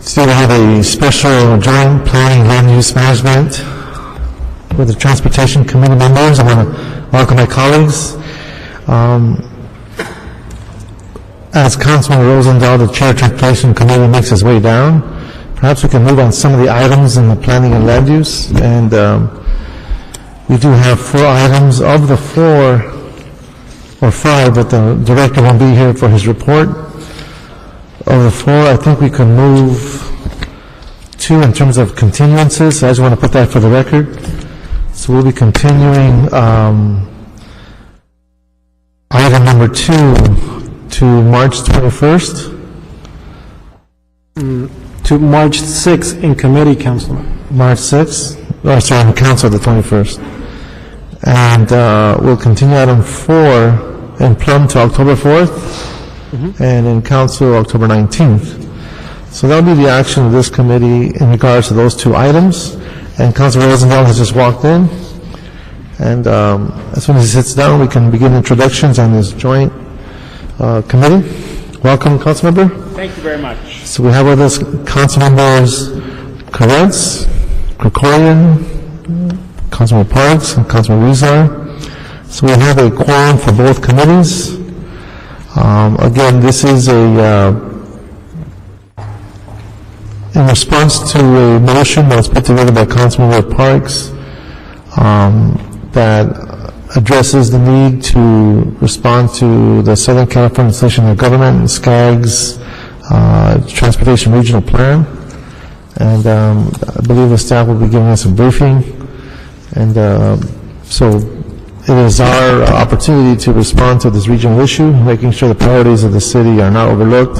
Today we have a special joint planning land use management with the Transportation Committee members. I want to welcome my colleagues. As Councilman Rosendahl, the Chair of Transportation Committee, makes his way down, perhaps we can move on some of the items in the planning and land use. And we do have 4 items. Of the 4, or 5, but the director won't be here for his report. Of the 4, I think we can move 2 in terms of continuances. I just want to put that for the record. So we'll be continuing item number 2 to March 21st. To March 6th in committee, Councilman. March 6th? Oh, sorry, in council the 21st. And we'll continue item 4 in plum to October 4th, and in council October 19th. So that'll be the action of this committee in regards to those 2 items. And Councilor Rosendahl has just walked in. And as soon as he sits down, we can begin introductions on this joint committee. Welcome, Councilmember. Thank you very much. So we have with us Councilmembers Carens, Krikorian, Councilman Parks, and Councilman Rizar. So we have a quorum for both committees. Again, this is in response to a motion that was put together by Councilmember Parks that addresses the need to respond to the Southern California Session of Government and SCAG's Transportation Regional Plan. And I believe the staff will be giving us a briefing. And so it is our opportunity to respond to this regional issue, making sure the priorities of the city are not overlooked,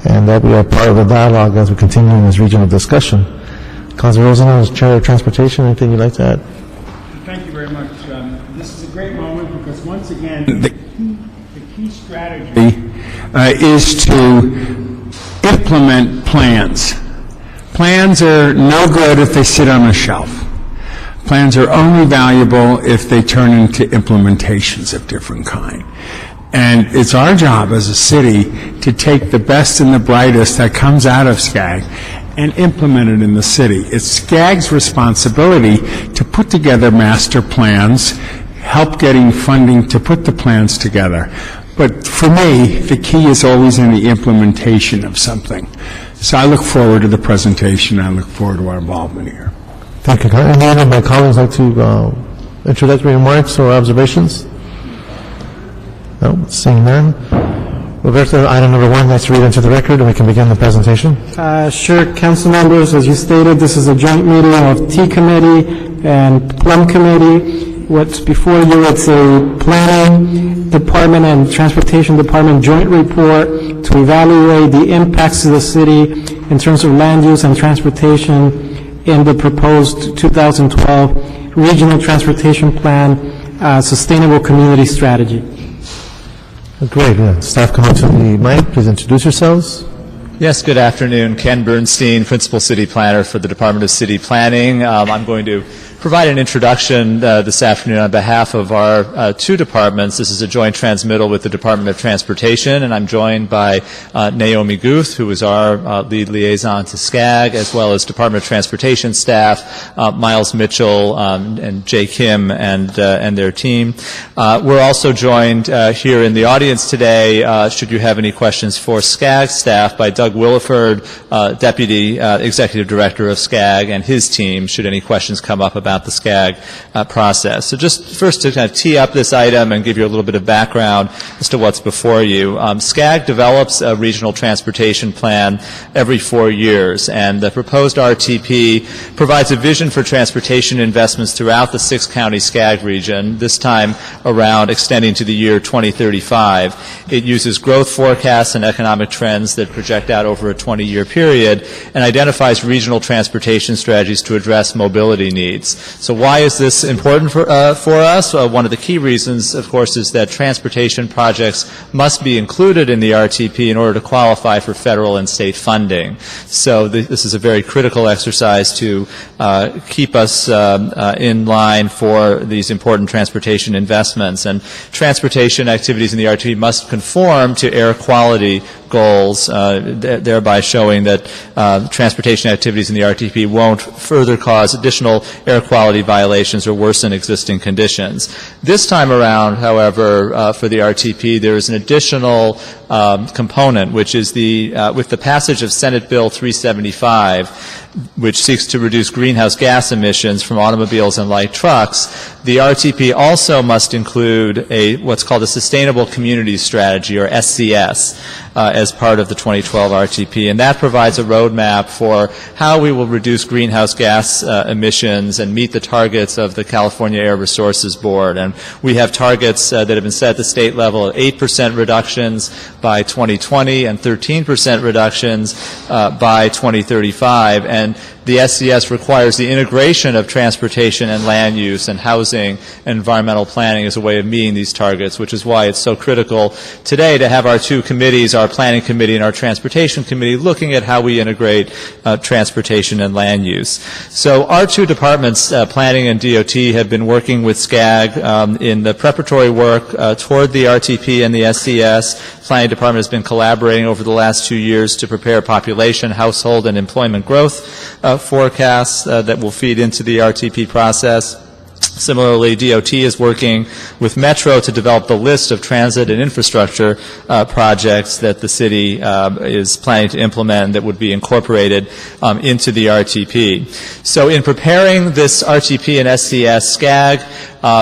and that we are part of the dialogue as we continue in this regional discussion. Councilor Rosendahl, as Chair of Transportation, anything you'd like to add? Thank you very much. This is a great moment because once again, the key strategy is to implement plans. Plans are no good if they sit on a shelf. Plans are only valuable if they turn into implementations of different kind. And it's our job as a city to take the best and the brightest that comes out of SCAG and implement it in the city. It's SCAG's responsibility to put together master plans, help getting funding to put the plans together. But for me, the key is always in the implementation of something. So I look forward to the presentation. I look forward to our involvement here. Thank you. Any of my colleagues like to introductory remarks or observations? No, seeing none. Roberto, item number 1, let's read into the record and we can begin the presentation. Sure, council members, as you stated, this is a joint meeting of T Committee and Plum Committee. What's before you, it's a planning department and transportation department joint report to evaluate the impacts to the city in terms of land use and transportation in the proposed 2012 Regional Transportation Plan Sustainable Community Strategy. Great. Staff, come up to the mic. Please introduce yourselves. Yes, good afternoon. Ken Bernstein, Principal City Planner for the Department of City Planning. I'm going to provide an introduction this afternoon on behalf of our 2 departments. This is a joint transmittal with the Department of Transportation, and I'm joined by Naomi Guth, who is our lead liaison to SCAG, as well as Department of Transportation staff, Miles Mitchell and Jay Kim and their team. We're also joined here in the audience today, should you have any questions for SCAG staff, by Doug Williford, Deputy Executive Director of SCAG, and his team, should any questions come up about the SCAG process. So just first to kind of tee up this item and give you a little bit of background as to what's before you. SCAG develops a regional transportation plan every 4 years, and the proposed RTP provides a vision for transportation investments throughout the 6-county SCAG region, this time around extending to the year 2035. It uses growth forecasts and economic trends that project out over a 20-year period and identifies regional transportation strategies to address mobility needs. So why is this important for us? One of the key reasons, of course, is that transportation projects must be included in the RTP in order to qualify for federal and state funding. So this is a very critical exercise to keep us in line for these important transportation investments. And transportation activities in the RTP must conform to air quality goals, thereby showing that transportation activities in the RTP won't further cause additional air quality violations or worsen existing conditions. This time around, however, for the RTP, there is an additional component, which is with the passage of Senate Bill 375, which seeks to reduce greenhouse gas emissions from automobiles and light trucks. The RTP also must include what's called a Sustainable Communities Strategy, or SCS, as part of the 2012 RTP, and that provides a roadmap for how we will reduce greenhouse gas emissions and meet the targets of the California Air Resources Board. And we have targets that have been set at the state level at 8% reductions by 2020 and 13% reductions by 2035. And the SCS requires the integration of transportation and land use and housing and environmental planning as a way of meeting these targets, which is why it's so critical today to have our two committees, our Planning Committee and our Transportation Committee, looking at how we integrate transportation and land use. So our two departments, Planning and DOT, have been working with SCAG in the preparatory work toward the RTP and the SCS. Planning Department has been collaborating over the last 2 years to prepare population, household, and employment growth forecasts that will feed into the RTP process. Similarly, DOT is working with Metro to develop the list of transit and infrastructure projects that the city is planning to implement that would be incorporated into the RTP. So in preparing this RTP and SCS, SCAG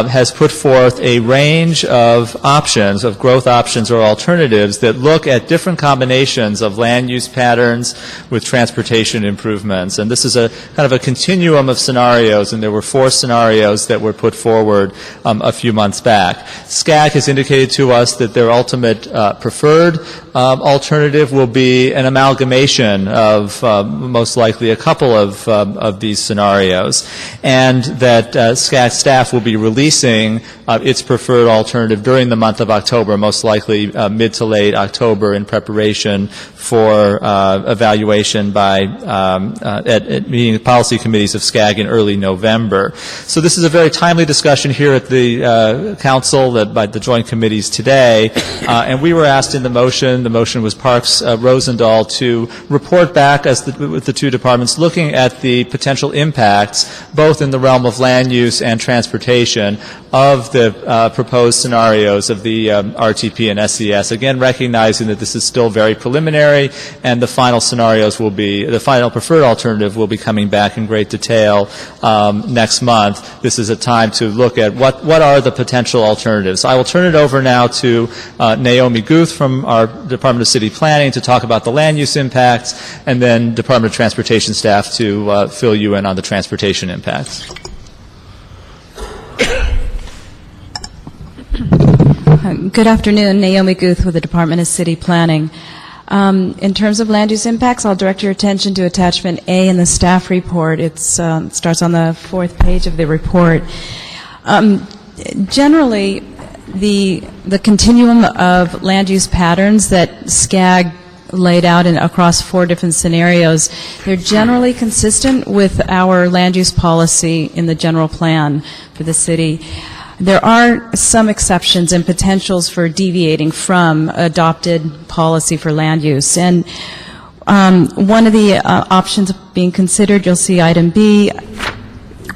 has put forth a range of options, of growth options or alternatives that look at different combinations of land use patterns with transportation improvements. And this is a kind of a continuum of scenarios, and there were 4 scenarios that were put forward a few months back. SCAG has indicated to us that their ultimate preferred alternative will be an amalgamation of most likely a couple of these scenarios, and that SCAG staff will be releasing its preferred alternative during the month of October, most likely mid to late October, in preparation for evaluation by at meeting policy committees of SCAG in early November. So this is a very timely discussion here at the Council by the joint committees today, and we were asked in the motion was Parks Rosendahl, to report back with the two departments looking at the potential impacts both in the realm of land use and transportation of the proposed scenarios of the RTP and SCS, again recognizing that this is still very preliminary and the final scenarios will be, the final preferred alternative will be coming back in great detail next month. This is a time to look at what are the potential alternatives. I will turn it over now to Naomi Guth from our Department of City Planning to talk about the land use impacts, and then Department of Transportation staff to fill you in on the transportation impacts. Good afternoon, Naomi Guth with the Department of City Planning. In terms of land use impacts, I'll direct your attention to attachment A in the staff report. It starts on the 4th page of the report. Generally, the continuum of land use patterns that SCAG laid out across 4 different scenarios, they're generally consistent with our land use policy in the general plan for the city. There are some exceptions and potentials for deviating from adopted policy for land use. And one of the options being considered, you'll see item B,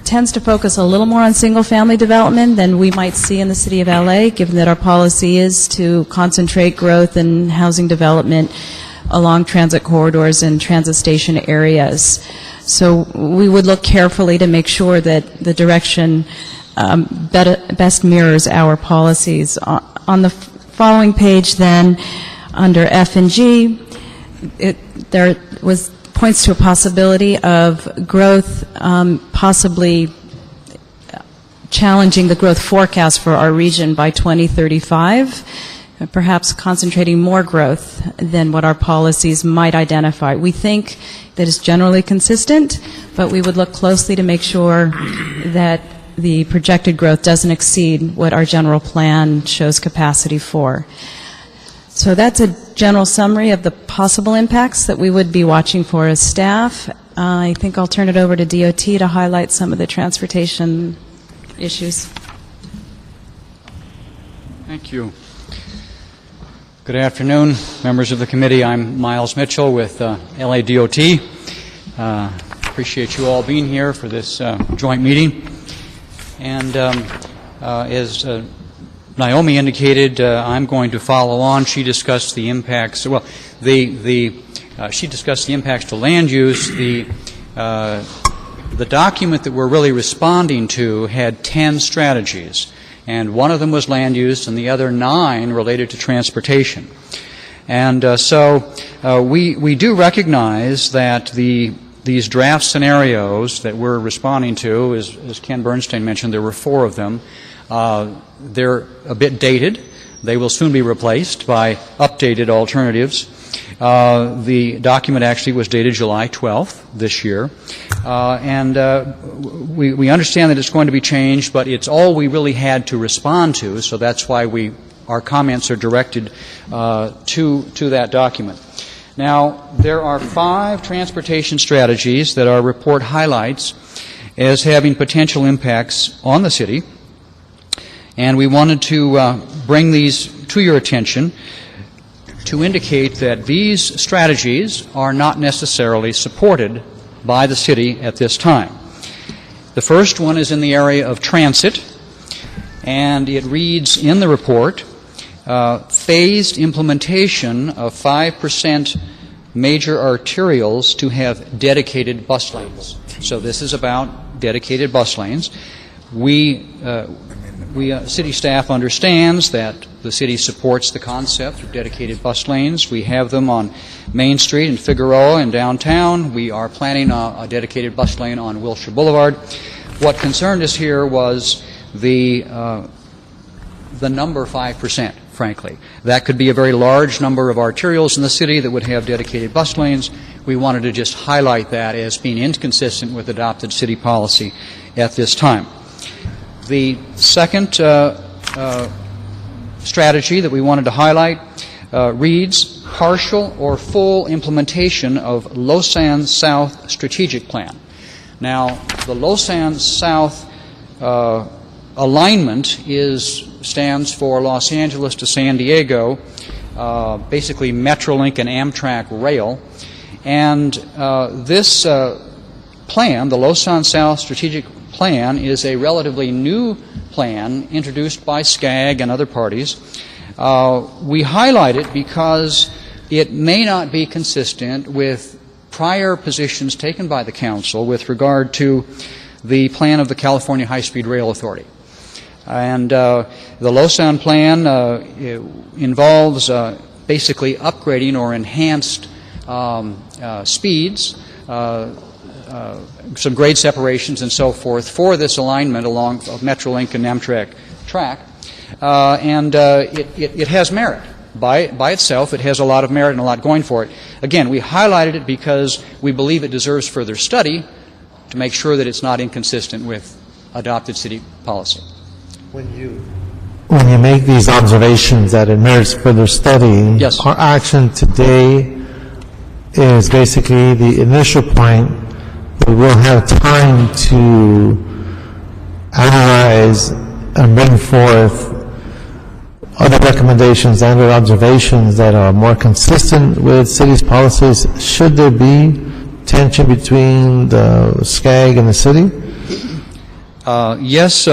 tends to focus a little more on single-family development than we might see in the city of LA, given that our policy is to concentrate growth and housing development along transit corridors and transit station areas. So we would look carefully to make sure that the direction best mirrors our policies. On the following page then, under F and G, there points to a possibility of growth possibly challenging the growth forecast for our region by 2035, perhaps concentrating more growth than what our policies might identify. We think that is generally consistent, but we would look closely to make sure that the projected growth doesn't exceed what our general plan shows capacity for. So that's a general summary of the possible impacts that we would be watching for as staff. I think I'll turn it over to DOT to highlight some of the transportation issues. Thank you. Good afternoon, members of the committee. I'm Miles Mitchell with LADOT. Appreciate you all being here for this joint meeting. And as Naomi indicated, I'm going to follow on. She discussed the impacts. Well, she discussed the impacts to land use. The document that we're really responding to had 10 strategies, and one of them was land use, and the other 9 related to transportation. And so we do recognize that these draft scenarios that we're responding to, as Ken Bernstein mentioned, there were 4 of them. They're a bit dated. They will soon be replaced by updated alternatives. The document actually was dated July 12th this year. And we understand that it's going to be changed, but it's all we really had to respond to, so that's why our comments are directed to that document. Now, there are 5 transportation strategies that our report highlights as having potential impacts on the city, and we wanted to bring these to your attention to indicate that these strategies are not necessarily supported by the city at this time. The first one is in the area of transit, and it reads in the report, phased implementation of 5% major arterials to have dedicated bus lanes. So this is about dedicated bus lanes. City staff understands that the city supports the concept of dedicated bus lanes. We have them on Main Street in Figueroa and downtown. We are planning a dedicated bus lane on Wilshire Boulevard. What concerned us here was the number 5%, frankly. That could be a very large number of arterials in the city that would have dedicated bus lanes. We wanted to just highlight that as being inconsistent with adopted city policy at this time. The second strategy that we wanted to highlight reads partial or full implementation of Lausanne South Strategic Plan. Now, the Lausanne South alignment stands for Los Angeles to San Diego, basically Metrolink and Amtrak rail. And this plan, the Lausanne South Strategic Plan, is a relatively new plan introduced by SCAG and other parties. We highlight it because it may not be consistent with prior positions taken by the Council with regard to the plan of the California High-Speed Rail Authority. And the Lausanne plan involves basically upgrading or enhanced speeds, some grade separations and so forth for this alignment along of Metrolink and Amtrak track, and it has merit. By itself, it has a lot of merit and a lot going for it. Again, we highlighted it because we believe it deserves further study to make sure that it's not inconsistent with adopted city policy. When you make these observations that it merits further study, yes, our action today is basically the initial point. We will have time to analyze and bring forth other recommendations and or observations that are more consistent with city's policies. Should there be tension between the SCAG and the city? Yes,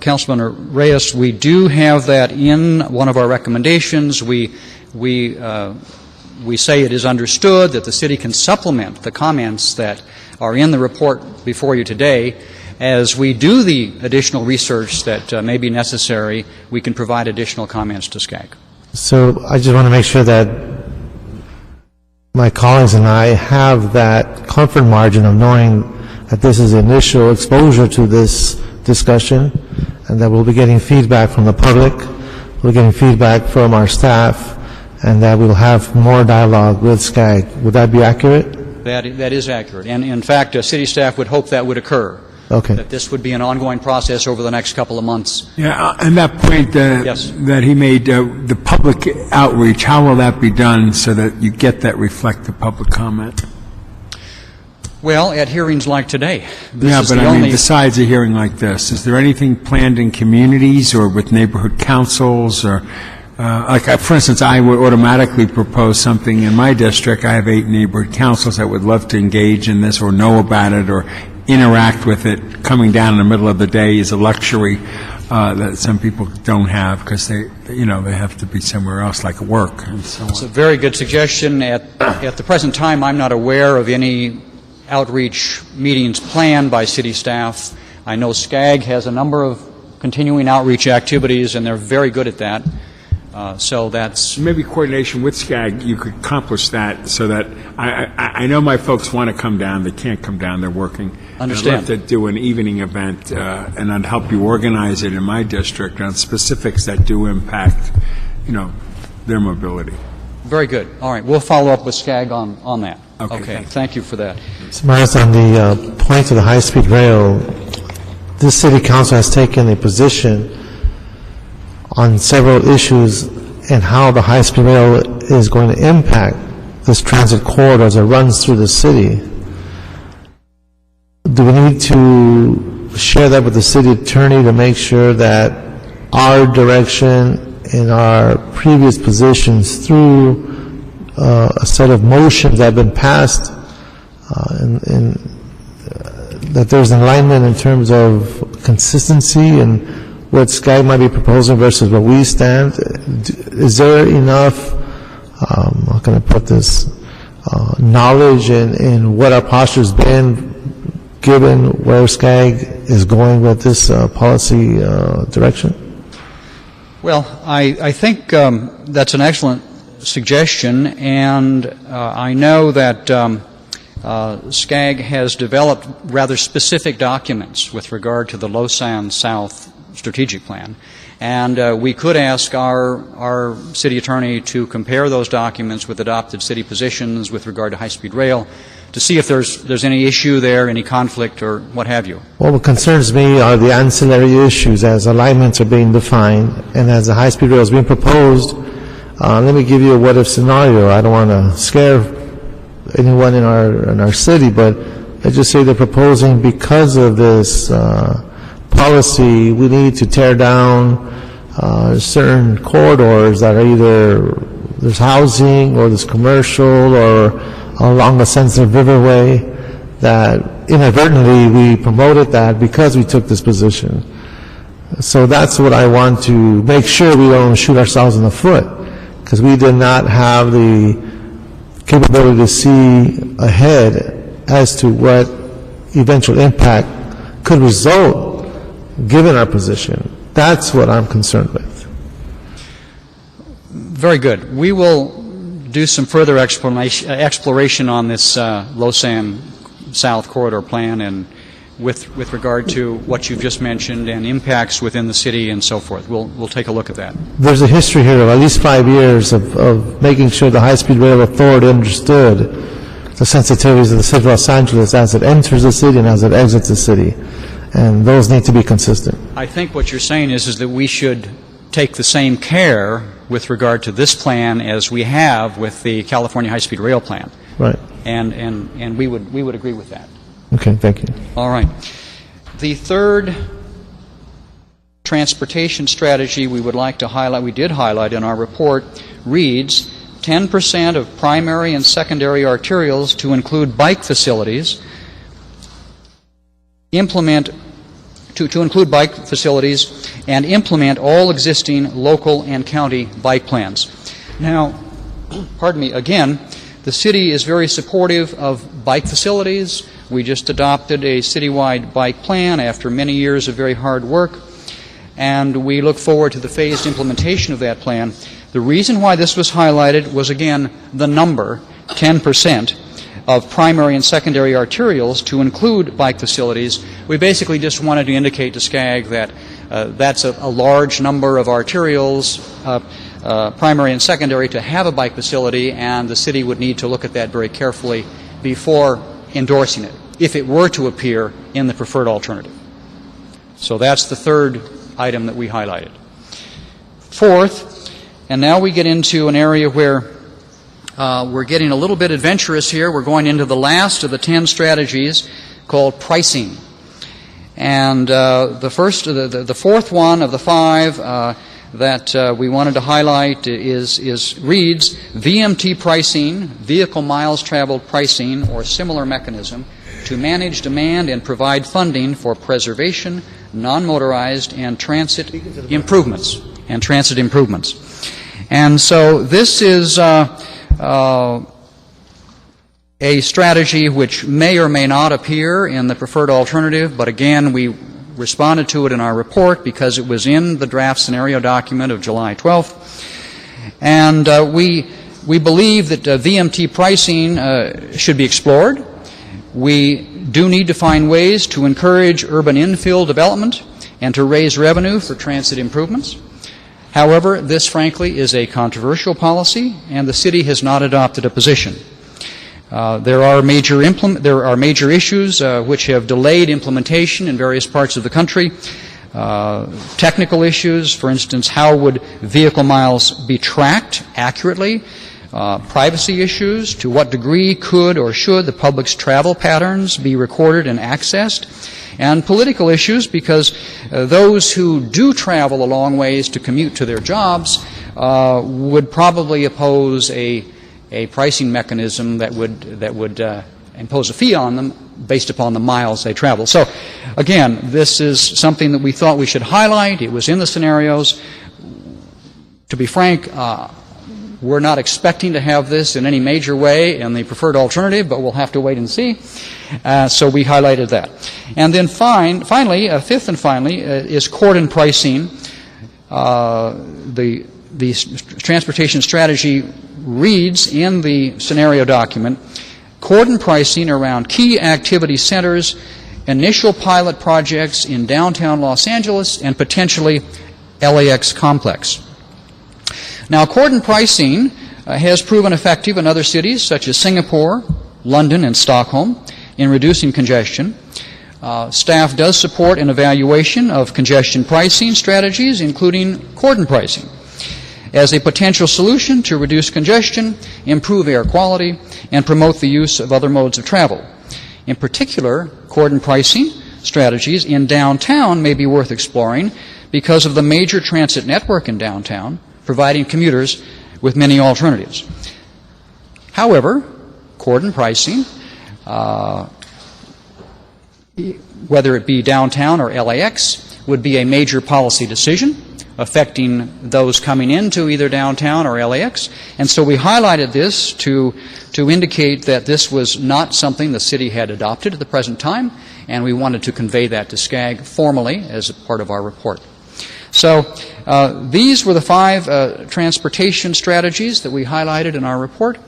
Councilman Reyes, we do have that in one of our recommendations. We say it is understood that the city can supplement the comments that are in the report before you today. As we do the additional research that may be necessary, we can provide additional comments to SCAG. So I just want to make sure that my colleagues and I have that comfort margin of knowing that this is initial exposure to this discussion and that we'll be getting feedback from the public, we'll be getting feedback from our staff, and that we'll have more dialogue with SCAG. Would that be accurate? That is accurate. And in fact, city staff would hope that would occur. Okay. That this would be an ongoing process over the next couple of months. Yeah, and that point yes, that he made, the public outreach, how will that be done so that you get that reflective public comment? Well, at hearings like today. Besides a hearing like this, is there anything planned in communities or with neighborhood councils or for instance, I would automatically propose something in my district. I have 8 neighborhood councils that would love to engage in this or know about it or interact with it. Coming down in the middle of the day is a luxury that some people don't have because they have to be somewhere else, like work and so on. It's a very good suggestion. At the present time, I'm not aware of any outreach meetings planned by city staff. I know SCAG has a number of continuing outreach activities, and they're very good at that. So that's... Maybe coordination with SCAG, you could accomplish that so that I know my folks want to come down. They can't come down. They're working. Understand. I'd love to do an evening event, and I'd help you organize it in my district on specifics that do impact, their mobility. very good. All right, we'll follow up with SCAG on that. Okay, thank you for that. So, Myers, on the point of the high-speed rail, this city council has taken a position on several issues and how the high-speed rail is going to impact this transit corridor as it runs through the city. Do we need to share that with the city attorney to make sure that our direction and our previous positions through a set of motions that have been passed and that there's alignment in terms of consistency and what SCAG might be proposing versus what we stand? Is there enough, how can I put this, knowledge in what our posture's been given where SCAG is going with this policy direction? Well, I think that's an excellent suggestion, and I know that SCAG has developed rather specific documents with regard to the Lausanne South strategic plan, and we could ask our city attorney to compare those documents with adopted city positions with regard to high-speed rail to see if there's any issue there, any conflict, or what have you. Well, what concerns me are the ancillary issues as alignments are being defined and as the high-speed rail is being proposed. Let me give you a what-if scenario. I don't want to scare anyone in our city, but let's just say they're proposing because of this policy, we need to tear down certain corridors that are either there's housing or there's commercial or along a sensitive riverway, that inadvertently we promoted that because we took this position. So that's what I want to make sure we don't shoot ourselves in the foot, because we did not have the capability to see ahead as to what eventual impact could result given our position. That's what I'm concerned with. Very good. We will do some further exploration on this Lausanne South Corridor plan and with regard to what you've just mentioned and impacts within the city and so forth. We'll take a look at that. There's a history here of at least 5 years of making sure the High-Speed Rail Authority understood the sensitivities of the city of Los Angeles as it enters the city and as it exits the city. And those need to be consistent. I think what you're saying is that we should take the same care with regard to this plan as we have with the California High-Speed Rail Plan. Right. And we would agree with that. Okay, thank you. All right. The third transportation strategy we would like to highlight, we did highlight in our report, reads 10% of primary and secondary arterials to include bike facilities, to include bike facilities and implement all existing local and county bike plans. Now, pardon me, again, the city is very supportive of bike facilities. We just adopted a citywide bike plan after many years of very hard work, and we look forward to the phased implementation of that plan. The reason why this was highlighted was, again, the number, 10%, of primary and secondary arterials to include bike facilities. We basically just wanted to indicate to SCAG that that's a large number of arterials, primary and secondary, to have a bike facility, and the city would need to look at that very carefully before endorsing it, if it were to appear in the preferred alternative. So that's the third item that we highlighted. Fourth, and now we get into an area where we're getting a little bit adventurous here. We're going into the last of the 10 strategies called pricing. And the fourth one of the 5 that we wanted to highlight reads VMT pricing, vehicle miles traveled pricing, or similar mechanism to manage demand and provide funding for preservation, non-motorized, and transit improvements. And so this is a strategy which may or may not appear in the preferred alternative, but again, we responded to it in our report because it was in the draft scenario document of July 12th. And we believe that VMT pricing should be explored. We do need to find ways to encourage urban infill development and to raise revenue for transit improvements. However, this frankly is a controversial policy, and the city has not adopted a position. There are major issues which have delayed implementation in various parts of the country. Technical issues, for instance, how would vehicle miles be tracked accurately? Privacy issues, to what degree could or should the public's travel patterns be recorded and accessed? And political issues, because those who do travel a long ways to commute to their jobs would probably oppose a pricing mechanism that would impose a fee on them based upon the miles they travel. So, again, this is something that we thought we should highlight. It was in the scenarios. To be frank, we're not expecting to have this in any major way in the preferred alternative, but we'll have to wait and see. So we highlighted that. And then finally, fifth and finally, is cordon pricing. The transportation strategy reads in the scenario document, cordon pricing around key activity centers, initial pilot projects in downtown Los Angeles, and potentially LAX complex. Now, cordon pricing has proven effective in other cities such as Singapore, London, and Stockholm in reducing congestion. Staff does support an evaluation of congestion pricing strategies, including cordon pricing, as a potential solution to reduce congestion, improve air quality, and promote the use of other modes of travel. In particular, cordon pricing strategies in downtown may be worth exploring because of the major transit network in downtown, providing commuters with many alternatives. However, cordon pricing, whether it be downtown or LAX, would be a major policy decision affecting those coming into either downtown or LAX. And so we highlighted this to indicate that this was not something the city had adopted at the present time, and we wanted to convey that to SCAG formally as a part of our report. So these were the 5 transportation strategies that we highlighted in our report.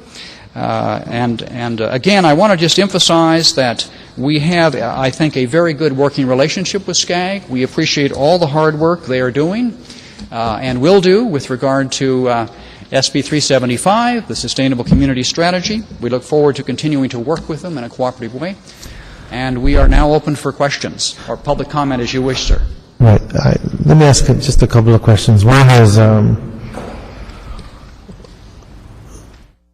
And again, I want to just emphasize that we have, I think, a very good working relationship with SCAG. We appreciate all the hard work they are doing and will do with regard to SB 375, the Sustainable Community Strategy. We look forward to continuing to work with them in a cooperative way. And we are now open for questions or public comment as you wish, sir. Right. Let me ask just a couple of questions. One is,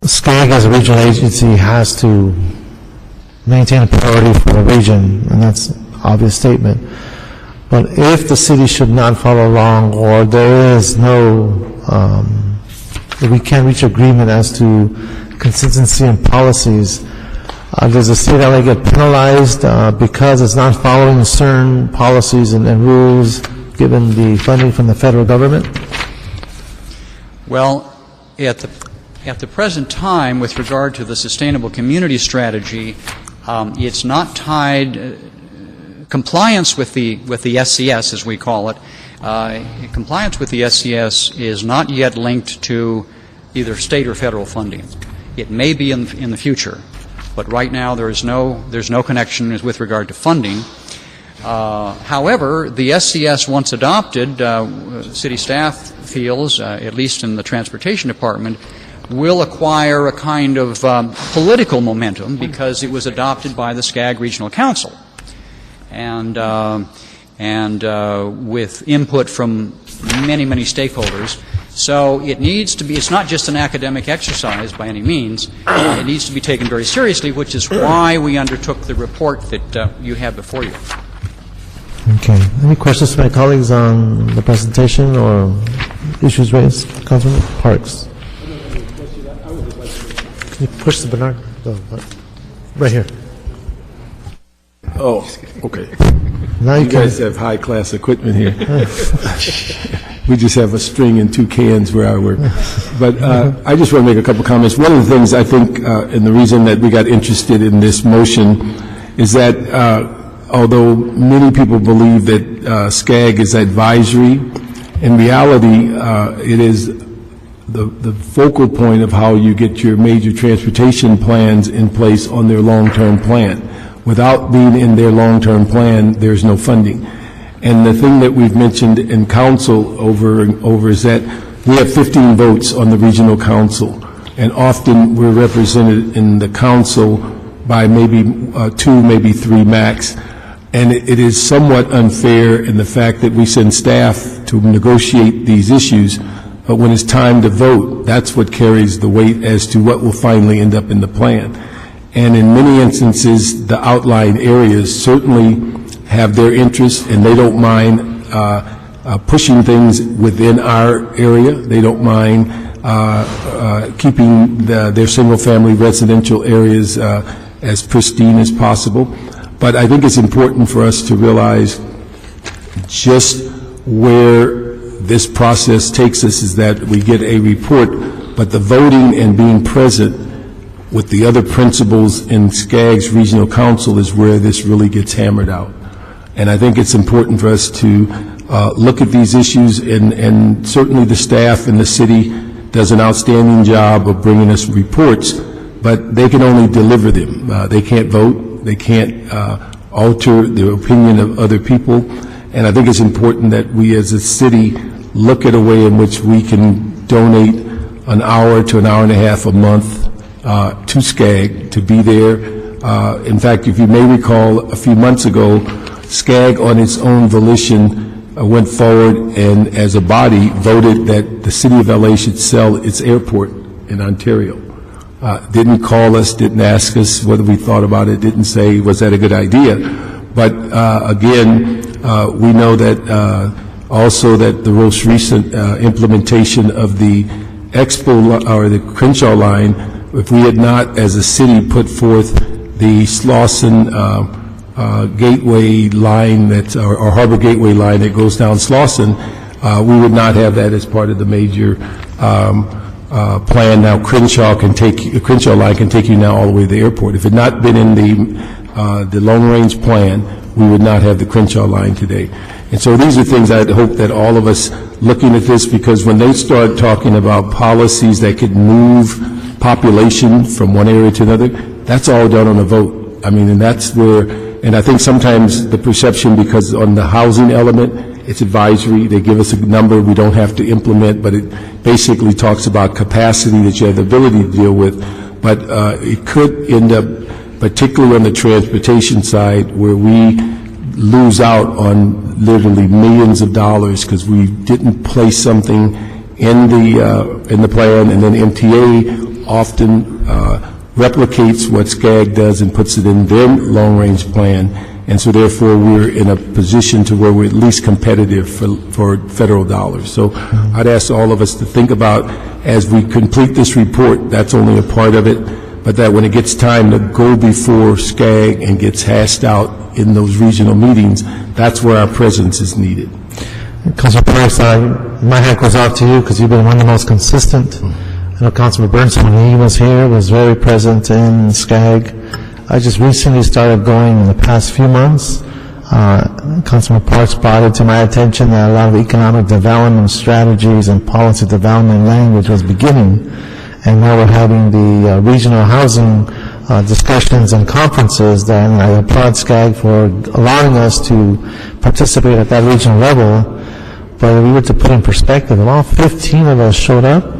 SCAG as a regional agency has to maintain a priority for the region, and that's an obvious statement. But if the city should not follow along, or there is no, we can't reach agreement as to consistency in policies, does the state of LA get penalized because it's not following certain policies and rules given the funding from the federal government? Well, at the present time, with regard to the Sustainable Community Strategy, it's not tied. Compliance with the SCS, as we call it, compliance with the SCS is not yet linked to either state or federal funding. It may be in the future, but right now there's no connection with regard to funding. However, the SCS, once adopted, city staff feels, at least in the Transportation Department, will acquire a kind of political momentum because it was adopted by the SCAG Regional Council. And with input from many, many stakeholders. So it needs to be, it's not just an academic exercise by any means. It needs to be taken very seriously, which is why we undertook the report that you have before you. Okay. Any questions from my colleagues on the presentation or issues raised? Councilman Parks? Can you push the Bernard? Right here. Oh, okay. Now You guys have high-class equipment here. We just have a string and 2 cans where I work. But I just want to make a couple comments. One of the things I think, and the reason that we got interested in this motion is that although many people believe that SCAG is advisory, in reality, it is the focal point of how you get your major transportation plans in place on their long-term plan. Without being in their long-term plan, there's no funding. And the thing that we've mentioned in council over and over is that we have 15 votes on the regional council, and often we're represented in the council by maybe 2, maybe 3 max. And it is somewhat unfair in the fact that we send staff to negotiate these issues, but when it's time to vote, that's what carries the weight as to what will finally end up in the plan. And in many instances, the outlying areas certainly have their interests, and they don't mind pushing things within our area. They don't mind keeping their single-family residential areas as pristine as possible. But I think it's important for us to realize just where this process takes us is that we get a report, but the voting and being present with the other principals in SCAG's regional council is where this really gets hammered out. And I think it's important for us to look at these issues, and certainly the staff in the city does an outstanding job of bringing us reports, but they can only deliver them. They can't vote. They can't alter the opinion of other people. And I think it's important that we as a city look at a way in which we can donate an hour to an hour and a half a month to SCAG to be there. In fact, if you may recall, a few months ago, SCAG on its own volition went forward and as a body voted that the city of LA should sell its airport in Ontario. Didn't call us, didn't ask us whether we thought about it, didn't say, was that a good idea? But again, we know that also that the most recent implementation of the Expo or the Crenshaw line, if we had not as a city put forth the Slauson gateway line that, or Harbor Gateway line that goes down Slauson, we would not have that as part of the major plan. Now Crenshaw line can take you now all the way to the airport. If it had not been in the long range plan, we would not have the Crenshaw line today. And so these are things I hope that all of us looking at this, because when they start talking about policies that could move population from one area to another, that's all done on a vote. I mean, and that's where, and I think sometimes the perception, because on the housing element, it's advisory. They give us a number we don't have to implement, but it basically talks about capacity that you have the ability to deal with. But it could end up, particularly on the transportation side, where we lose out on literally millions of dollars because we didn't place something in the plan, and then MTA often replicates what SCAG does and puts it in their long-range plan, and so therefore we're in a position to where we're at least competitive for federal dollars. So I'd ask all of us to think about, as we complete this report, that's only a part of it, but that when it gets time to go before SCAG and gets hashed out in those regional meetings, that's where our presence is needed. Councilor Parks, my hat goes off to you because you've been one of the most consistent. I know Councilman Bernstein, when he was here, was very present in SCAG. I just recently started going in the past few months. Councilman Parks brought it to my attention that a lot of economic development strategies and policy development language was beginning, and now we're having the regional housing discussions and conferences. That, and I applaud SCAG for allowing us to participate at that regional level. But if we were to put in perspective, if all 15 of us showed up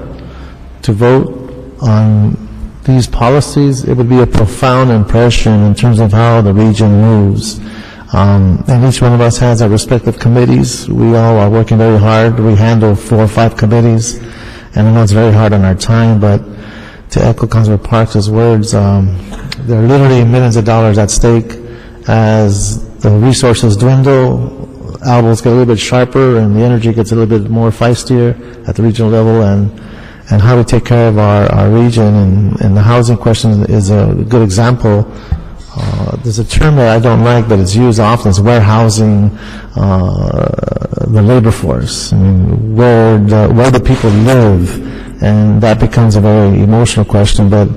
to vote on these policies, it would be a profound impression in terms of how the region moves. And each one of us has our respective committees. We all are working very hard. We handle 4 or 5 committees, and I know it's very hard on our time, but to echo Councilor Parks' words, there are literally millions of dollars at stake as the resources dwindle. elbows get a little bit sharper and the energy gets a little bit more feistier at the regional level, and how we take care of our region, and the housing question is a good example. There's a term that I don't like, but it's used often. It's warehousing the labor force. I mean, where the people live, and that becomes a very emotional question. But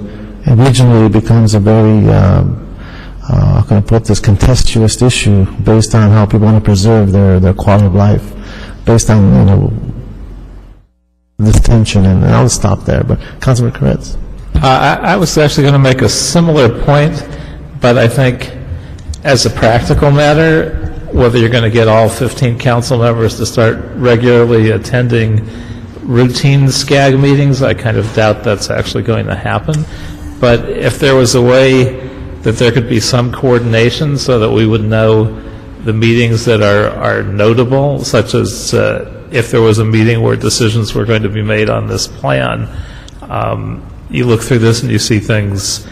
regionally, it becomes a very how can I put this, contentious issue based on how people want to preserve their quality of life, based on this tension. And I'll stop there. But Councilman Koretz. I was actually going to make a similar point. But I think, as a practical matter, whether you're going to get all 15 council members to start regularly attending routine SCAG meetings, I kind of doubt that's actually going to happen. But if there was a way that there could be some coordination so that we would know the meetings that are notable, such as if there was a meeting where decisions were going to be made on this plan, you look through this and you see things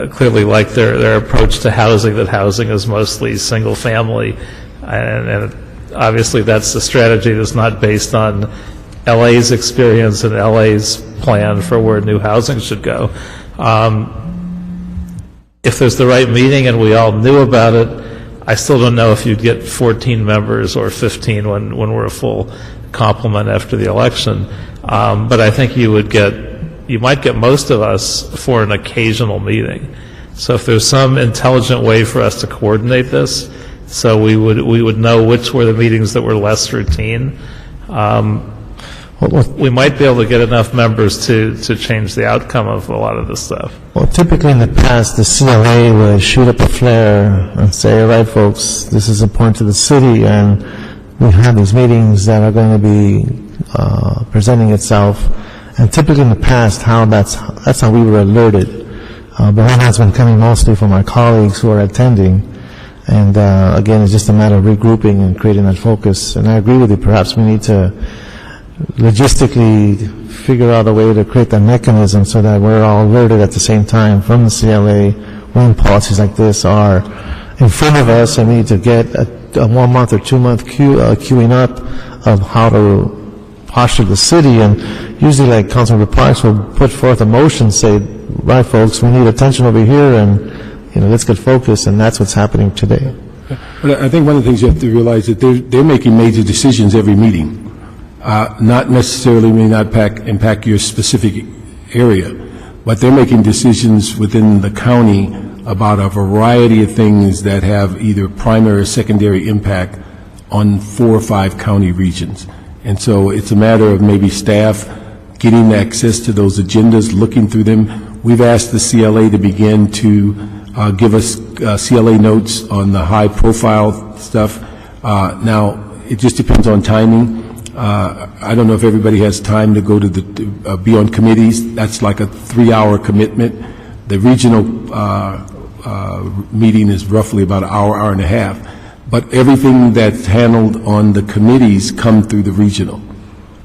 clearly like their approach to housing, that housing is mostly single family, and obviously that's the strategy that's not based on LA's experience and LA's plan for where new housing should go. If there's the right meeting and we all knew about it, I still don't know if you'd get 14 members or 15 when we're a full complement after the election. But I think you might get most of us for an occasional meeting. So if there's some intelligent way for us to coordinate this, so we would know which were the meetings that were less routine, we might be able to get enough members to change the outcome of a lot of this stuff. Well, typically in the past, the CLA would shoot up a flare and say, all right, folks, this is important to the city, and we have these meetings that are going to be presenting itself. And typically in the past, that's how we were alerted. But that has been coming mostly from our colleagues who are attending. And again, it's just a matter of regrouping and creating that focus. And I agree with you, perhaps we need to logistically figure out a way to create that mechanism so that we're all alerted at the same time from the CLA when policies like this are in front of us, and we need to get a 1 month or 2 month queuing up of how to posture the city. And usually, like Councilman Parks will put forth a motion, say, right, folks, we need attention over here, and let's get focused, and that's what's happening today. But I think one of the things you have to realize that they're making major decisions every meeting. Not necessarily may not impact your specific area, but they're making decisions within the county about a variety of things that have either primary or secondary impact on 4 or 5 county regions. And so it's a matter of maybe staff getting access to those agendas, looking through them. We've asked the CLA to begin to give us CLA notes on the high-profile stuff. Now, it just depends on timing. I don't know if everybody has time to go to be on committees. That's like a 3-hour commitment. The regional meeting is roughly about an hour, hour and a half. But everything that's handled on the committees come through the regional.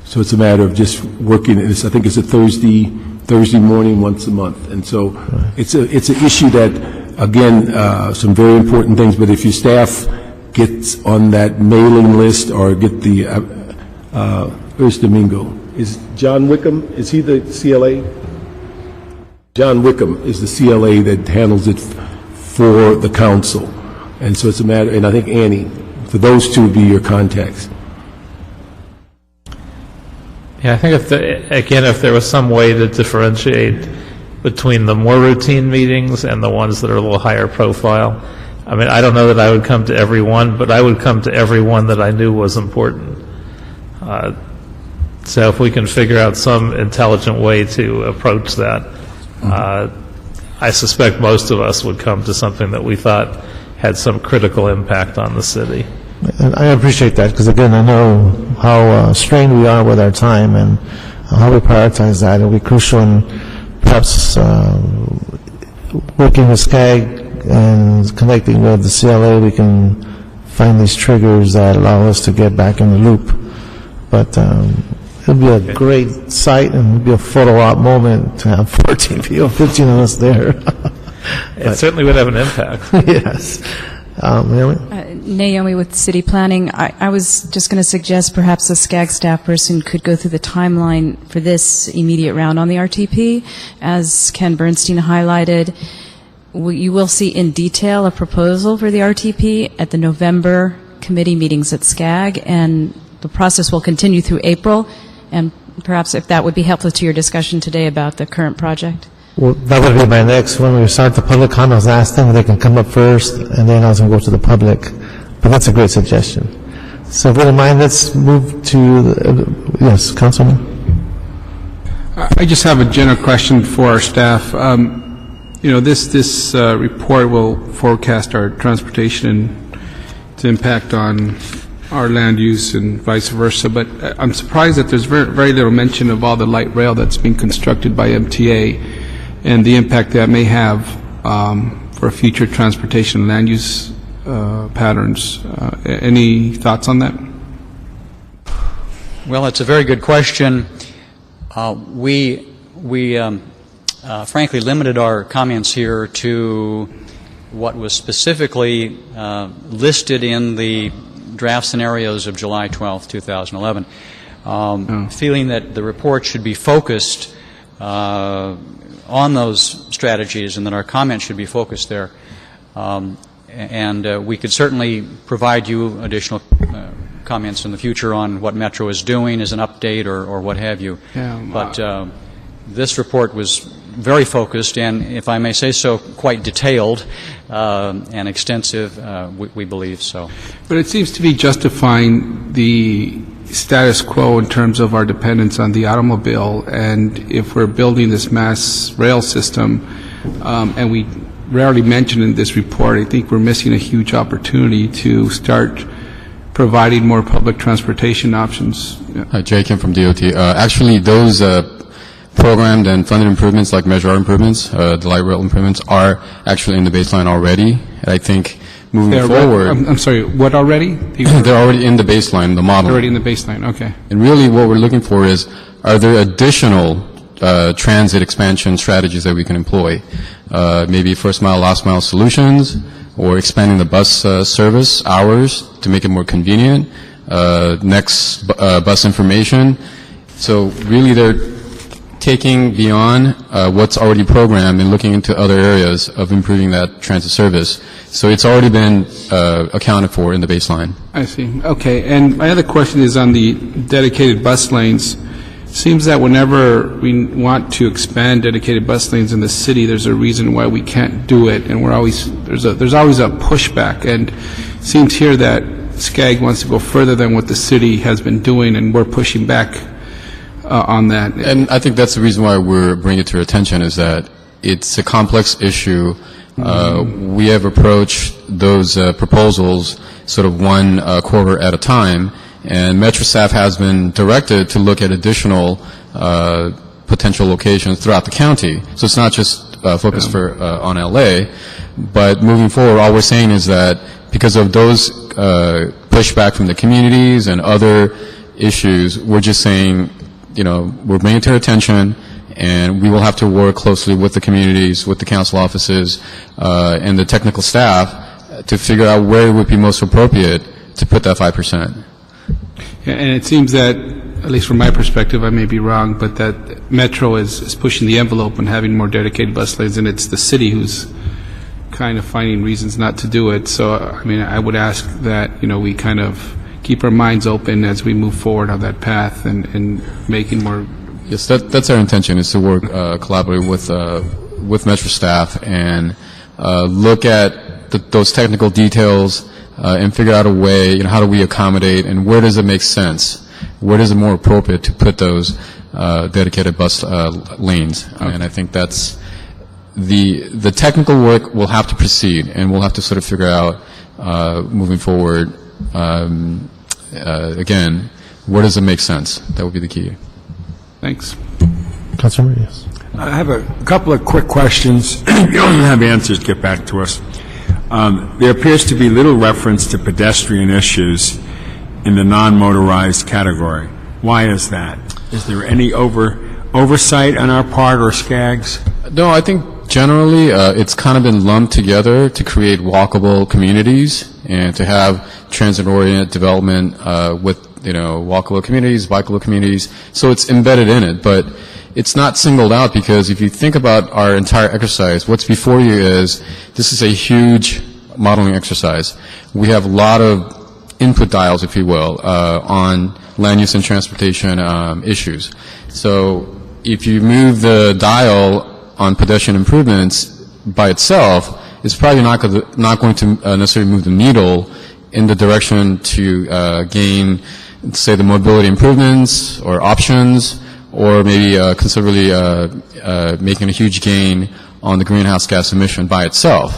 So it's a matter of just working. I think it's a Thursday morning once a month. And so it's an issue that, again, some very important things. But if your staff gets on that mailing list or get the where's Domingo? Is John Wickham, is he the CLA? John Wickham is the CLA that handles it for the council. And so it's a matter, and I think Annie, so those two would be your contacts. Yeah, I think if there was some way to differentiate between the more routine meetings and the ones that are a little higher profile. I mean, I don't know that I would come to every one, but I would come to every one that I knew was important. So if we can figure out some intelligent way to approach that, I suspect most of us would come to something that we thought had some critical impact on the city. And I appreciate that, because again, I know how strained we are with our time and how we prioritize that. It'll be crucial, and perhaps working with SCAG and connecting with the CLA, we can find these triggers that allow us to get back in the loop. But it'll be a great sight, and it'll be a photo op moment to have 14 people, 15 of us there. It certainly would have an impact. Yes. Mary? Naomi with City Planning. I was just going to suggest perhaps a SCAG staff person could go through the timeline for this immediate round on the RTP. As Ken Bernstein highlighted, you will see in detail a proposal for the RTP at the November committee meetings at SCAG, and the process will continue through April, and perhaps if that would be helpful to your discussion today about the current project. Well, that would be my next. When we start the public comments, ask them if they can come up first, and then I was going to go to the public. But that's a great suggestion. So if you don't mind, let's move to, yes, Councilman. I just have a general question for our staff. This report will forecast our transportation and its impact on our land use and vice versa, but I'm surprised that there's very little mention of all the light rail that's being constructed by MTA and the impact that may have for future transportation and land use patterns. Any thoughts on that? Well, it's a very good question. We frankly limited our comments here to what was specifically listed in the draft scenarios of July 12, 2011, feeling that the report should be focused on those strategies and that our comments should be focused there. And we could certainly provide you additional comments in the future on what Metro is doing as an update or what have you. But this report was very focused and, if I may say so, quite detailed and extensive, we believe so. But it seems to be justifying the status quo in terms of our dependence on the automobile, and if we're building this mass rail system, and we rarely mention in this report, I think we're missing a huge opportunity to start providing more public transportation options. Hi, Jay Kim from DOT. Actually, those programmed and funded improvements like Measure R improvements, the light rail improvements, are actually in the baseline already. And I think moving forward... I'm sorry, what already? They're already in the baseline, the model. Already in the baseline, okay. And really what we're looking for is, are there additional transit expansion strategies that we can employ? Maybe first mile, last mile solutions, or expanding the bus service hours to make it more convenient, next bus information. So really they're taking beyond what's already programmed and looking into other areas of improving that transit service. So it's already been accounted for in the baseline. I see. Okay. And my other question is on the dedicated bus lanes. Seems that whenever we want to expand dedicated bus lanes in the city, there's a reason why we can't do it, and there's always a pushback. And it seems here that SCAG wants to go further than what the city has been doing, and we're pushing back on that. And I think that's the reason why we're bringing it to your attention, is that it's a complex issue. We have approached those proposals sort of one quarter at a time, and Metro staff has been directed to look at additional potential locations throughout the county. So it's not just focused on LA, but moving forward, all we're saying is that because of those pushback from the communities and other issues, we're just saying, we're bringing it to our attention, and we will have to work closely with the communities, with the council offices, and the technical staff to figure out where it would be most appropriate to put that 5%. And it seems that, at least from my perspective, I may be wrong, but that Metro is pushing the envelope and having more dedicated bus lanes, and it's the city who's kind of finding reasons not to do it. So, I would ask that, we kind of keep our minds open as we move forward on that path and making more... Yes, that's our intention, is to work collaboratively with Metro staff and look at those technical details and figure out a way, how do we accommodate, and where does it make sense? Where is it more appropriate to put those dedicated bus lanes? Okay. And I think that's the technical work will have to proceed, and we'll have to sort of figure out moving forward, again, where does it make sense? That would be the key. Thanks. Councilor, yes. I have a couple of quick questions. If you don't have answers, get back to us. There appears to be little reference to pedestrian issues in the non-motorized category. Why is that? Is there any oversight on our part or SCAG's? No, I think generally, it's kind of been lumped together to create walkable communities and to have transit-oriented development with, walkable communities, bikeable communities. So it's embedded in it, but it's not singled out because if you think about our entire exercise, what's before you is this is a huge modeling exercise. We have a lot of input dials, if you will, on land use and transportation issues. So if you move the dial on pedestrian improvements by itself, it's probably not going to necessarily move the needle in the direction to gain, say, the mobility improvements or options, or maybe considerably making a huge gain on the greenhouse gas emission by itself.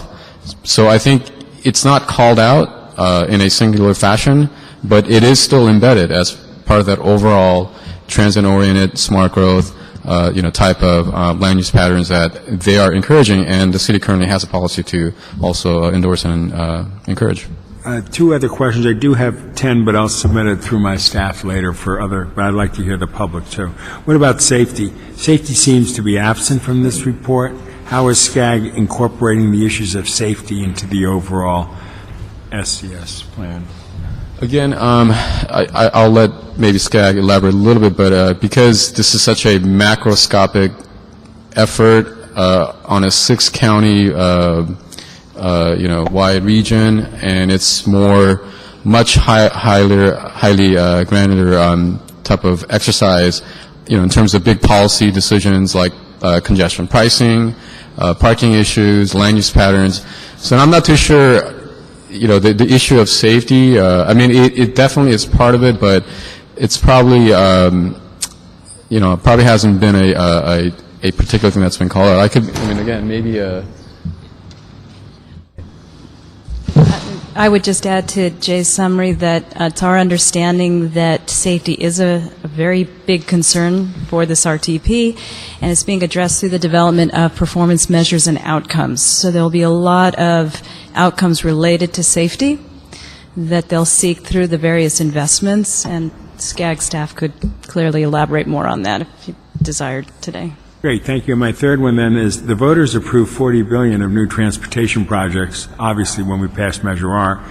So I think it's not called out in a singular fashion, but it is still embedded as part of that overall transit-oriented smart growth type of land use patterns that they are encouraging, and the city currently has a policy to also endorse and encourage. Two other questions. I do have 10, but I'll submit it through my staff later for other, but I'd like to hear the public too. What about safety? Safety seems to be absent from this report. How is SCAG incorporating the issues of safety into the overall SCS plan? Again, I'll let maybe SCAG elaborate a little bit, but because this is such a macroscopic effort on a 6-county wide region, and it's much highly granular type of exercise, in terms of big policy decisions like congestion pricing, parking issues, land use patterns. So I'm not too sure, the issue of safety, it definitely is part of it, but it's probably, probably hasn't been a particular thing that's been called out. Maybe I would just add to Jay's summary that it's our understanding that safety is a very big concern for this RTP, and it's being addressed through the development of performance measures and outcomes. So there will be a lot of outcomes related to safety that they'll seek through the various investments, and SCAG staff could clearly elaborate more on that if you desired today. Great, thank you. My third one then is the voters approved $40 billion of new transportation projects, obviously when we passed Measure R.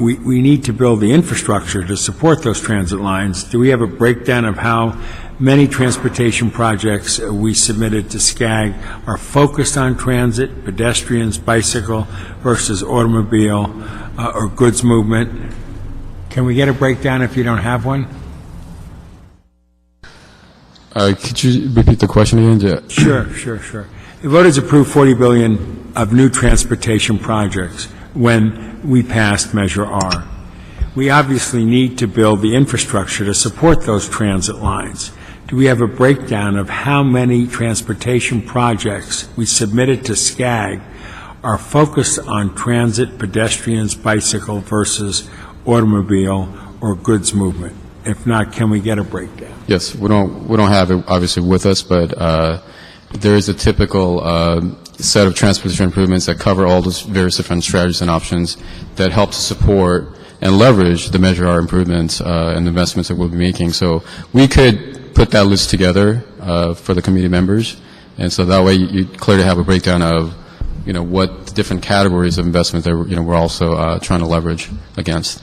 We need to build the infrastructure to support those transit lines. Do we have a breakdown of how many transportation projects we submitted to SCAG are focused on transit, pedestrians, bicycle versus automobile or goods movement? Can we get a breakdown if you don't have one? Could you repeat the question again? Yeah. Sure. The voters approved $40 billion of new transportation projects when we passed Measure R. We obviously need to build the infrastructure to support those transit lines. Do we have a breakdown of how many transportation projects we submitted to SCAG are focused on transit, pedestrians, bicycle versus automobile or goods movement? If not, can we get a breakdown? Yes, we don't have it obviously with us, but there is a typical set of transportation improvements that cover all those various different strategies and options that help to support and leverage the Measure R improvements and investments that we'll be making. So we could put that list together for the committee members, and so that way you clearly have a breakdown of what the different categories of investment that we're also trying to leverage against.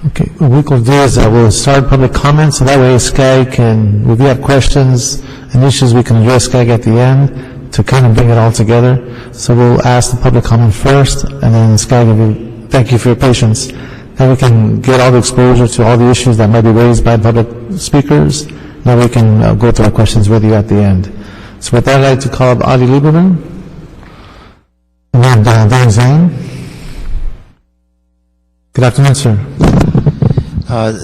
Okay, what we will do is we'll start public comments, so that way SCAG can, if you have questions and issues, we can address SCAG at the end to kind of bring it all together. So we'll ask the public comment first, and then SCAG will thank you for your patience. Then we can get all the exposure to all the issues that might be raised by public speakers. Now we can go through our questions with you at the end. So with that, I'd like to call up Ali Lieberman and Dan Zane. Good afternoon, sir.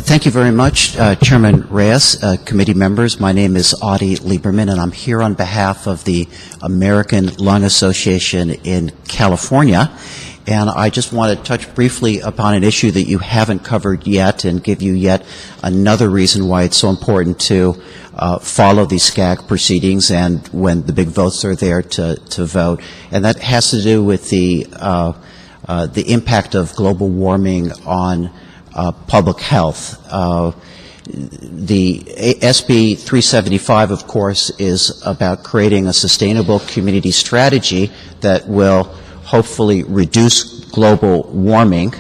Thank you very much, Chairman Reyes, committee members. My name is Audie Lieberman, and I'm here on behalf of the American Lung Association in California. And I just want to touch briefly upon an issue that you haven't covered yet and give you yet another reason why it's so important to follow these SCAG proceedings and when the big votes are there to vote. And that has to do with the impact of global warming on public health. The SB 375, of course, is about creating a sustainable community strategy that will hopefully reduce global warming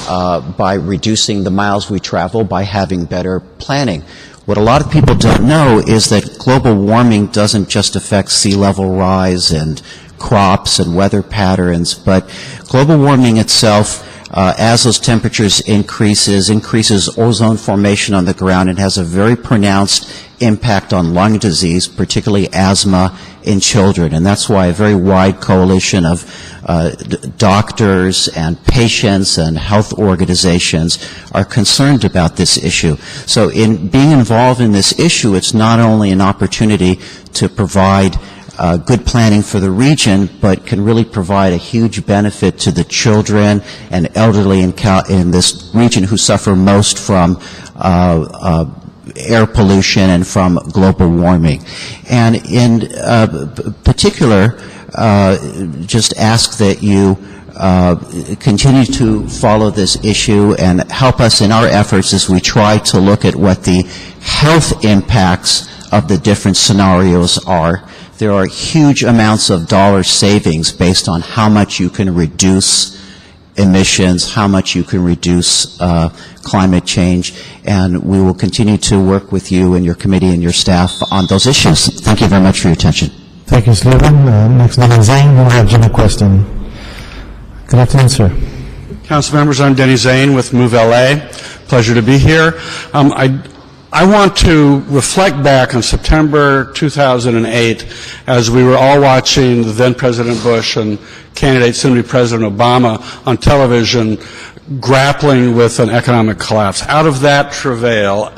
by reducing the miles we travel, by having better planning. What a lot of people don't know is that global warming doesn't just affect sea level rise and crops and weather patterns, but global warming itself, as those temperatures increases ozone formation on the ground and has a very pronounced impact on lung disease, particularly asthma in children. And that's why a very wide coalition of doctors and patients and health organizations are concerned about this issue. So in being involved in this issue, it's not only an opportunity to provide good planning for the region, but can really provide a huge benefit to the children and elderly in this region who suffer most from air pollution and from global warming. And in particular, just ask that you continue to follow this issue and help us in our efforts as we try to look at what the health impacts of the different scenarios are. There are huge amounts of dollar savings based on how much you can reduce emissions, how much you can reduce climate change, and we will continue to work with you and your committee and your staff on those issues. Thank you very much for your attention. Thank you, Stephen. Next, Denny Zane. We'll have Jimmy Question. Good afternoon, sir. Council members, I'm Denny Zane with Move LA. Pleasure to be here. I want to reflect back on September 2008 as we were all watching then President Bush and candidate soon-to-be President Obama on television grappling with an economic collapse. Out of that travail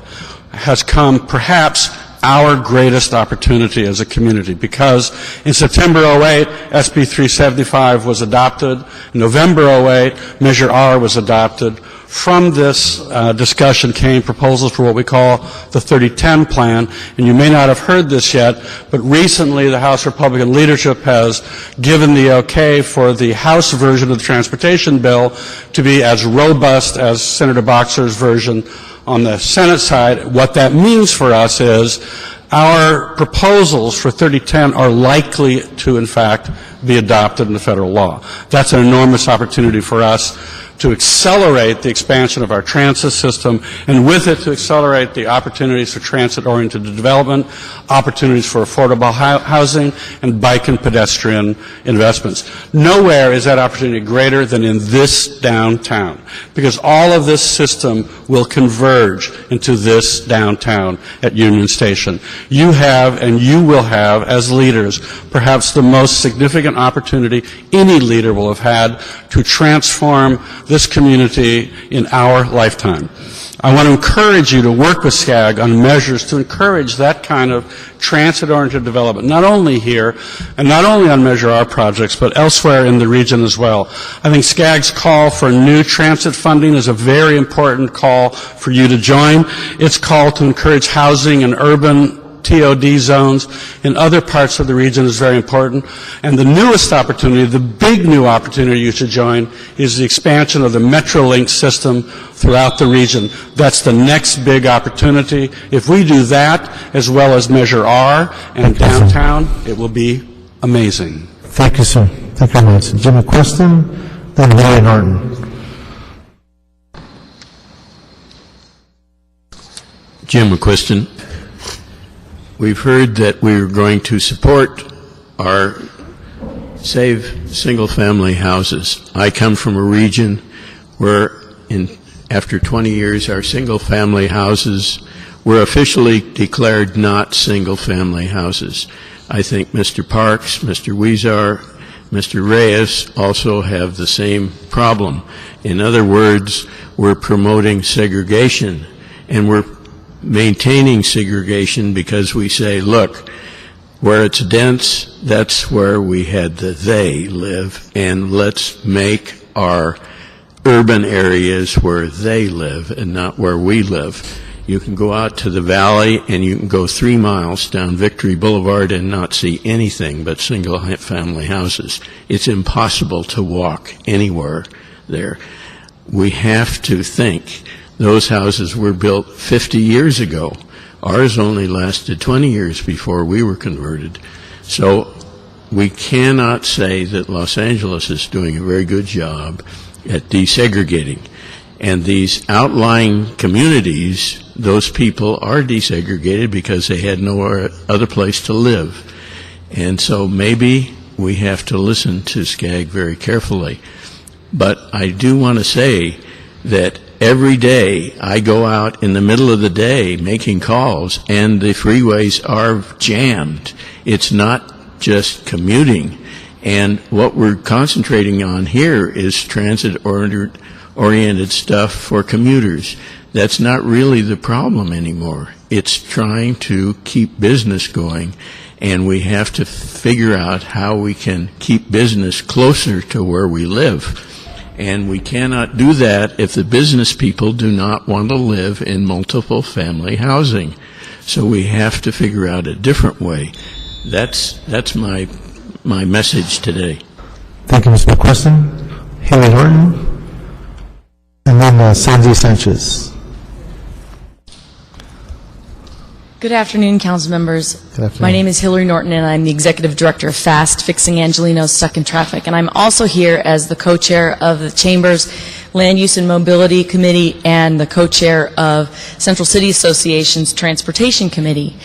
has come perhaps our greatest opportunity as a community, because in September 08, SB 375 was adopted. In November 08, Measure R was adopted. From this discussion came proposals for what we call the 3010 plan, and you may not have heard this yet, but recently the House Republican leadership has given the okay for the House version of the transportation bill to be as robust as Senator Boxer's version on the Senate side. What that means for us is our proposals for 3010 are likely to, in fact, be adopted into federal law. That's an enormous opportunity for us to accelerate the expansion of our transit system, and with it to accelerate the opportunities for transit-oriented development, opportunities for affordable housing, and bike and pedestrian investments. Nowhere is that opportunity greater than in this downtown, because all of this system will converge into this downtown at Union Station. You have, and you will have, as leaders, perhaps the most significant opportunity any leader will have had to transform this community in our lifetime. I want to encourage you to work with SCAG on measures to encourage that kind of transit-oriented development, not only here and not only on Measure R projects, but elsewhere in the region as well. I think SCAG's call for new transit funding is a very important call for you to join. Its call to encourage housing in urban TOD zones in other parts of the region is very important. And the newest opportunity, the big new opportunity you should join, is the expansion of the Metrolink system throughout the region. That's the next big opportunity. If we do that, as well as Measure R and downtown, it will be amazing. Thank you, sir. Thank you very much. Jimmy Question, then Larry Norton. Jim McQuiston. We've heard that we're going to support our Save Single-Family Houses. I come from a region where after 20 years our single-family houses were officially declared not single-family houses. I think Mr. Parks, Mr. Huizar, Mr. Reyes also have the same problem. In other words, we're promoting segregation, and we're maintaining segregation because we say, look, where it's dense, that's where we had the they live, and let's make our urban areas where they live and not where we live. You can go out to the valley and you can go 3 miles down Victory Boulevard and not see anything but single-family houses. It's impossible to walk anywhere there. We have to think Those houses were built 50 years ago. Ours only lasted 20 years before we were converted. So we cannot say that Los Angeles is doing a very good job at desegregating. And these outlying communities, those people are desegregated because they had no other place to live. And so maybe we have to listen to SCAG very carefully. But I do want to say that every day I go out in the middle of the day making calls, and the freeways are jammed. It's not just commuting. And what we're concentrating on here is transit-oriented stuff for commuters. That's not really the problem anymore. It's trying to keep business going, and we have to figure out how we can keep business closer to where we live. And we cannot do that if the business people do not want to live in multiple family housing. So we have to figure out a different way. That's my message today. Thank you, Mr. McQuiston. Haley Horton, and then Sandy Sanchez. Good afternoon, council members. Good afternoon. My name is Hillary Norton, and I'm the executive director of FAST, Fixing Angelinos Stuck in Traffic. And I'm also here as the co-chair of the Chamber's Land Use and Mobility Committee and the co-chair of Central City Association's Transportation Committee.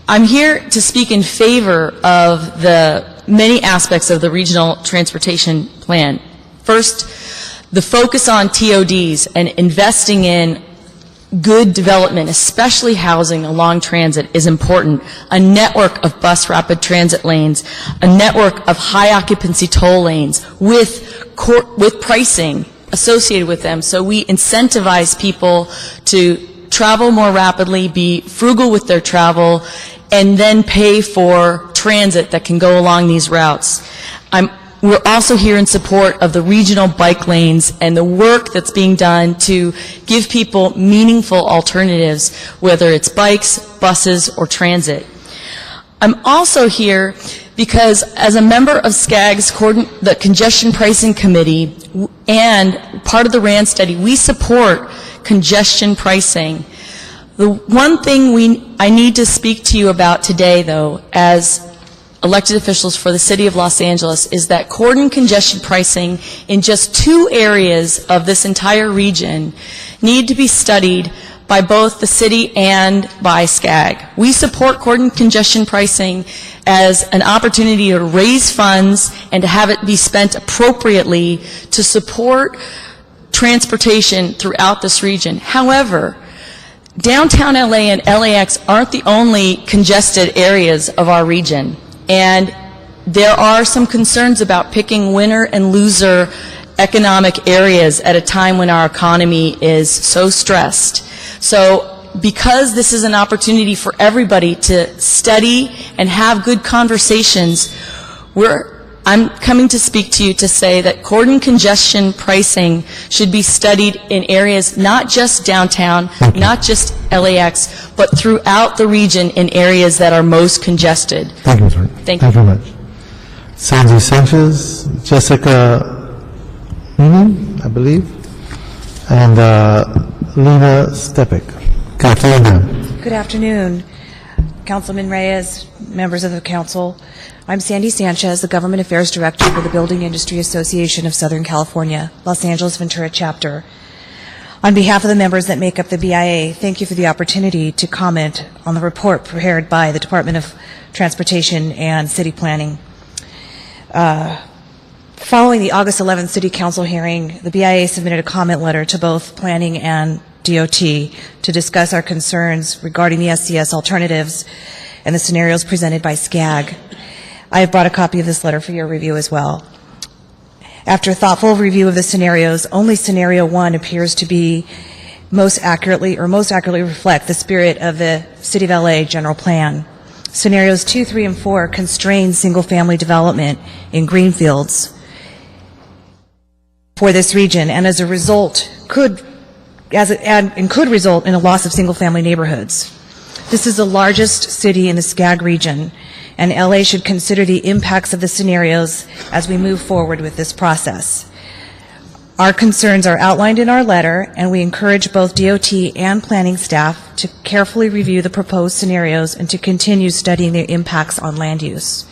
I'm here to speak in favor of the many aspects of the Regional Transportation Plan. First, the focus on TODs and investing in good development, especially housing along transit, is important. A network of bus rapid transit lanes, a network of high occupancy toll lanes with pricing associated with them, so we incentivize people to travel more rapidly, be frugal with their travel, and then pay for transit that can go along these routes. We're also here in support of the regional bike lanes and the work that's being done to give people meaningful alternatives, whether it's bikes, buses, or transit. I'm also here because as a member of SCAG's, the Congestion Pricing Committee, and part of the RAND study, we support congestion pricing. The one thing I need to speak to you about today, though, as elected officials for the City of Los Angeles, is that cordon congestion pricing in just 2 areas of this entire region need to be studied by both the city and by SCAG. We support cordon congestion pricing as an opportunity to raise funds and to have it be spent appropriately to support transportation throughout this region. However, downtown LA and LAX aren't the only congested areas of our region. And there are some concerns about picking winner and loser economic areas at a time when our economy is so stressed. So because this is an opportunity for everybody to study and have good conversations, I'm coming to speak to you to say that cordon congestion pricing should be studied in areas not just downtown, not just LAX, but throughout the region in areas that are most congested. Thank you, Ms. Horton. Thank you very much. Sandy Sanchez, Jessica Noonan, I believe, and Lena Stepik. Good afternoon, ma'am. Good afternoon, Councilman Reyes, members of the council. I'm Sandy Sanchez, the Government Affairs Director for the Building Industry Association of Southern California, Los Angeles Ventura Chapter. On behalf of the members that make up the BIA, thank you for the opportunity to comment on the report prepared by the Department of Transportation and City Planning. Following the August 11th City Council hearing, the BIA submitted a comment letter to both Planning and DOT to discuss our concerns regarding the SCS alternatives and the scenarios presented by SCAG. I have brought a copy of this letter for your review as well. After a thoughtful review of the scenarios, only scenario 1 appears to be most accurately reflect the spirit of the City of LA general plan. Scenarios 2, 3, and 4 constrain single-family development in greenfields for this region, and as a result could result in a loss of single-family neighborhoods. This is the largest city in the SCAG region, and LA should consider the impacts of the scenarios as we move forward with this process. Our concerns are outlined in our letter, and we encourage both DOT and planning staff to carefully review the proposed scenarios and to continue studying the impacts on land use.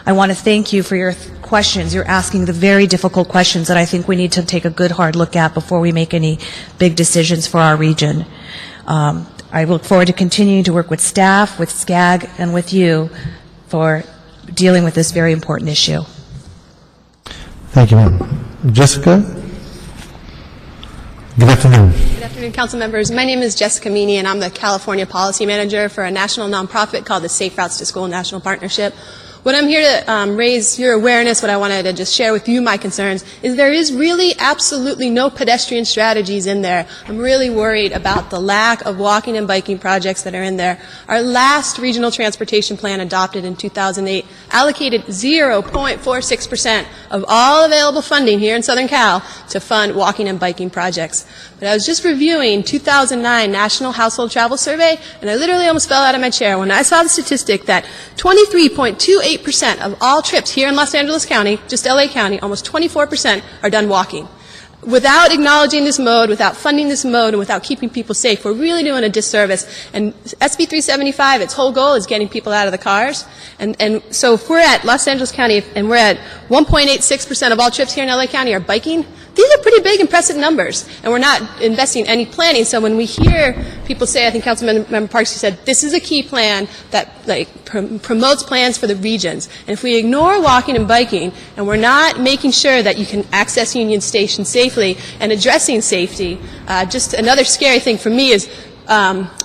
I want to thank you for your questions. You're asking the very difficult questions that I think we need to take a good hard look at before we make any big decisions for our region. I look forward to continuing to work with staff, with SCAG, and with you for dealing with this very important issue. Thank you, ma'am. Jessica? Good afternoon. Good afternoon, council members. My name is Jessica Meany, and I'm the California Policy Manager for a national nonprofit called the Safe Routes to School National Partnership. What I'm here to raise your awareness, what I wanted to just share with you my concerns, is there is really absolutely no pedestrian strategies in there. I'm really worried about the lack of walking and biking projects that are in there. Our last regional transportation plan adopted in 2008 allocated 0.46% of all available funding here in Southern Cal to fund walking and biking projects. But I was just reviewing 2009 National Household Travel Survey, and I literally almost fell out of my chair when I saw the statistic that 23.28% of all trips here in Los Angeles County, just LA County, almost 24% are done walking. Without acknowledging this mode, without funding this mode, and without keeping people safe, we're really doing a disservice. And SB 375, its whole goal is getting people out of the cars. And so if we're at Los Angeles County and we're at 1.86% of all trips here in LA County are biking, these are pretty big, impressive numbers, and we're not investing any planning. So when we hear people say, I think Councilmember Parks said, this is a key plan that promotes plans for the regions. And if we ignore walking and biking, and we're not making sure that you can access Union Station safely and addressing safety, just another scary thing for me is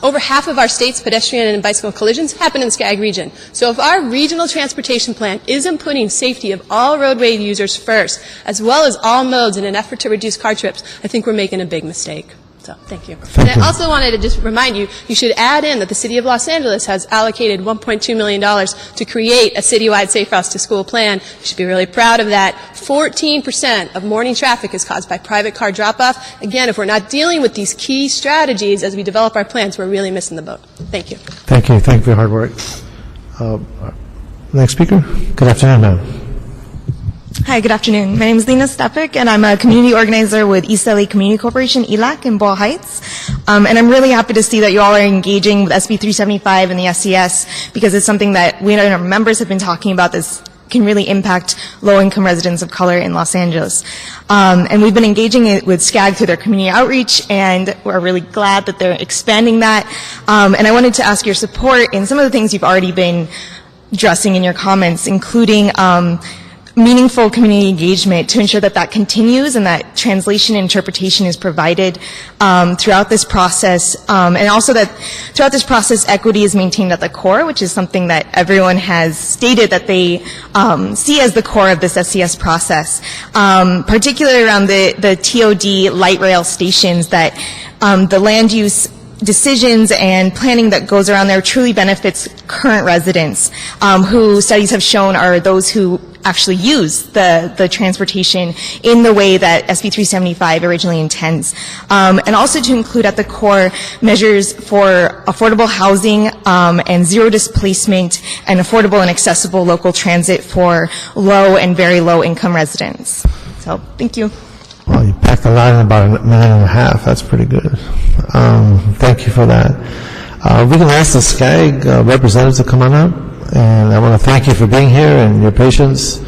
over half of our state's pedestrian and bicycle collisions happen in the SCAG region. So if our regional transportation plan isn't putting safety of all roadway users first, as well as all modes in an effort to reduce car trips, I think we're making a big mistake. So, thank you. And I also wanted to just remind you, you should add in that the City of Los Angeles has allocated $1.2 million to create a citywide Safe Routes to School plan. You should be really proud of that. 14% of morning traffic is caused by private car drop-off. Again, if we're not dealing with these key strategies as we develop our plans, we're really missing the boat. Thank you. Thank you. Thank you for your hard work. Next speaker. Good afternoon, ma'am. Hi, good afternoon. My name is Lena Stepik, and I'm a community organizer with East LA Community Corporation, ELAC, in Boyle Heights. And I'm really happy to see that you all are engaging with SB 375 and the SCS, because it's something that we and our members have been talking about this can really impact low-income residents of color in Los Angeles. And we've been engaging it with SCAG through their community outreach, and we're really glad that they're expanding that. And I wanted to ask your support in some of the things you've already been addressing in your comments, including meaningful community engagement to ensure that that continues and that translation and interpretation is provided throughout this process, and also that throughout this process equity is maintained at the core, which is something that everyone has stated that they see as the core of this SCS process, particularly around the TOD light rail stations, that the land use decisions and planning that goes around there truly benefits current residents, who studies have shown are those who actually use the transportation in the way that SB 375 originally intends. And also to include at the core measures for affordable housing and zero displacement and affordable and accessible local transit for low and very low income residents. So, thank you. Well, you packed a lot in about a minute and a half. That's pretty good. Thank you for that. We can ask the SCAG representatives to come on up, and I want to thank you for being here and your patience.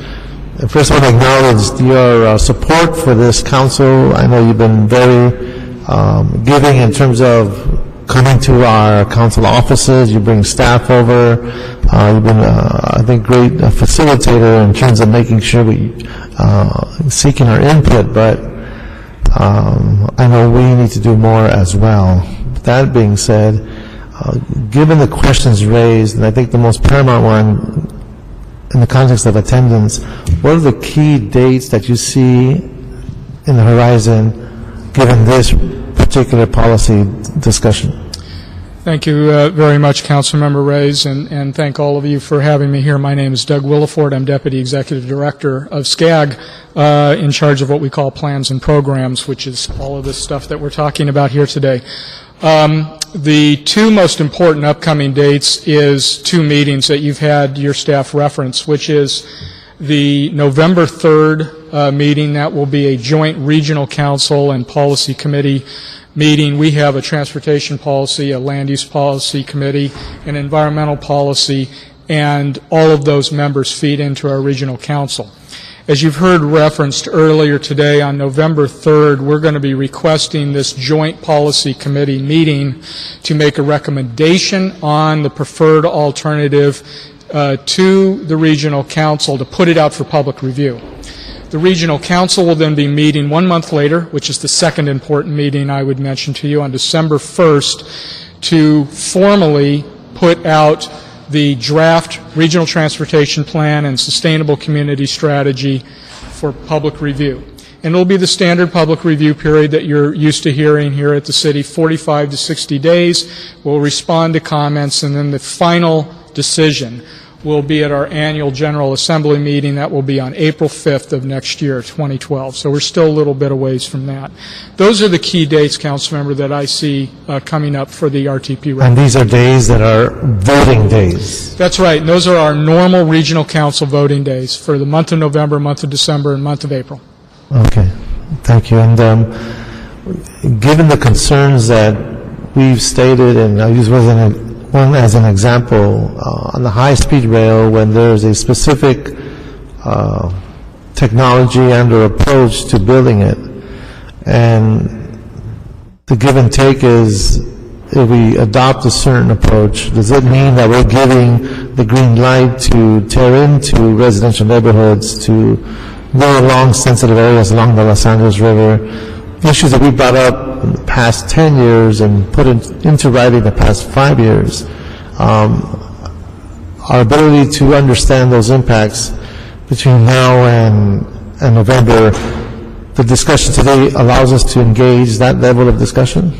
First, I want to acknowledge your support for this council. I know you've been very giving in terms of coming to our council offices. You bring staff over. You've been, I think, great facilitator in terms of making sure we seeking our input, but I know we need to do more as well. That being said, given the questions raised, and I think the most paramount one in the context of attendance, what are the key dates that you see in the horizon given this particular policy discussion? Thank you very much, Councilmember Reyes, and thank all of you for having me here. My name is Doug Williford. I'm Deputy Executive Director of SCAG, in charge of what we call plans and programs, which is all of this stuff that we're talking about here today. The two most important upcoming dates is two meetings that you've had your staff reference, which is the November 3rd meeting. That will be a joint regional council and policy committee meeting. We have a transportation policy, a land use policy committee, an environmental policy, and all of those members feed into our regional council. As you've heard referenced earlier today, on November 3rd, we're going to be requesting this joint policy committee meeting to make a recommendation on the preferred alternative to the regional council to put it out for public review. The regional council will then be meeting 1 month later, which is the second important meeting I would mention to you, on December 1st, to formally put out the draft regional transportation plan and sustainable community strategy for public review. And it will be the standard public review period that you're used to hearing here at the city, 45 to 60 days. We'll respond to comments, and then the final decision will be at our annual General Assembly meeting. That will be on April 5th of next year, 2012. So we're still a little bit of ways from that. Those are the key dates, Councilmember, that I see coming up for the RTP. And these are days that are voting days. That's right. And those are our normal regional council voting days for the month of November, month of December, and month of April. Okay. Thank you. And given the concerns that we've stated, and I use one as an example, on the high-speed rail, when there's a specific technology and or approach to building it, and the give and take is if we adopt a certain approach, does it mean that we're giving the green light to tear into residential neighborhoods, to go along sensitive areas along the Los Angeles River, issues that we brought up in the past 10 years and put into writing the past 5 years? Our ability to understand those impacts between now and November, the discussion today allows us to engage that level of discussion?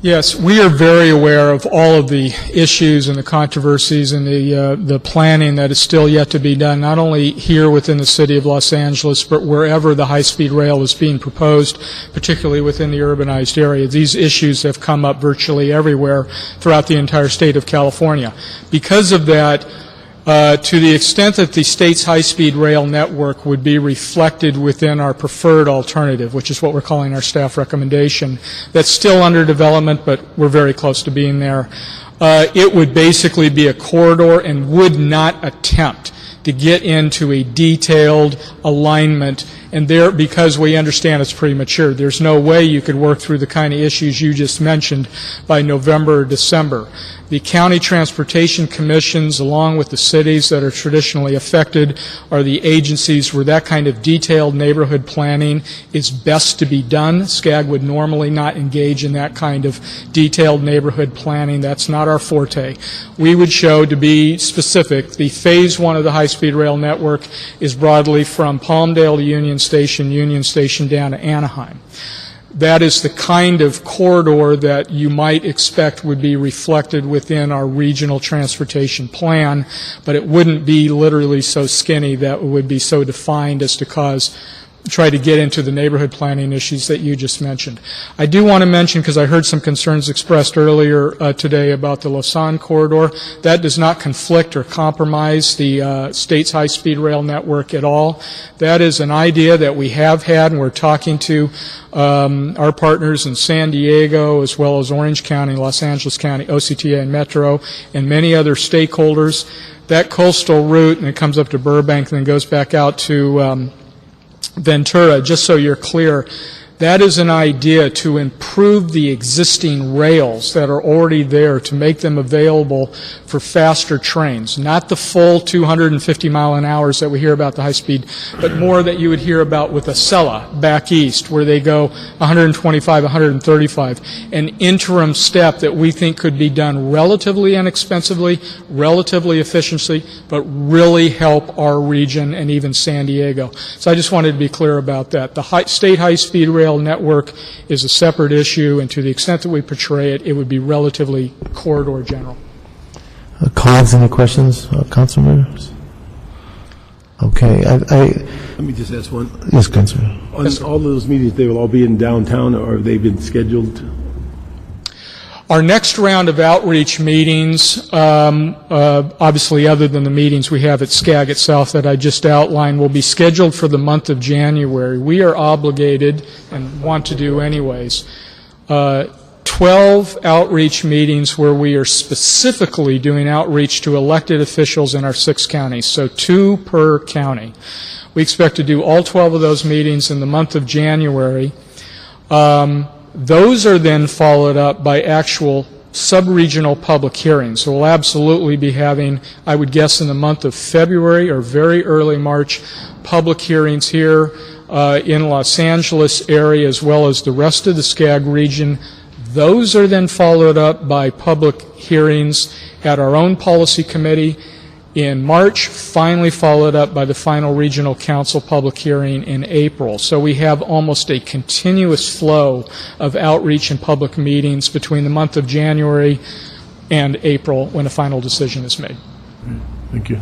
Yes, we are very aware of all of the issues and the controversies and the planning that is still yet to be done, not only here within the city of Los Angeles, but wherever the high-speed rail is being proposed, particularly within the urbanized area. These issues have come up virtually everywhere throughout the entire state of California. Because of that, to the extent that the state's high-speed rail network would be reflected within our preferred alternative, which is what we're calling our staff recommendation, that's still under development, but we're very close to being there. It would basically be a corridor and would not attempt to get into a detailed alignment, and there, because we understand it's premature, there's no way you could work through the kind of issues you just mentioned by November or December. The county transportation commissions, along with the cities that are traditionally affected, are the agencies where that kind of detailed neighborhood planning is best to be done. SCAG would normally not engage in that kind of detailed neighborhood planning. That's not our forte. We would show, to be specific, the phase one of the high-speed rail network is broadly from Palmdale to Union Station down to Anaheim. That is the kind of corridor that you might expect would be reflected within our regional transportation plan, but it wouldn't be literally so skinny that it would be so defined as to try to get into the neighborhood planning issues that you just mentioned. I do want to mention, because I heard some concerns expressed earlier today about the Lausanne corridor, that does not conflict or compromise the state's high-speed rail network at all. That is an idea that we have had, and we're talking to our partners in San Diego, as well as Orange County, Los Angeles County, OCTA and Metro, and many other stakeholders. That coastal route, and it comes up to Burbank and then goes back out to Ventura, just so you're clear, that is an idea to improve the existing rails that are already there, to make them available for faster trains, not the full 250 mile an hour that we hear about the high speed, but more that you would hear about with Acela back east, where they go 125, 135, an interim step that we think could be done relatively inexpensively, relatively efficiently, but really help our region and even San Diego. So I just wanted to be clear about that. The state high-speed rail network is a separate issue, and to the extent that we portray it, it would be relatively corridor general. Colleagues, any questions? Council members? Okay. Let me just ask one. Yes, Councilor. On all of those meetings, they will all be in downtown, or have they been scheduled? Our next round of outreach meetings, obviously other than the meetings we have at SCAG itself that I just outlined, will be scheduled for the month of January. We are obligated, and want to do anyways, 12 outreach meetings where we are specifically doing outreach to elected officials in our 6 counties, so 2 per county. We expect to do all 12 of those meetings in the month of January. Those are then followed up by actual sub-regional public hearings. So we'll absolutely be having, I would guess in the month of February or very early March, public hearings here in Los Angeles area as well as the rest of the SCAG region. Those are then followed up by public hearings at our own policy committee in March, finally followed up by the final regional council public hearing in April. So we have almost a continuous flow of outreach and public meetings between the month of January and April when a final decision is made. Thank you.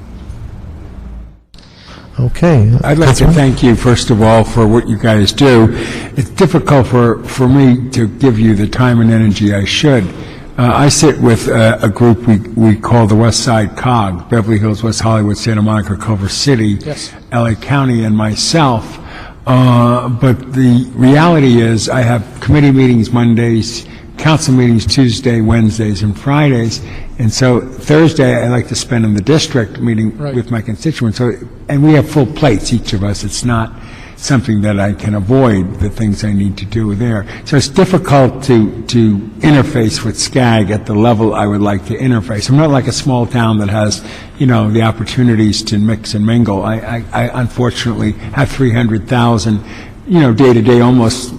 Okay. I'd like to thank you, first of all, for what you guys do. It's difficult for me to give you the time and energy I should. I sit with a group we call the West Side COG, Beverly Hills, West Hollywood, Santa Monica, Culver City, yes, LA County, and myself. But the reality is I have committee meetings Mondays, council meetings Tuesday, Wednesdays, and Fridays. And so Thursday I like to spend in the district meeting with my constituents. And we have full plates, each of us. It's not something that I can avoid, the things I need to do there. So it's difficult to interface with SCAG at the level I would like to interface. I'm not like a small town that has, the opportunities to mix and mingle. I unfortunately have 300,000, day-to-day almost,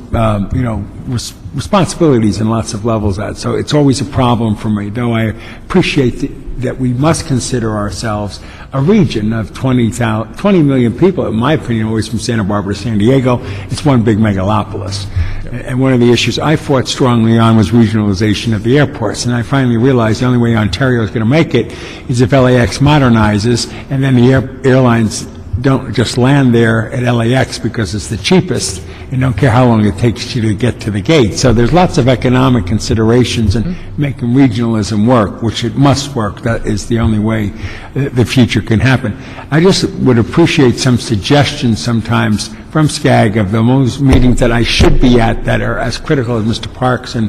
responsibilities in lots of levels. So it's always a problem for me, though I appreciate that we must consider ourselves a region of 20 million people, in my opinion, always from Santa Barbara to San Diego. It's one big megalopolis. And one of the issues I fought strongly on was regionalization of the airports. And I finally realized the only way Ontario is going to make it is if LAX modernizes, and then the airlines don't just land there at LAX because it's the cheapest and don't care how long it takes you to get to the gate. So there's lots of economic considerations in making regionalism work, which it must work. That is the only way the future can happen. I just would appreciate some suggestions sometimes from SCAG of the most meetings that I should be at that are as critical as Mr. Parks and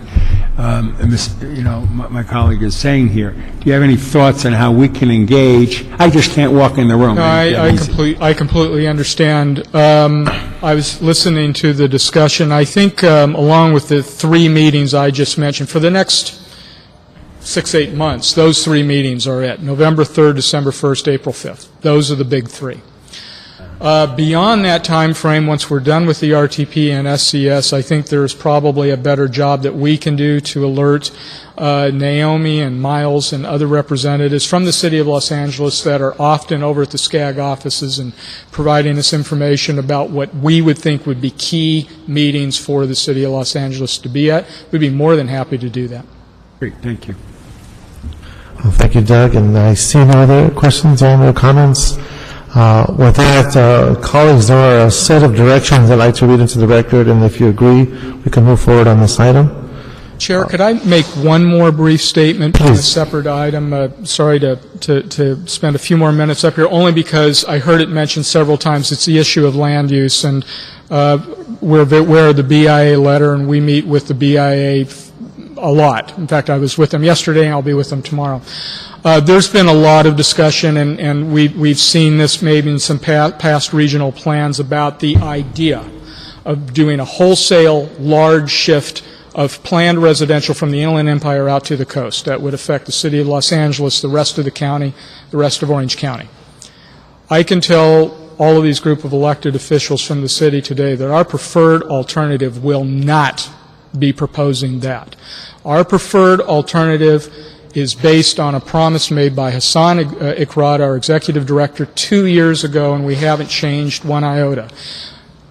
my colleague is saying here. Do you have any thoughts on how we can engage? I just can't walk in the room. No, I completely understand. I was listening to the discussion. I think along with the 3 meetings I just mentioned, for the next 6-8 months, those 3 meetings are it. November 3rd, December 1st, April 5th. Those are the big 3. Beyond that time frame, once we're done with the RTP and SCS, I think there's probably a better job that we can do to alert Naomi and Miles and other representatives from the City of Los Angeles that are often over at the SCAG offices and providing us information about what we would think would be key meetings for the City of Los Angeles to be at. We'd be more than happy to do that. Great, thank you. Well, thank you, Doug. And I see no other questions or comments. With that, colleagues, there are a set of directions I'd like to read into the record, and if you agree, we can move forward on this item. Chair, could I make one more brief statement on a separate item? Sorry to spend a few more minutes up here, only because I heard it mentioned several times. It's the issue of land use, and we're aware of the BIA letter, and we meet with the BIA a lot. In fact, I was with them yesterday, and I'll be with them tomorrow. There's been a lot of discussion, and we've seen this maybe in some past regional plans about the idea of doing a wholesale large shift of planned residential from the Inland Empire out to the coast. That would affect the City of Los Angeles, the rest of the county, the rest of Orange County. I can tell all of these group of elected officials from the city today that our preferred alternative will not be proposing that. Our preferred alternative is based on a promise made by Hassan Ikrad, our executive director, 2 years ago, and we haven't changed one iota.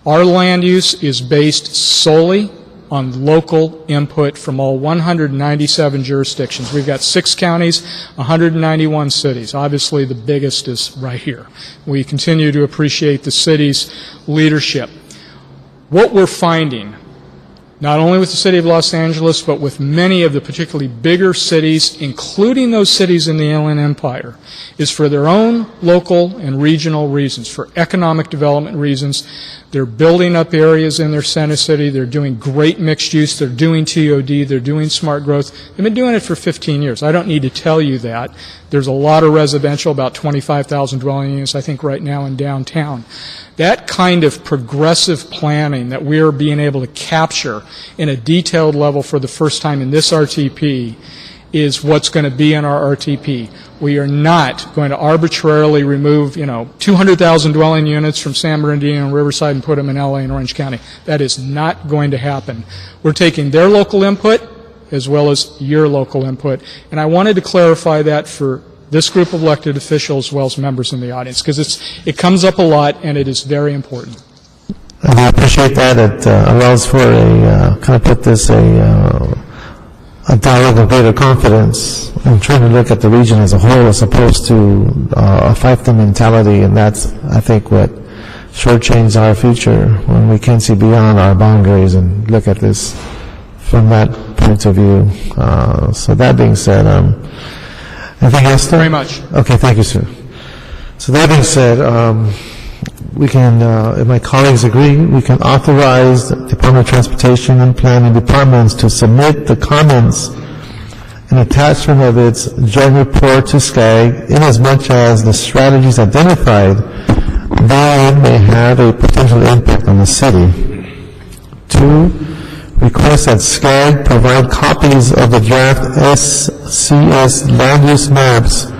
Our land use is based solely on local input from all 197 jurisdictions. We've got 6 counties, 191 cities. Obviously, the biggest is right here. We continue to appreciate the city's leadership. What we're finding not only with the city of Los Angeles, but with many of the particularly bigger cities, including those cities in the Inland Empire, is for their own local and regional reasons, for economic development reasons. They're building up areas in their center city. They're doing great mixed use. They're doing TOD. They're doing smart growth. They've been doing it for 15 years. I don't need to tell you that. There's a lot of residential, about 25,000 dwelling units, I think, right now in downtown. That kind of progressive planning that we're being able to capture in a detailed level for the first time in this RTP is what's going to be in our RTP. We are not going to arbitrarily remove, 200,000 dwelling units from San Bernardino and Riverside and put them in LA and Orange County. That is not going to happen. We're taking their local input as well as your local input. And I wanted to clarify that for this group of elected officials as well as members in the audience, because it comes up a lot and it is very important. And I appreciate that. It allows for a dialogue of greater confidence and trying to look at the region as a whole as opposed to a fiefdom mentality, and that's, I think, what shortchanges our future when we can see beyond our boundaries and look at this from that point of view. So that being said, anything else? Very much. Okay, thank you, sir. So that being said, we can, if my colleagues agree, we can authorize the Department of Transportation and Planning departments to submit the comments and attachment of its joint report to SCAG inasmuch as the strategies identified therein may have a potential impact on the city. 2, request that SCAG provide copies of the draft SCS land use maps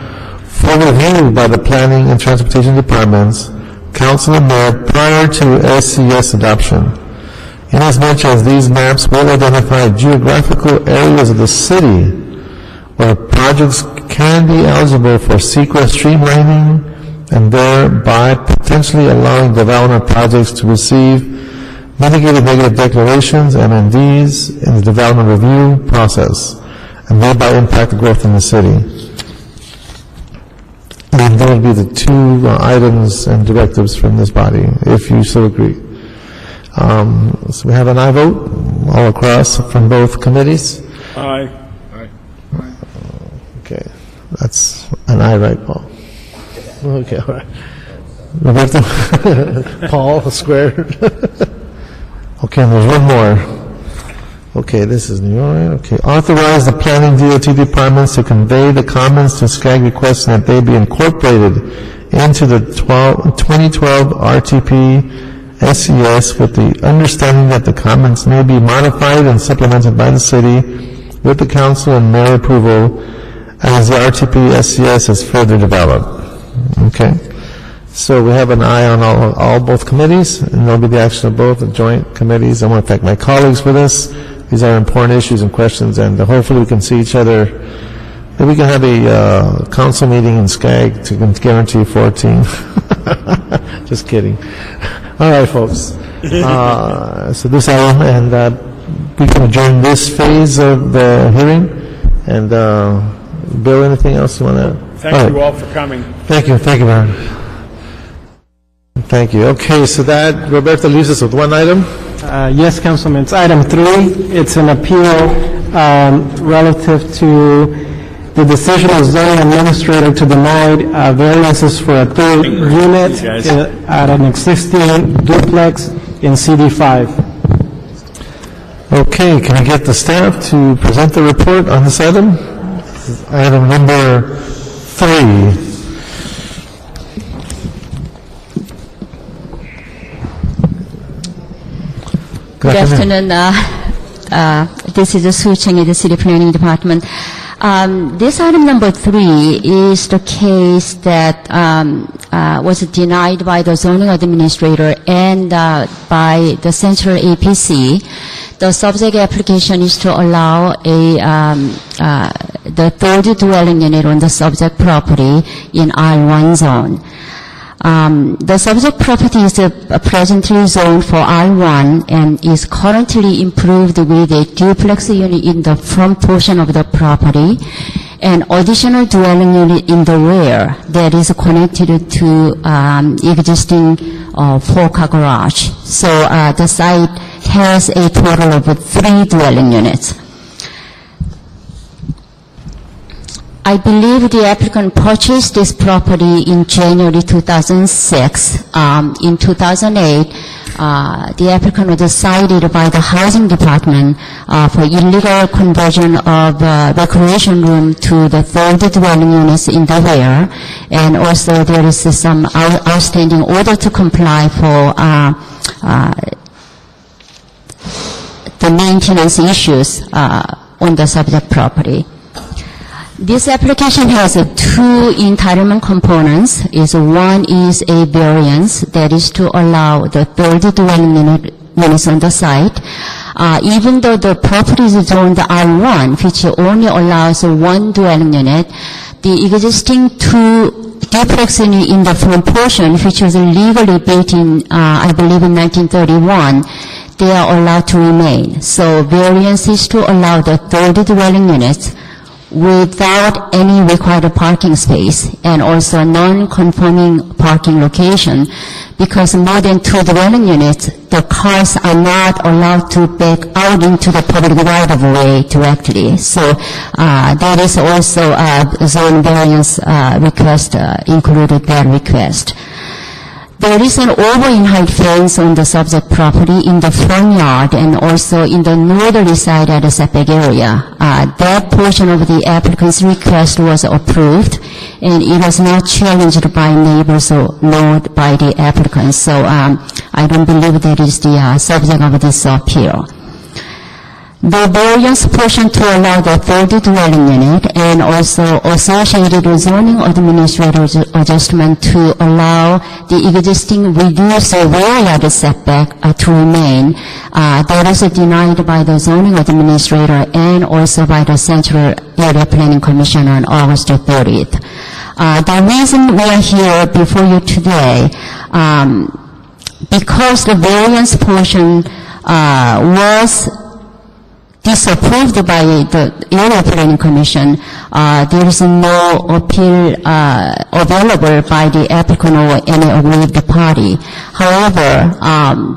for review by the Planning and Transportation departments, Council and Mayor prior to SCS adoption, inasmuch as these maps will identify geographical areas of the city where projects can be eligible for CEQA streamlining and thereby potentially allowing development projects to receive mitigated negative declarations, MNDs, in the development review process and thereby impact the growth in the city. And that would be the 2 items and directives from this body, if you so agree. So we have an aye vote all across from both committees. Aye. Aye. Okay, that's an aye, right, Paul? Okay, all right. Roberto? Paul, square. Okay, and there's one more. Okay, this is New York. Okay, authorize the planning DOT departments to convey the comments to SCAG requesting that they be incorporated into the 2012 RTP SCS with the understanding that the comments may be modified and supplemented by the city with the council and mayor approval as the RTP SCS is further developed. Okay. So we have an aye on both committees, and there'll be the action of both the joint committees. I want to thank my colleagues for this. These are important issues and questions, and hopefully we can see each other. Maybe we can have a council meeting in SCAG to guarantee 14. Just kidding. All right, folks. So this item, and we can adjourn this phase of the hearing. And Bill, anything else you want to? Thank you all for coming. Thank you, Aaron. Thank you. Okay, so that, Roberto, leaves us with one item. Yes, Councilman. It's item 3. It's an appeal relative to the decision of zoning administrator to deny variances for a third unit at an existing duplex in CD5. Okay, can I get the staff to present the report on this item? This is item number 3. Good afternoon. This is Sue Cheng in the City Planning Department. This item number 3 is the case that was denied by the zoning administrator and by the central APC. The subject application is to allow the third dwelling unit on the subject property in R1 zone. The subject property is presently zoned for R1 and is currently improved with a duplex unit in the front portion of the property and additional dwelling unit in the rear that is connected to existing 4-car garage. So the site has a total of 3 dwelling units. I believe the applicant purchased this property in January 2006. In 2008, the applicant was cited by the housing department for illegal conversion of recreation room to the 3rd dwelling units in the rear, and also there is some outstanding order to comply for the maintenance issues on the subject property. This application has 2 entitlement components. One is a variance that is to allow the 3rd dwelling units on the site. Even though the property is zoned R1, which only allows 1 dwelling unit, the existing 2 duplex unit in the front portion, which was legally built in, I believe, in 1931, they are allowed to remain. So variance is to allow the 3rd dwelling units without any required parking space, and also non-conforming parking location, because more than 2 dwelling units, the cars are not allowed to back out into the public right-of-way directly. So that is also a zone variance request, included that request. There is an over-in-height fence on the subject property in the front yard and also in the northerly side at the setback area. That portion of the applicant's request was approved, and it was not challenged by neighbors or nor by the applicant. So I don't believe that is the subject of this appeal. The variance portion to allow the 3rd dwelling unit and also associated zoning administrator adjustment to allow the existing reduced rear yard setback to remain, that is denied by the zoning administrator and also by the Central Area Planning Commission on August 30th. The reason we are here before you today, because the variance portion was disapproved by the Area Planning Commission, there is no appeal available by the applicant or any aggrieved party. However,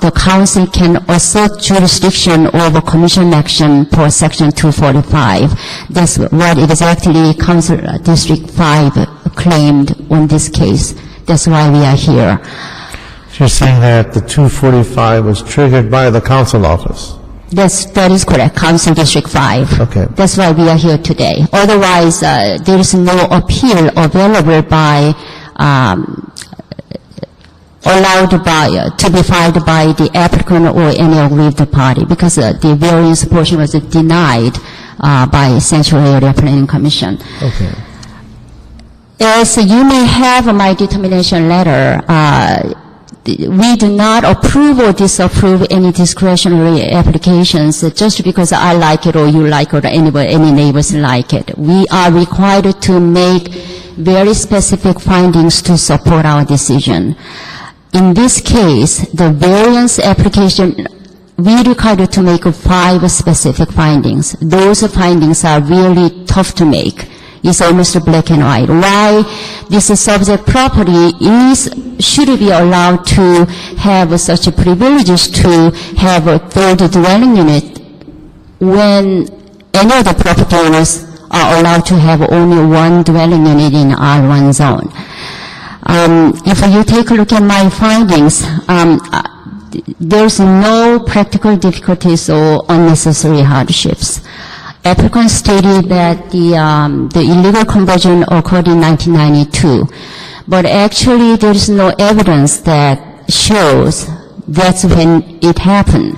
the council can assert jurisdiction over commission action per section 245. That's what exactly Council District 5 claimed on this case. That's why we are here. So you're saying that the 245 was triggered by the council office? That is correct, Council District 5. Okay. That's why we are here today. Otherwise, there is no appeal available by, allowed by, to be filed by the applicant or any aggrieved party, because the variance portion was denied by Central Area Planning Commission. Okay. As you may have my determination letter, we do not approve or disapprove any discretionary applications just because I like it or you like it or any neighbors like it. We are required to make very specific findings to support our decision. In this case, the variance application, we required to make 5 specific findings. Those findings are really tough to make. It's almost black and white. Why this subject property should be allowed to have such privileges to have a 3rd dwelling unit when any of the property owners are allowed to have only 1 dwelling unit in R1 zone. If you take a look at my findings, there's no practical difficulties or unnecessary hardships. Applicant stated that the illegal conversion occurred in 1992, but actually there is no evidence that shows that's when it happened.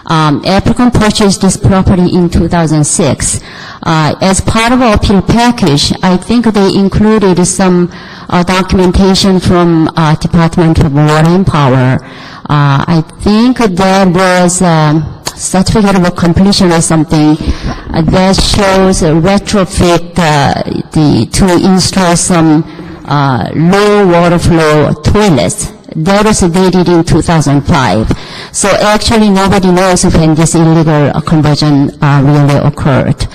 Applicant purchased this property in 2006. As part of our appeal package, I think they included some documentation from Department of Water and Power. I think there was certificate of completion or something that shows a retrofit to install some low water flow toilets. That was dated in 2005. So actually nobody knows when this illegal conversion really occurred.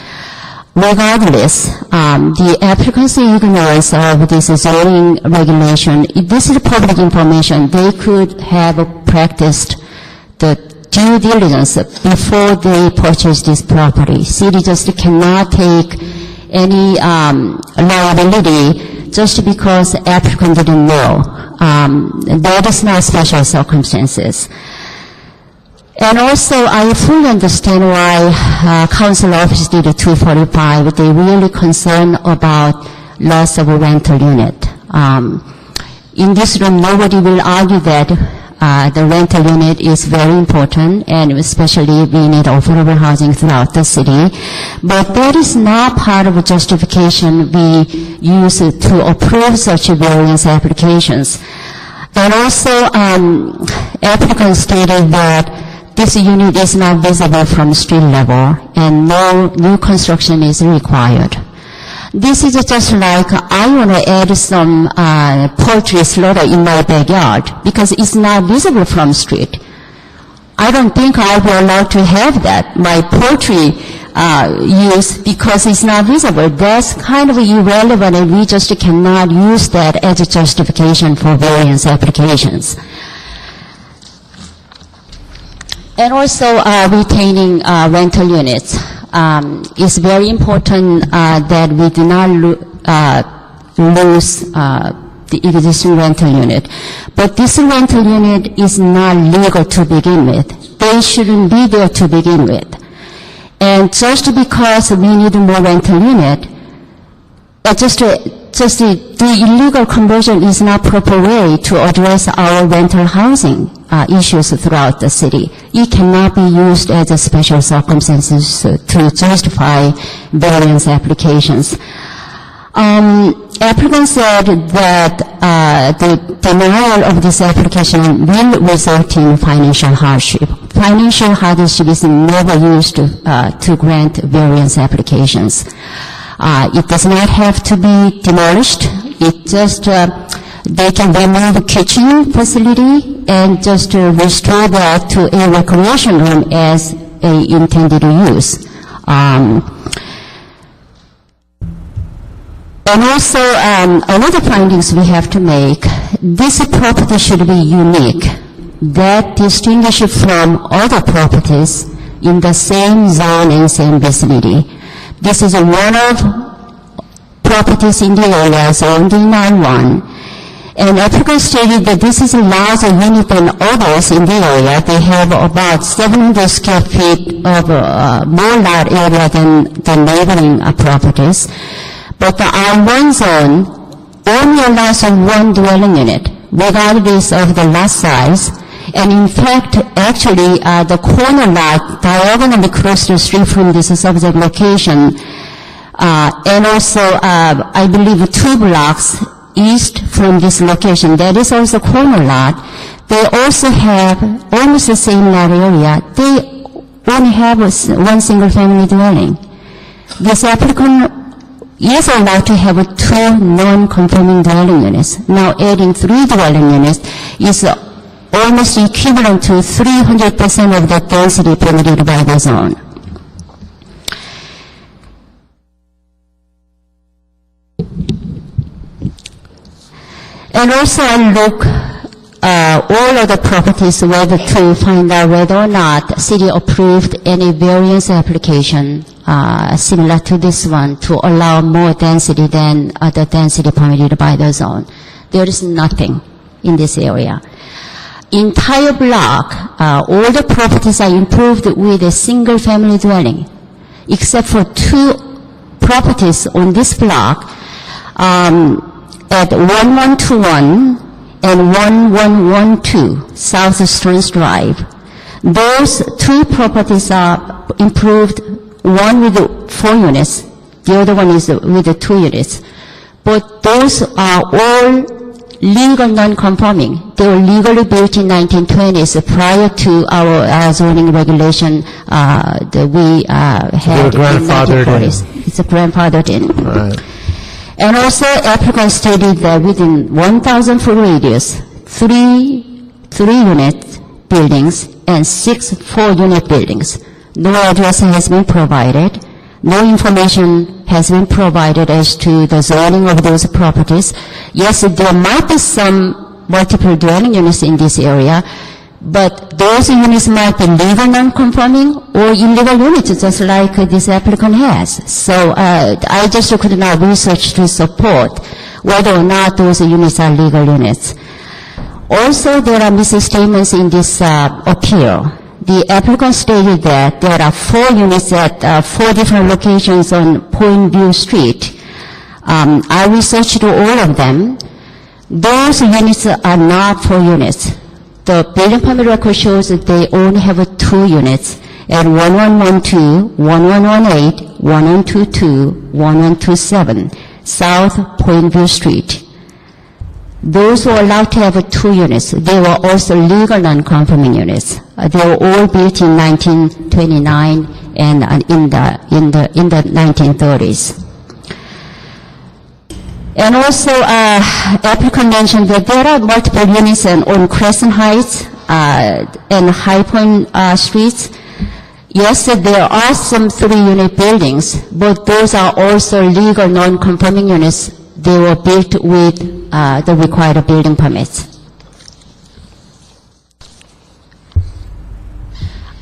Regardless, the applicant's ignorance of this zoning regulation, this is public information. They could have practiced the due diligence before they purchase this property. City just cannot take any liability just because applicant didn't know. That is not special circumstances. And also, I fully understand why council office did a 245. They really concerned about loss of a rental unit. In this room, nobody will argue that the rental unit is very important, and especially we need affordable housing throughout the city. But that is not part of a justification we use to approve such variance applications. And also, applicants stated that this unit is not visible from street level, and no new construction is required. This is just like I want to add some poultry slaughter in my backyard because it's not visible from street. I don't think I'll be allowed to have that, my poultry use, because it's not visible. That's kind of irrelevant, and we just cannot use that as a justification for variance applications. And also retaining rental units. It's very important that we do not lose the existing rental unit. But this rental unit is not legal to begin with. They shouldn't be there to begin with. And just because we need more rental unit, the illegal conversion is not proper way to address our rental housing issues throughout the city. It cannot be used as a special circumstances to justify variance applications. Applicant said that the denial of this application will result in financial hardship. Financial hardship is never used to grant variance applications. It does not have to be demolished. It just, they can remove the kitchen facility and just restore that to a recreation room as a intended use. And also, another findings we have to make, this property should be unique. That distinguishes from other properties in the same zone and same vicinity. This is one of properties in the area zoned in R1. And applicant stated that this is a larger unit than others in the area. They have about 700 square feet of more lot area than the neighboring properties. But the R1 zone only allows one dwelling unit, regardless of the lot size. And in fact, actually, the corner lot diagonally across the street from this subject location, and also, I believe 2 blocks east from this location, that is also corner lot. They also have almost the same lot area. They only have one single family dwelling. This applicant is allowed to have 2 non-conforming dwelling units. Now adding 3 dwelling units is almost equivalent to 300% of the density permitted by the zone. And also I look all of the properties whether to find out whether or not city approved any variance application similar to this one to allow more density than the density permitted by the zone. There is nothing in this area. Entire block, all the properties are improved with a single family dwelling, except for 2 properties on this block at 1121 and 1112 South Stearns Drive. Those 2 properties are improved, one with 4 units, the other one is with 2 units. But those are all legal non-conforming. They were legally built in 1920s prior to our zoning regulation that we had in the 1940s. It's a grandfathered in. Right. And also, applicant stated that within 1,000 foot radius, 3 unit buildings and 6 4-unit buildings. No address has been provided. No information has been provided as to the zoning of those properties. Yes, there might be some multiple dwelling units in this area, But those units might be legal non-conforming or illegal units, just like this applicant has. So I just could not research to support whether or not those units are legal units. Also, there are misstatements in this appeal. The applicant stated that there are 4 units at 4 different locations on Point View Street. I researched all of them. Those units are not 4 units. The building permit record shows that they only have 2 units at 1112, 1118, 1122, 1127, South Point View Street. Those who are allowed to have 2 units, they were also legal non-conforming units. They were all built in 1929 and in the 1930s. And also, applicant mentioned that there are multiple units on Crescent Heights and High Point streets. Yes, there are some 3-unit buildings, but those are also legal non-conforming units. They were built with the required building permits.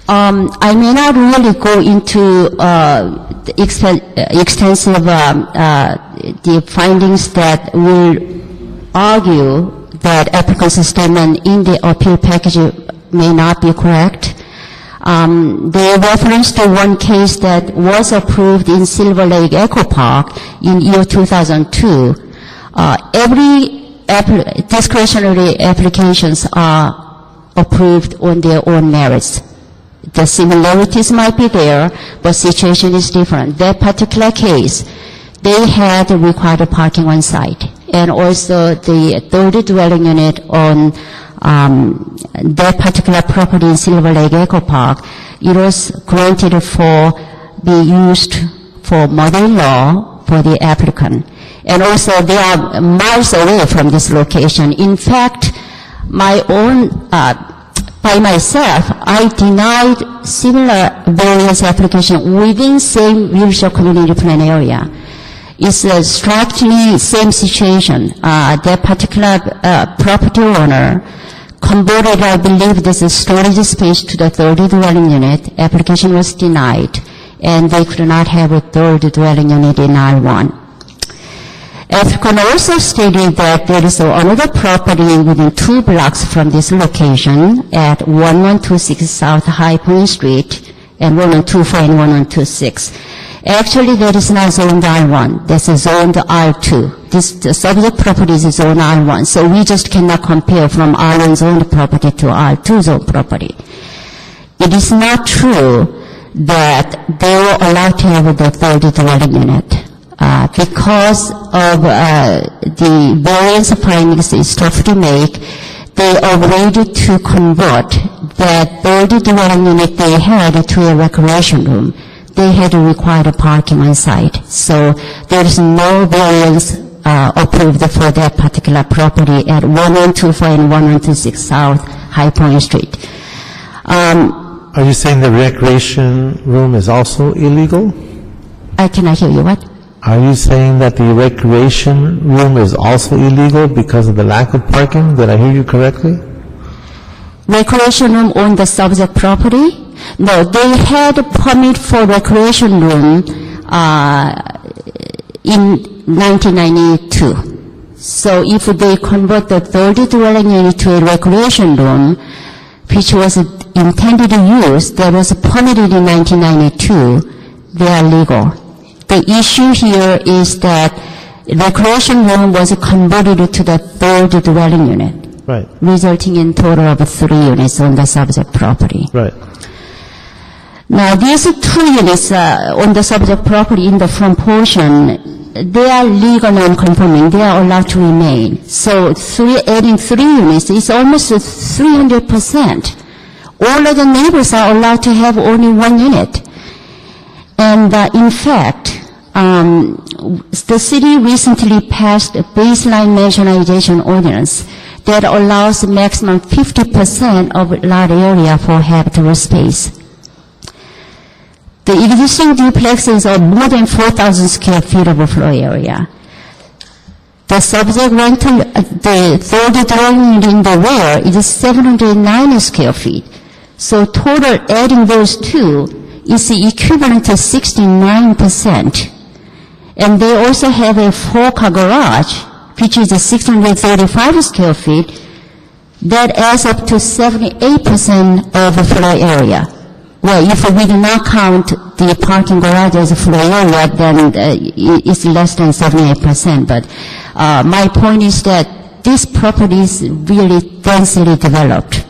I may not really go into extensive the findings that will argue that applicant's statement in the appeal package may not be correct. They reference to one case that was approved in Silver Lake Eco Park in year 2002. Every discretionary applications are approved on their own merits. The similarities might be there, but situation is different. That particular case, they had required parking on site, and also the third dwelling unit on that particular property in Silver Lake Eco Park, it was granted for be used for mother-in-law for the applicant. And also they are miles away from this location. In fact, my own, by myself, I denied similar various application within same Willishore Community Plan area. It's a strictly same situation. That particular property owner converted, I believe, this storage space to the third dwelling unit. Application was denied, and they could not have a third dwelling unit in R1. Applicant also stated that there is another property within 2 blocks from this location at 1126 South High Point Street and 1124 and 1126. Actually, that is not zoned R1. That's zoned R2. The subject property is zoned R1. So we just cannot compare from R1 zoned property to R2 zoned property. It is not true that they were allowed to have the third dwelling unit. Because of the various findings is tough to make, they are ready to convert that third dwelling unit they had to a recreation room. They had required parking on site. So there is no variance approved for that particular property at 1124 and 1126 South High Point Street. Are you saying the recreation room is also illegal? I cannot hear you. What? Are you saying that the recreation room is also illegal because of the lack of parking? Did I hear you correctly? Recreation room on the subject property? No, they had a permit for recreation room in 1992. So if they convert the third dwelling unit to a recreation room, which was intended use, that was permitted in 1992, they are legal. The issue here is that recreation room was converted to the third dwelling unit, right, resulting in total of 3 units on the subject property. Right. Now, these 2 units on the subject property in the front portion, they are legal non-conforming. They are allowed to remain. So adding 3 units is almost 300%. All of the neighbors are allowed to have only 1 unit. And in fact, the city recently passed a baseline mentionization ordinance that allows maximum 50% of lot area for habitable space. The existing duplexes are more than 4,000 square feet of floor area. The subject rental, the third dwelling unit in the rear is 709 square feet. So total adding those two is equivalent to 69%. And they also have a 4-car garage, which is 635 square feet. That adds up to 78% of the floor area. Well, if we do not count the parking garage as a floor area, then it's less than 78%. But my point is that this property is really densely developed.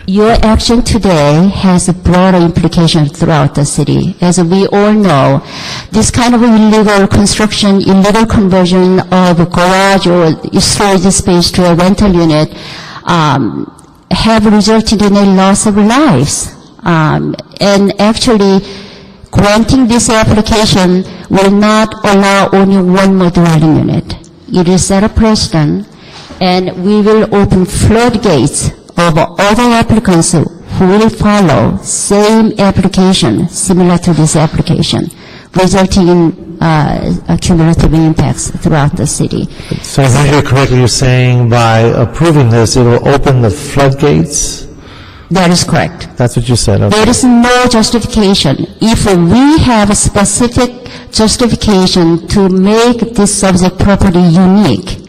Your action today has a broader implication throughout the city. As we all know, this kind of illegal construction, illegal conversion of a garage or storage space to a rental unit have resulted in a loss of lives. And actually, granting this application will not allow only one more dwelling unit. It will set a precedent, and we will open floodgates of other applicants who will follow same application similar to this application, resulting in cumulative impacts throughout the city. So if I hear correctly, you're saying by approving this, it will open the floodgates? That is correct. That's what you said. Okay. There is no justification. If we have a specific justification to make this subject property unique,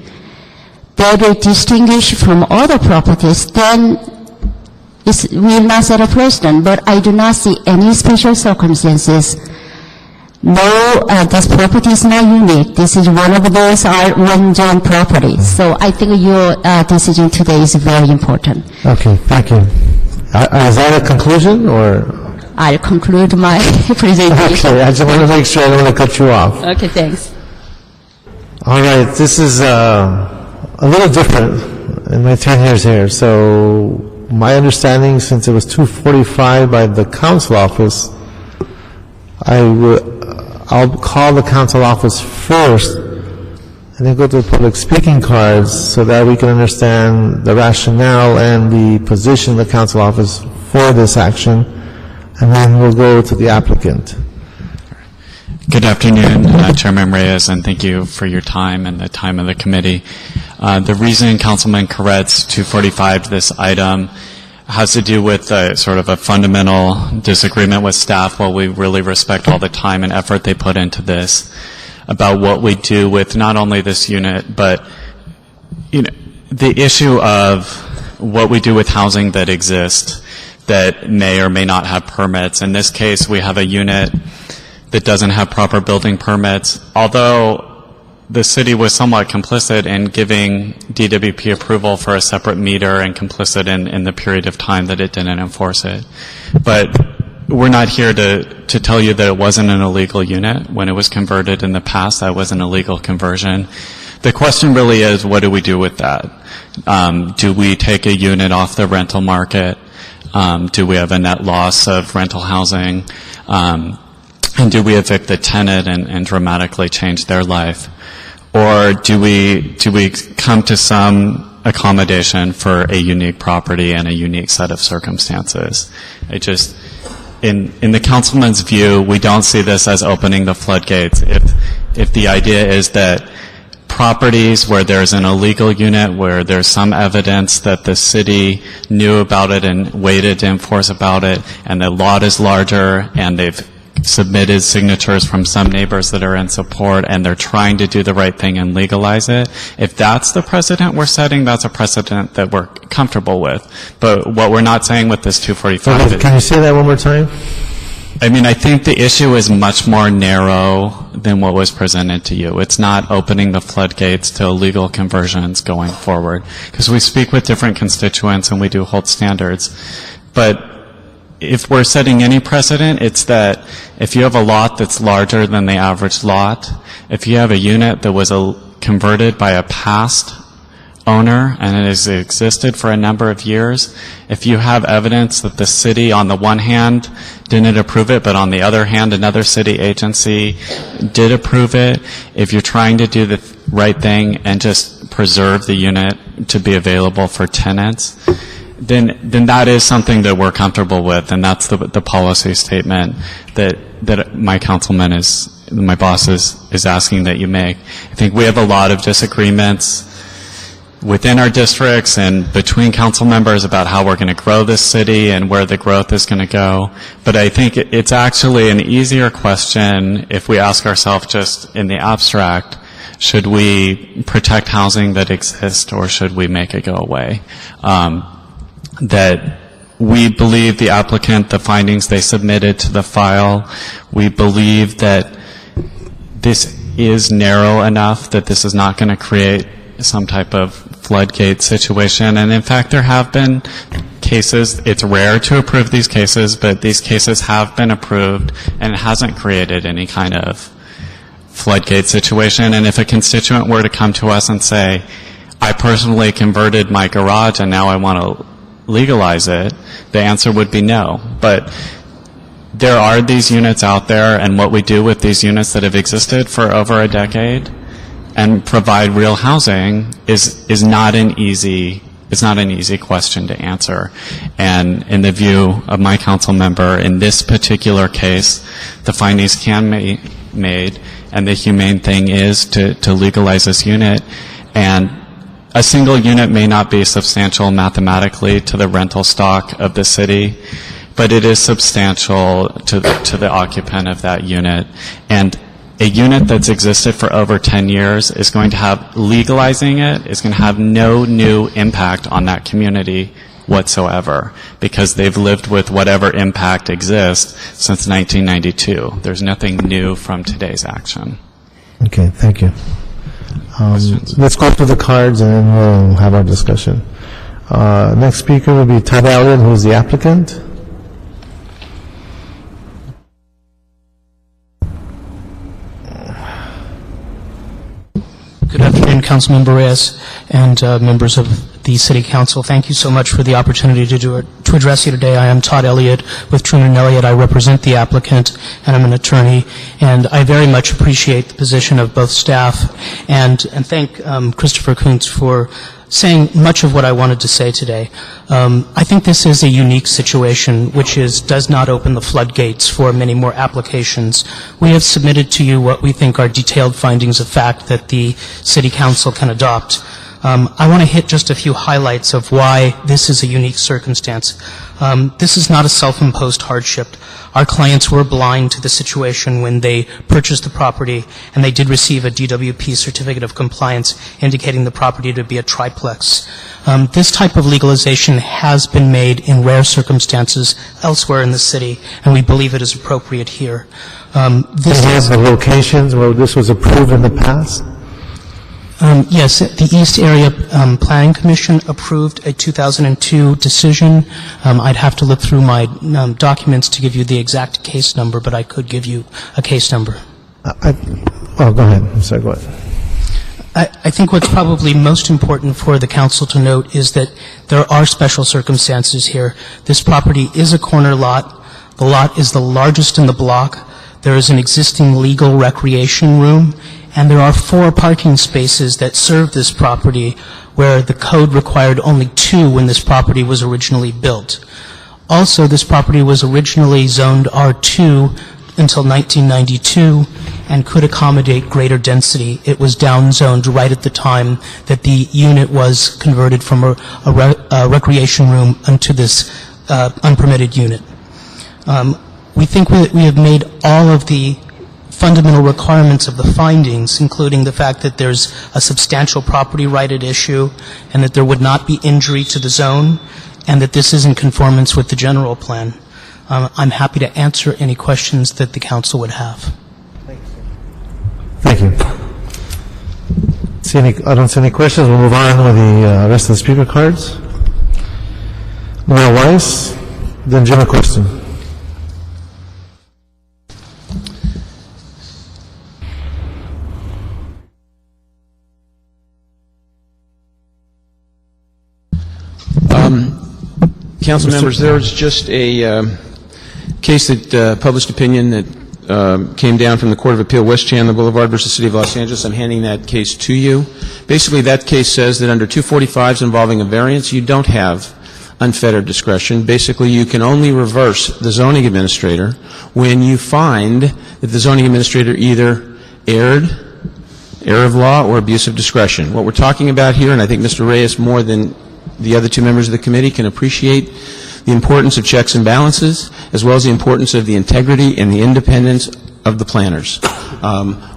that will distinguish from other properties, then it will not set a precedent. But I do not see any special circumstances. No, this property is not unique. This is one of those R1 zone properties. So I think your decision today is very important. Okay, thank you. Is that a conclusion, or? I'll conclude my presentation. Okay, I just want to make sure I don't want to cut you off. Okay, thanks. All right, this is a little different in my 10 years here. So my understanding, since it was 2:45 by the council office, I'll call the council office first and then go to the public speaking cards so that we can understand the rationale and the position of the council office for this action, and then we'll go to the applicant. Good afternoon, Chairman Reyes, and thank you for your time and the time of the committee. The reason Councilman Corrett's 245 this item has to do with sort of a fundamental disagreement with staff, while we really respect all the time and effort they put into this, about what we do with not only this unit, but the issue of what we do with housing that exists that may or may not have permits. In this case, we have a unit that doesn't have proper building permits, although the city was somewhat complicit in giving DWP approval for a separate meter and complicit in the period of time that it didn't enforce it. But we're not here to tell you that it wasn't an illegal unit. When it was converted in the past, that was an illegal conversion. The question really is, what do we do with that? Do we take a unit off the rental market? Do we have a net loss of rental housing? And do we evict the tenant and dramatically change their life? Or do we come to some accommodation for a unique property and a unique set of circumstances? In the councilman's view, we don't see this as opening the floodgates. If the idea is that properties where there's an illegal unit, where there's some evidence that the city knew about it and waited to enforce about it, and the lot is larger, and they've submitted signatures from some neighbors that are in support, and they're trying to do the right thing and legalize it. If that's the precedent we're setting, that's a precedent that we're comfortable with. But what we're not saying with this 245 is... Can you say that one more time? I mean, I think the issue is much more narrow than what was presented to you. It's not opening the floodgates to illegal conversions going forward, because we speak with different constituents and we do hold standards. But if we're setting any precedent, it's that if you have a lot that's larger than the average lot, if you have a unit that was converted by a past owner and it has existed for a number of years, if you have evidence that the city on the one hand didn't approve it, but on the other hand another city agency did approve it, if you're trying to do the right thing and just preserve the unit to be available for tenants, then that is something that we're comfortable with, and that's the policy statement that my councilman is my boss is asking that you make. I think we have a lot of disagreements within our districts and between council members about how we're going to grow this city and where the growth is going to go. But I think it's actually an easier question if we ask ourselves just in the abstract, should we protect housing that exists or should we make it go away? That we believe the applicant, the findings they submitted to the file, we believe that this is narrow enough that this is not going to create some type of floodgate situation. And in fact, there have been cases, it's rare to approve these cases, but these cases have been approved and it hasn't created any kind of floodgate situation. And if a constituent were to come to us and say, I personally converted my garage and now I want to legalize it, the answer would be no. But there are these units out there, and what we do with these units that have existed for over a decade and provide real housing is not an easy question to answer. And in the view of my council member, in this particular case, the findings can be made, and the humane thing is to legalize this unit. And a single unit may not be substantial mathematically to the rental stock of the city, but it is substantial to the occupant of that unit. And a unit that's existed for over 10 years is going to have, legalizing it is going to have no new impact on that community whatsoever, because they've lived with whatever impact exists since 1992. There's nothing new from today's action. Okay, thank you. Let's go through the cards and then we'll have our discussion. Next speaker will be Todd Elliott, who's the applicant. Good afternoon, Councilmember Reyes and members of the City Council. Thank you so much for the opportunity to address you today. I am Todd Elliott with Truman & Elliott. I represent the applicant, and I'm an attorney. And I very much appreciate the position of both staff and thank Christopher Kuntz for saying much of what I wanted to say today. I think this is a unique situation which does not open the floodgates for many more applications. We have submitted to you what we think are detailed findings of fact that the City Council can adopt. I want to hit just a few highlights of why this is a unique circumstance. This is not a self-imposed hardship. Our clients were blind to the situation when they purchased the property, and they did receive a DWP certificate of compliance indicating the property to be a triplex. This type of legalization has been made in rare circumstances elsewhere in the city, and we believe it is appropriate here. This has the locations where this was approved in the past? Yes, the East Area Planning Commission approved a 2002 decision. I'd have to look through my documents to give you the exact case number, but I could give you a case number. Go ahead. I'm sorry, go ahead. I think what's probably most important for the council to note is that there are special circumstances here. This property is a corner lot. The lot is the largest in the block. There is an existing legal recreation room, and there are 4 parking spaces that serve this property where the code required only 2 when this property was originally built. Also, this property was originally zoned R2 until 1992 and could accommodate greater density. It was downzoned right at the time that the unit was converted from a recreation room into this unpermitted unit. We think we have made all of the fundamental requirements of the findings, including the fact that there's a substantial property right at issue and that there would not be injury to the zone and that this is in conformance with the general plan. I'm happy to answer any questions that the council would have. Thank you. I don't see any questions. We'll move on with the rest of the speaker cards. Mayor Weiss, then Jim Question. Council members, there was just a case that published opinion that came down from the Court of Appeal, West Chandler Boulevard versus City of Los Angeles. I'm handing that case to you. Basically, that case says that under 245s involving a variance, you don't have unfettered discretion. Basically, you can only reverse the zoning administrator when you find that that the zoning administrator either error of law or abuse of discretion. What we're talking about here, and I think Mr. Reyes more than the other two members of the committee can appreciate the importance of checks and balances, as well as the importance of the integrity and the independence of the planners.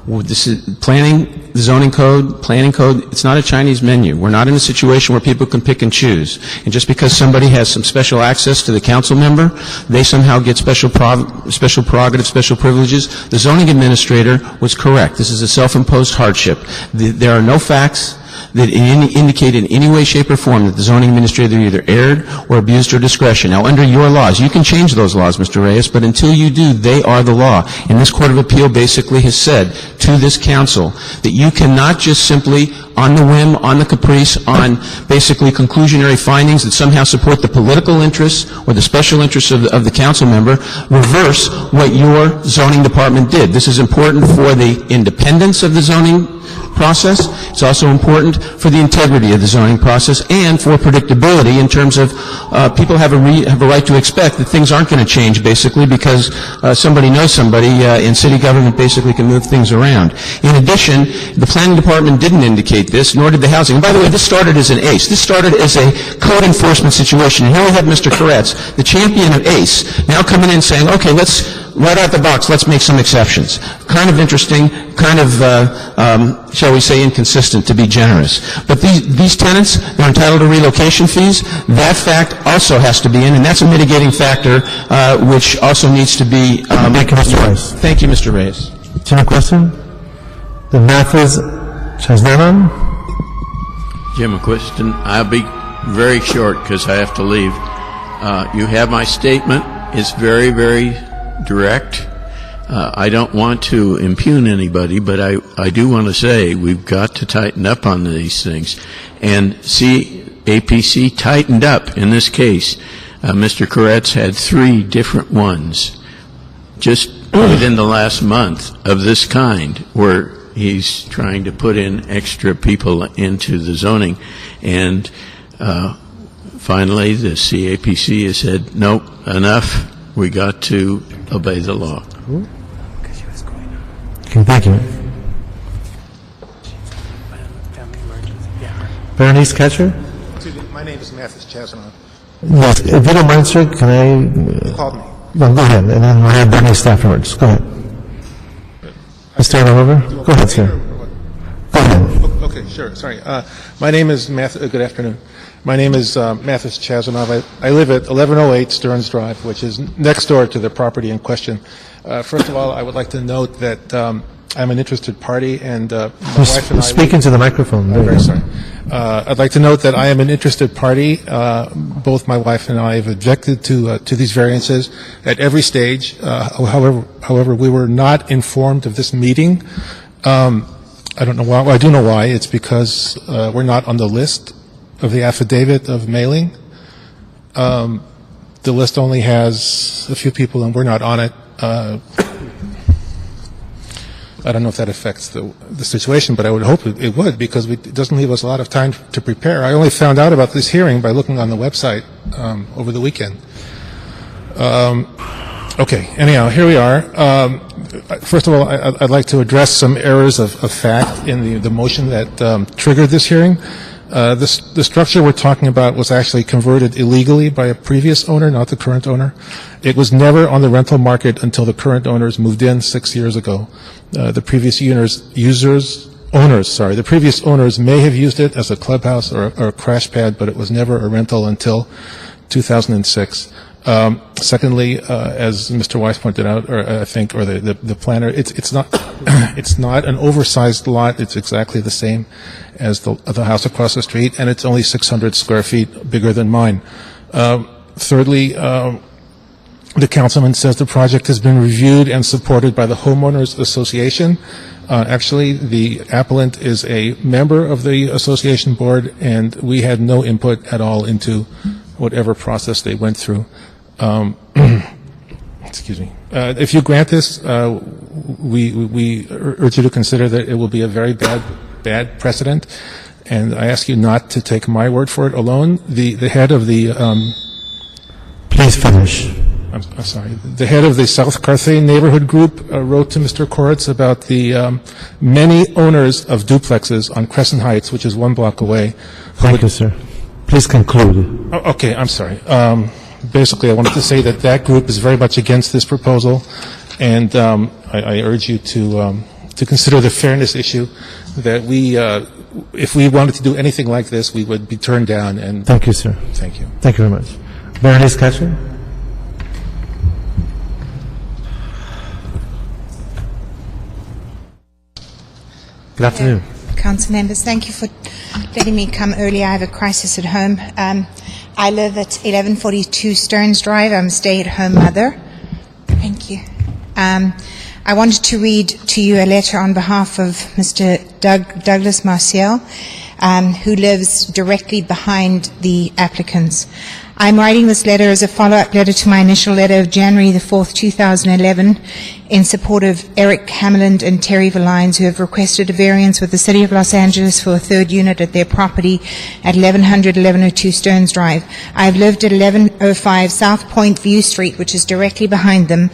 This is planning, the zoning code, planning code, it's not a Chinese menu. We're not in a situation where people can pick and choose. And just because somebody has some special access to the council member, they somehow get special prerogative, special privileges. The zoning administrator was correct. This is a self-imposed hardship. There are no facts that indicate in any way, shape, or form that the zoning administrator either erred or abused her discretion. Now, under your laws, you can change those laws, Mr. Reyes, but until you do, they are the law. And this Court of Appeal basically has said to this council that you cannot just simply, on the whim, on the caprice, on basically conclusionary findings that somehow support the political interests or the special interests of the council member, reverse what your zoning department did. This is important for the independence of the zoning process. It's also important for the integrity of the zoning process and for predictability in terms of people have a right to expect that things aren't going to change basically because somebody knows somebody in city government basically can move things around. In addition, the planning department didn't indicate this, nor did the housing. And by the way, this started as an ACE. This started as a code enforcement situation. And here we have Mr. Koretz, the champion of ACE, now coming in saying, okay, let's right out the box, let's make some exceptions. Kind of interesting, kind of, shall we say, inconsistent, to be generous. But these tenants, they're entitled to relocation fees. That fact also has to be in, and that's a mitigating factor, which also needs to be... Thank you, Mr. Reyes. Thank you, Mr. Reyes. Do you have a question? The math is Chasnanan? Jim, a question. I'll be very short because I have to leave. You have my statement. It's very, very direct. I don't want to impugn anybody, but I do want to say we've got to tighten up on these things. And APC tightened up in this case. Mr. Koretz had 3 different ones just within the last month of this kind where he's trying to put in extra people into the zoning. And finally, the CAPC has said, nope, enough. We got to obey the law. Okay, thank you. Bernice Ketcher? My name is Mathis Chasnoff. Yes, if you don't mind, sir, can I... You called me. No, go ahead, and then I have Bernice afterwards. Go ahead. Mr. Oliver? Go ahead, sir. Go ahead. Okay, sure, sorry. My name is good afternoon. My name is Mathis Chasnoff. I live at 1108 Stearns Drive, which is next door to the property in question. First of all, I would like to note that I'm an interested party, and my wife and I... Speak into the microphone. I'm very sorry. I'd like to note that I am an interested party. Both my wife and I have objected to these variances at every stage. However, we were not informed of this meeting. I don't know why. Well, I do know why. It's because we're not on the list of the affidavit of mailing. The list only has a few people, and we're not on it. I don't know if that affects the situation, but I would hope it would, because it doesn't leave us a lot of time to prepare. I only found out about this hearing by looking on the website over the weekend. Okay, anyhow, here we are. First of all, I'd like to address some errors of fact in the motion that triggered this hearing. The structure we're talking about was actually converted illegally by a previous owner, not the current owner. It was never on the rental market until the current owners moved in 6 years ago. The previous owners may have used it as a clubhouse or a crash pad, but it was never a rental until 2006. Secondly, as Mr. Weiss pointed out, or I think, or the planner, it's not it's not an oversized lot. It's exactly the same as the house across the street, and it's only 600 square feet bigger than mine. Thirdly, the councilman says the project has been reviewed and supported by the Homeowners Association. Actually, the applicant is a member of the association board, and we had no input at all into whatever process they went through. Excuse me. If you grant this, we urge you to consider that it will be a very bad precedent, and I ask you not to take my word for it alone. The head of the... Please finish. I'm sorry, the head of the South Carthay neighborhood group wrote to Mr. Koretz about the many owners of duplexes on Crescent Heights, which is 1 block away. Thank you, sir. Please conclude. Oh, okay, I'm sorry. Basically, I wanted to say that that group is very much against this proposal, and I urge you to consider the fairness issue, that we, if we wanted to do anything like this, we would be turned down. And thank you, sir. Thank you. Thank you very much. Bernice Katcher. Good afternoon. Council members, thank you for letting me come early. I have a crisis at home. I live at 1142 Stearns Drive. I'm a stay-at-home mother. Thank you. I wanted to read to you a letter on behalf of Mr. Douglas Marcial, who lives directly behind the applicants. I'm writing this letter as a follow-up letter to my initial letter of January the 4th, 2011, in support of Eric Hameland and Terry Valines, who have requested a variance with the City of Los Angeles for a third unit at their property at 1102 Stearns Drive. I have lived at 1105 South Point View Street, which is directly behind them,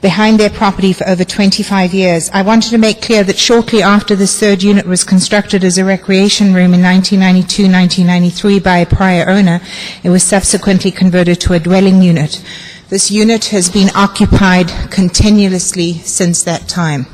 behind their property for over 25 years. I wanted to make clear that shortly after this third unit was constructed as a recreation room in 1992-1993 by a prior owner, it was subsequently converted to a dwelling unit. This unit has been occupied continuously since that time.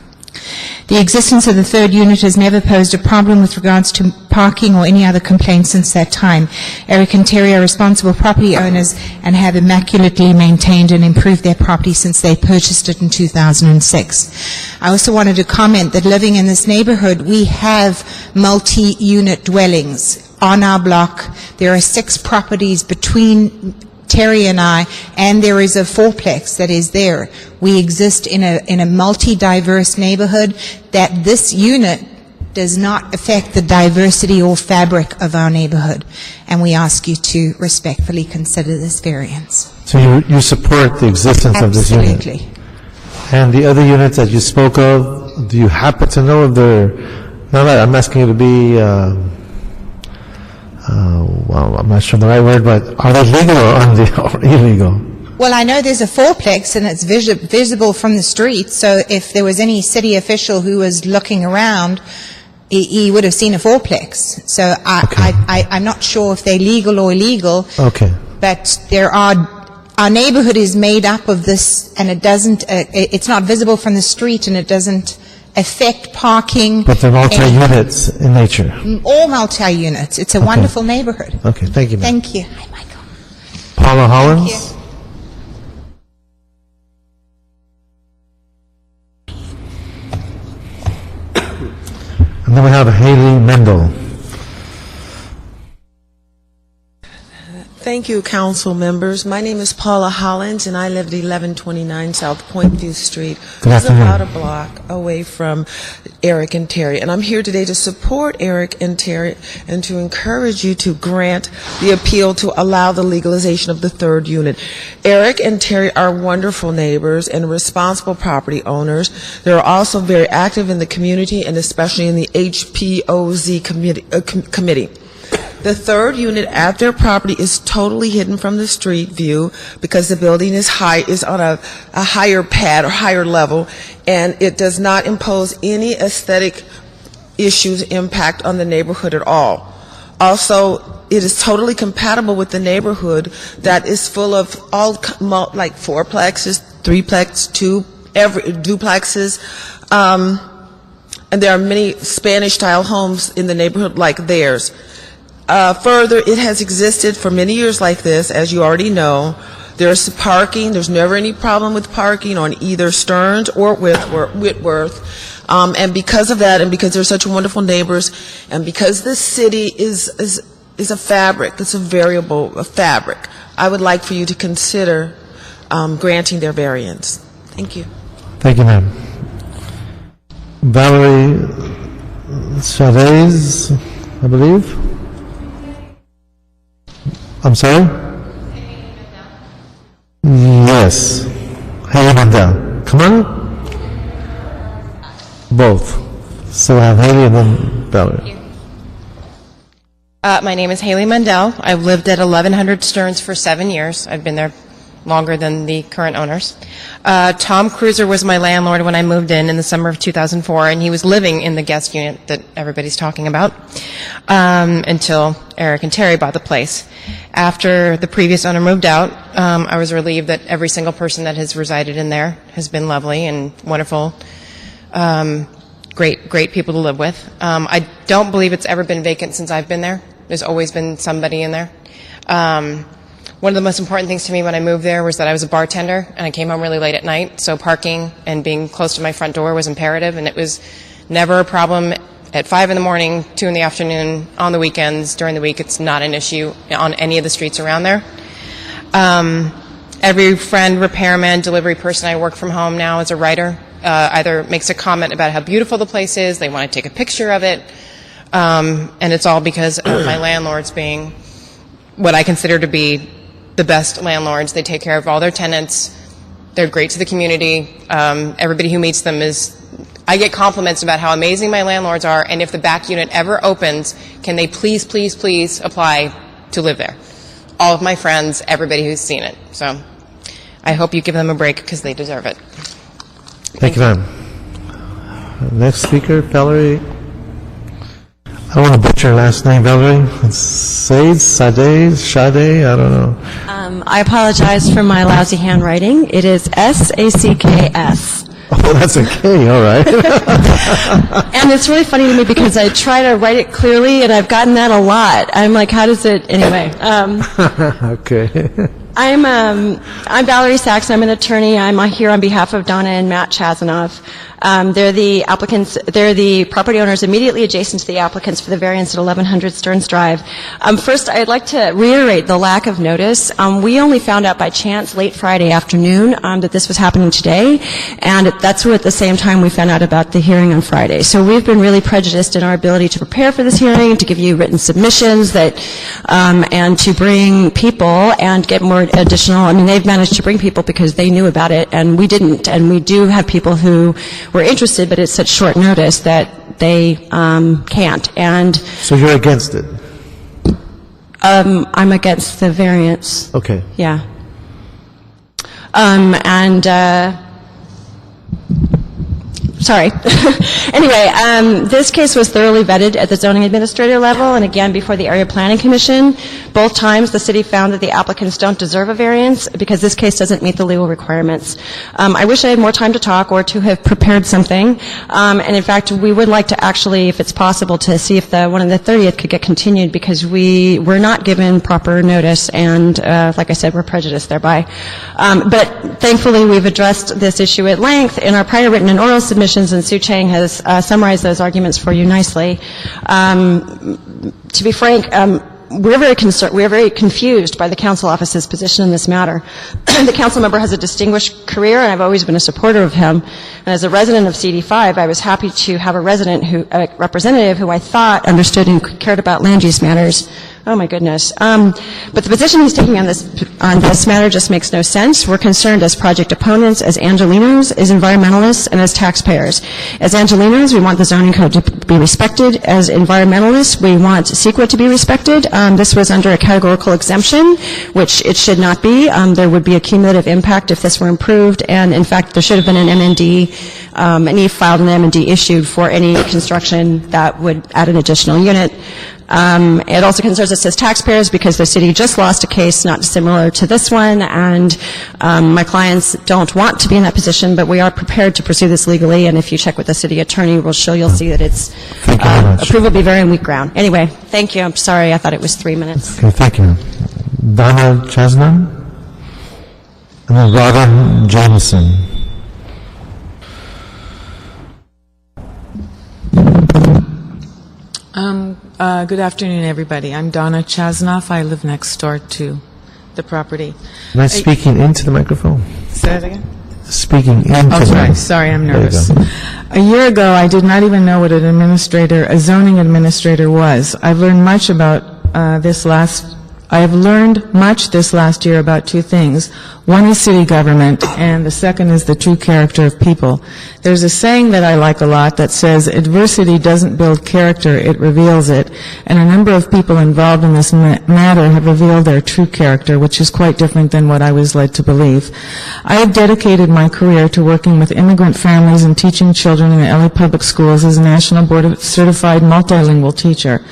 The existence of the third unit has never posed a problem with regards to parking or any other complaints since that time. Eric and Terry are responsible property owners and have immaculately maintained and improved their property since they purchased it in 2006. I also wanted to comment that living in this neighborhood, we have multi-unit dwellings on our block. There are 6 properties between Terry and I, and there is a fourplex that is there. We exist in a multi-diverse neighborhood that this unit does not affect the diversity or fabric of our neighborhood, and we ask you to respectfully consider this variance. So you support the existence of this unit? Absolutely. And the other units that you spoke of, do you happen to know if they're, now that I'm asking you to be, well, I'm not sure the right word, but are they legal or illegal? Well, I know there's a fourplex and it's visible from the street, so if there was any city official who was looking around, he would have seen a fourplex. So I'm not sure if they're legal or illegal. Okay. But our neighborhood is made up of this, and it doesn't, it's not visible from the street, and it doesn't affect parking. But they're multi-units in nature. All multi-units. It's a wonderful neighborhood. Okay, thank you, ma'am. Thank you. Hi, Michael. Paula Hollins? And then we have Haley Mandel. Thank you, council members. My name is Paula Hollins, and I live at 1129 South Point View Street, which is about a block away from Eric and Terry. And I'm here today to support Eric and Terry and to encourage you to grant the appeal to allow the legalization of the third unit. Eric and Terry are wonderful neighbors and responsible property owners. They're also very active in the community and especially in the HPOZ committee. The third unit at their property is totally hidden from the street view because the building is on a higher pad or higher level, and it does not impose any aesthetic issues impact on the neighborhood at all. Also, it is totally compatible with the neighborhood that is full of all like fourplexes, threeplex, duplexes, and there are many Spanish-style homes in the neighborhood like theirs. Further, it has existed for many years like this, as you already know. There's parking. There's never any problem with parking on either Stearns or Whitworth. And because of that, and because they're such wonderful neighbors, and because this city is a fabric, it's a fabric, I would like for you to consider granting their variance. Thank you. Thank you, ma'am. Valerie Chavez, I believe. I'm sorry? Yes. Haley Mandel. Come on. Both. So I have Haley and then Valerie. My name is Haley Mandel. I've lived at 1100 Stearns for 7 years. I've been there longer than the current owners. Tom Cruiser was my landlord when I moved in the summer of 2004, and he was living in the guest unit that everybody's talking about until Eric and Terry bought the place. After the previous owner moved out, I was relieved that every single person that has resided in there has been lovely and wonderful, great people to live with. I don't believe it's ever been vacant since I've been there. There's always been somebody in there. One of the most important things to me when I moved there was that I was a bartender and I came home really late at night, so parking and being close to my front door was imperative, and it was never a problem at 5 in the morning, 2 in the afternoon, on the weekends, during the week. It's not an issue on any of the streets around there. Every friend, repairman, delivery person I work from home now as a writer either makes a comment about how beautiful the place is, they want to take a picture of it, and it's all because of my landlords being what I consider to be the best landlords. They take care of all their tenants. They're great to the community. Everybody who meets them I get compliments about how amazing my landlords are, and if the back unit ever opens, can they please, please, please apply to live there? All of my friends, everybody who's seen it. So I hope you give them a break because they deserve it. Thank you, ma'am. Next speaker, Valerie. I don't want to butcher your last name, Valerie. It's Sade, I don't know. I apologize for my lousy handwriting. It is S-A-C-K-S. Oh, that's a K, all right. And it's really funny to me because I try to write it clearly, and I've gotten that a lot. I'm like, how does it, anyway. Okay. I'm Valerie Sachs. I'm an attorney. I'm here on behalf of Donna and Matt Chazanoff. They're the applicants. They're the property owners immediately adjacent to the applicants for the variance at 1100 Stearns Drive. First, I'd like to reiterate the lack of notice. We only found out by chance late Friday afternoon that this was happening today, and that's at the same time we found out about the hearing on Friday. So we've been really prejudiced in our ability to prepare for this hearing, to give you written submissions and to bring people and get more additional. I mean, they've managed to bring people because they knew about it, and we didn't. And we do have people who were interested, but it's such short notice that they can't. And so you're against it? I'm against the variance. Okay. Yeah. Sorry. Anyway, this case was thoroughly vetted at the zoning administrator level and again before the Area Planning Commission. Both times the city found that the applicants don't deserve a variance because this case doesn't meet the legal requirements. I wish I had more time to talk or to have prepared something. And in fact, we would like to actually, if it's possible, to see if the one on the 30th could get continued because we were not given proper notice and, like I said, we're prejudiced thereby. But thankfully, we've addressed this issue at length in our prior written and oral submissions, and Sue Chang has summarized those arguments for you nicely. To be frank, we're very confused by the council office's position in this matter. The council member has a distinguished career, and I've always been a supporter of him. And as a resident of CD5, I was happy to have a representative who I thought understood and cared about land use matters. Oh my goodness. But the position he's taking on this matter just makes no sense. We're concerned as project opponents, as Angelinos, as environmentalists, and as taxpayers. As Angelinos, we want the zoning code to be respected. As environmentalists, we want CEQA to be respected. This was under a categorical exemption, which it should not be. There would be a cumulative impact if this were improved, and in fact, there should have been an MND, and he filed an MND issued for any construction that would add an additional unit. It also concerns us as taxpayers because the city just lost a case not dissimilar to this one, and my clients don't want to be in that position, but we are prepared to pursue this legally, and if you check with the city attorney, you'll see that it's approval will be very on weak ground. Anyway, thank you. I'm sorry. I thought it was 3 minutes. Okay, thank you. Donna Chasnon, and then Robin Jameson. Good afternoon, everybody. I'm Donna Chasnoff. I live next door to the property. Am I speaking into the microphone? Say that again? Speaking into the Sorry, I'm nervous. A year ago, I did not even know what a zoning administrator was. I've learned much about this last I have learned much this last year about two things. One is city government, and the second is the true character of people. There's a saying that I like a lot that says, adversity doesn't build character, it reveals it. And a number of people involved in this matter have revealed their true character, which is quite different than what I was led to believe. I have dedicated my career to working with immigrant families and teaching children in the LA Public Schools as a National Board of Certified Multilingual Teacher.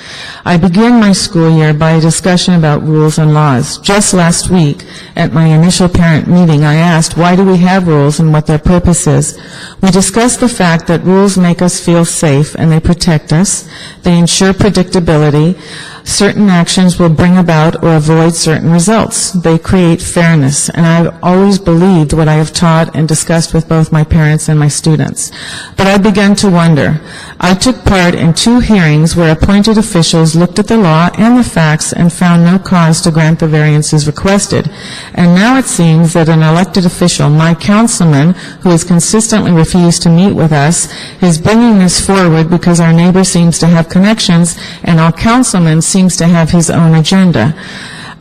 I began my school year by a discussion about rules and laws. Just last week, at my initial parent meeting, I asked, why do we have rules and what their purpose is? We discussed the fact that rules make us feel safe and they protect us. They ensure predictability. Certain actions will bring about or avoid certain results. They create fairness, and I've always believed what I have taught and discussed with both my parents and my students. But I began to wonder. I took part in 2 hearings where appointed officials looked at the law and the facts and found no cause to grant the variances requested. And now it seems that an elected official, my councilman, who has consistently refused to meet with us, is bringing this forward because our neighbor seems to have connections and our councilman seems to have his own agenda.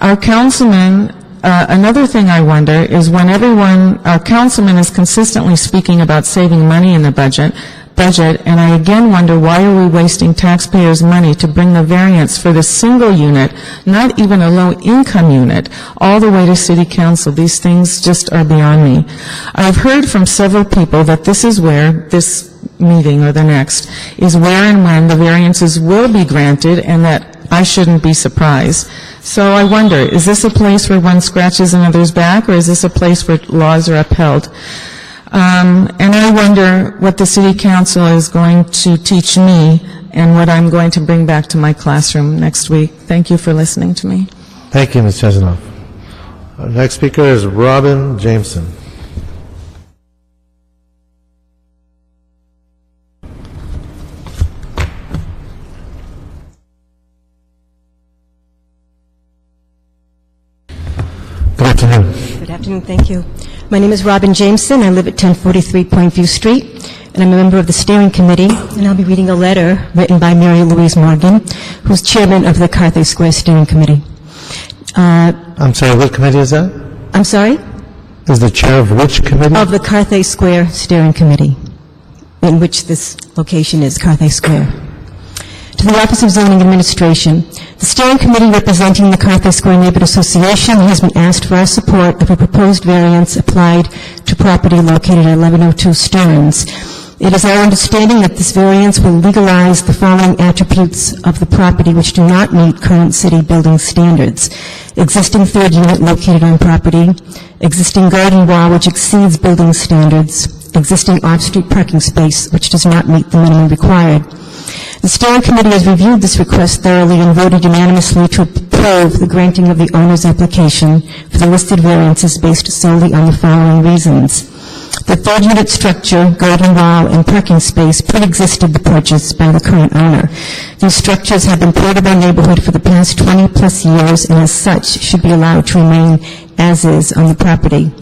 Our councilman, another thing I wonder is when our councilman is consistently speaking about saving money in the budget, and I again wonder why are we wasting taxpayers' money to bring the variance for the single unit, not even a low-income unit, all the way to City Council. These things just are beyond me. I've heard from several people that this is where this meeting or the next is where and when the variances will be granted, and that I shouldn't be surprised. So I wonder, is this a place where one scratches another's back, or is this a place where laws are upheld? And I wonder what the City Council is going to teach me and what I'm going to bring back to my classroom next week. Thank you for listening to me. Thank you, Ms. Chesanoff. Our next speaker is Robin Jameson. Good afternoon. Good afternoon, thank you. My name is Robin Jameson. I live at 1043 Pointview Street, and I'm a member of the steering committee, and I'll be reading a letter written by Mary Louise Morgan, who's chairman of the Carthay Square Steering Committee. I'm sorry, what committee is that? I'm sorry? Is the chair of which committee? Of the Carthay Square Steering Committee, in which this location is, Carthay Square. To the Office of Zoning Administration, the steering committee representing the Carthay Square Neighborhood Association has been asked for our support of a proposed variance applied to property located at 1102 Stearns. It is our understanding that this variance will legalize the following attributes of the property which do not meet current city building standards. Existing third unit located on property, existing garden wall which exceeds building standards, existing off-street parking space which does not meet the minimum required. The steering committee has reviewed this request thoroughly and voted unanimously to approve the granting of the owner's application for the listed variances based solely on the following reasons. The third unit structure, garden wall, and parking space pre-existed the purchase by the current owner. These structures have been part of our neighborhood for the past 20 plus years and as such should be allowed to remain as is on the property.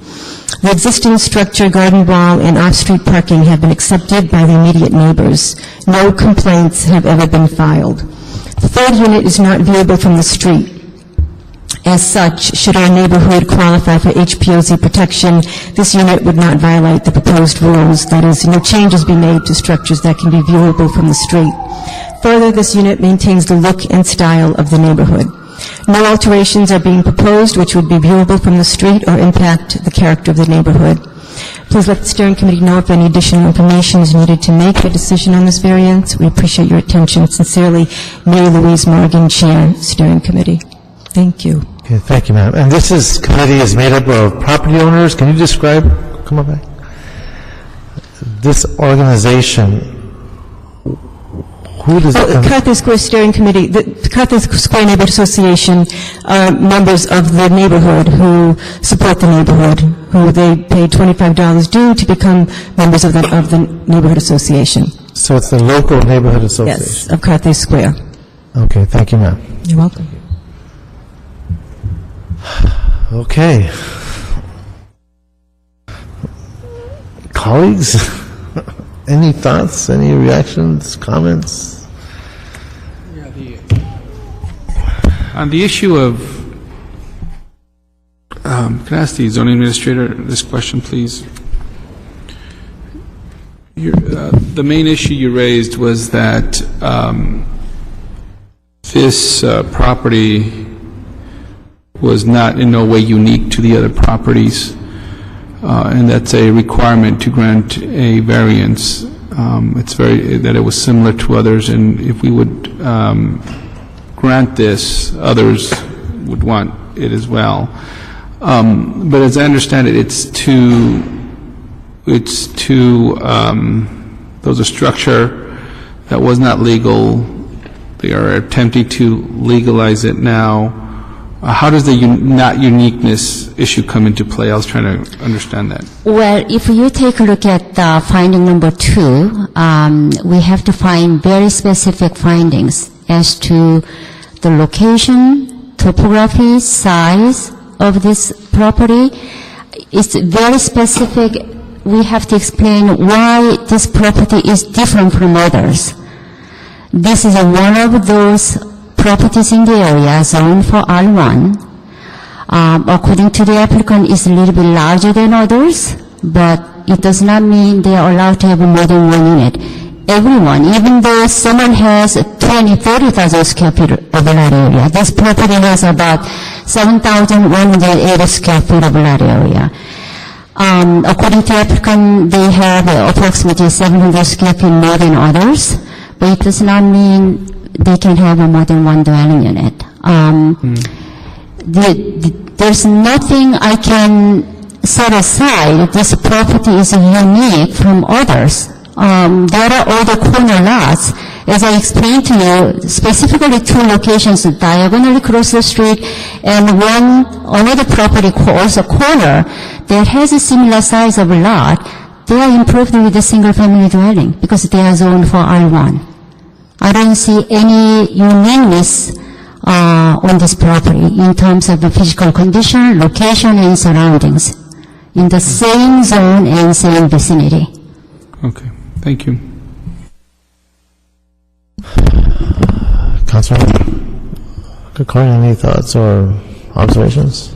The existing structure, garden wall, and off-street parking have been accepted by the immediate neighbors. No complaints have ever been filed. The third unit is not viewable from the street. As such, should our neighborhood qualify for HPOZ protection, this unit would not violate the proposed rules. That is, no changes be made to structures that can be viewable from the street. Further, this unit maintains the look and style of the neighborhood. No alterations are being proposed which would be viewable from the street or impact the character of the neighborhood. Please let the steering committee know if any additional information is needed to make a decision on this variance. We appreciate your attention. Sincerely, Mary Louise Morgan, Chair, Steering Committee. Thank you. Okay, thank you, ma'am. And this committee is made up of property owners. Can you describe, come on back, this organization? Who does the Carthay Square Steering Committee, the Carthay Square Neighborhood Association are members of the neighborhood who support the neighborhood, who they pay $25 due to become members of the neighborhood association. So it's the local neighborhood association? Yes, of Carthay Square. Okay, thank you, ma'am. You're welcome. Okay. Colleagues, any thoughts, any reactions, comments? On the issue of Can I ask the zoning administrator this question, please? The main issue you raised was that this property was not in no way unique to the other properties, and that's a requirement to grant a variance. That it was similar to others, and if we would grant this, others would want it as well. But as I understand it, those are structure that was not legal. They are attempting to legalize it now. How does the not uniqueness issue come into play? I was trying to understand that. Well, if you take a look at finding number 2, we have to find very specific findings as to the location, topography, size of this property. It's very specific. We have to explain why this property is different from others. This is one of those properties in the area zoned for R1. According to the applicant, it's a little bit larger than others, but it does not mean they are allowed to have more than one unit. Everyone, even though someone has 30,000 square feet of lot area, this property has about 7,180 square feet of lot area. According to the applicant, they have approximately 700 square feet more than others, but it does not mean they can have more than one dwelling unit. There's nothing I can set aside. This property is unique from others. There are other corner lots. As I explained to you, specifically 2 locations diagonally across the street, and another property also corner that has a similar size of lot. They are improved with a single-family dwelling because they are zoned for R1. I don't see any uniqueness on this property in terms of the physical condition, location, and surroundings in the same zone and same vicinity. Okay, thank you. Councilor Kukari, any thoughts or observations?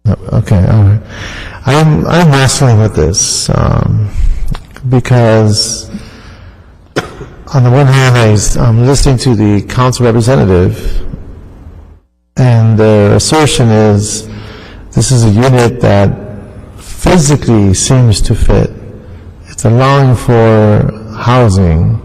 Okay, all right. I'm wrestling with this because on the one hand, I'm listening to the council representative, and their assertion is this is a unit that physically seems to fit. It's allowing for housing,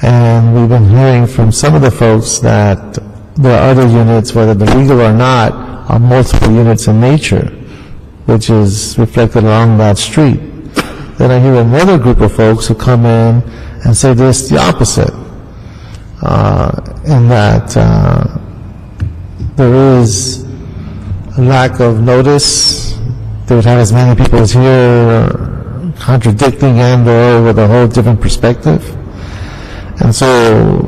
and we've been hearing from some of the folks that there are other units, whether they're legal or not, are multiple units in nature, which is reflected along that street. Then I hear another group of folks who come in and say this the opposite, in that there is a lack of notice. They would have as many people as here contradicting and or with a whole different perspective. And so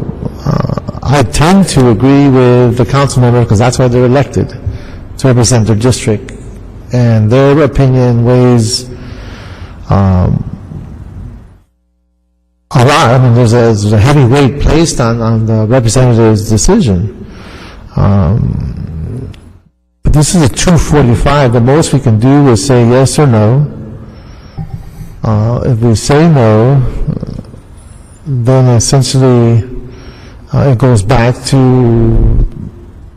I tend to agree with the council member because that's why they're elected, to represent their district, and their opinion weighs a lot. I mean, there's a heavy weight placed on the representative's decision. But this is a 245. The most we can do is say yes or no. If we say no, then essentially it goes back to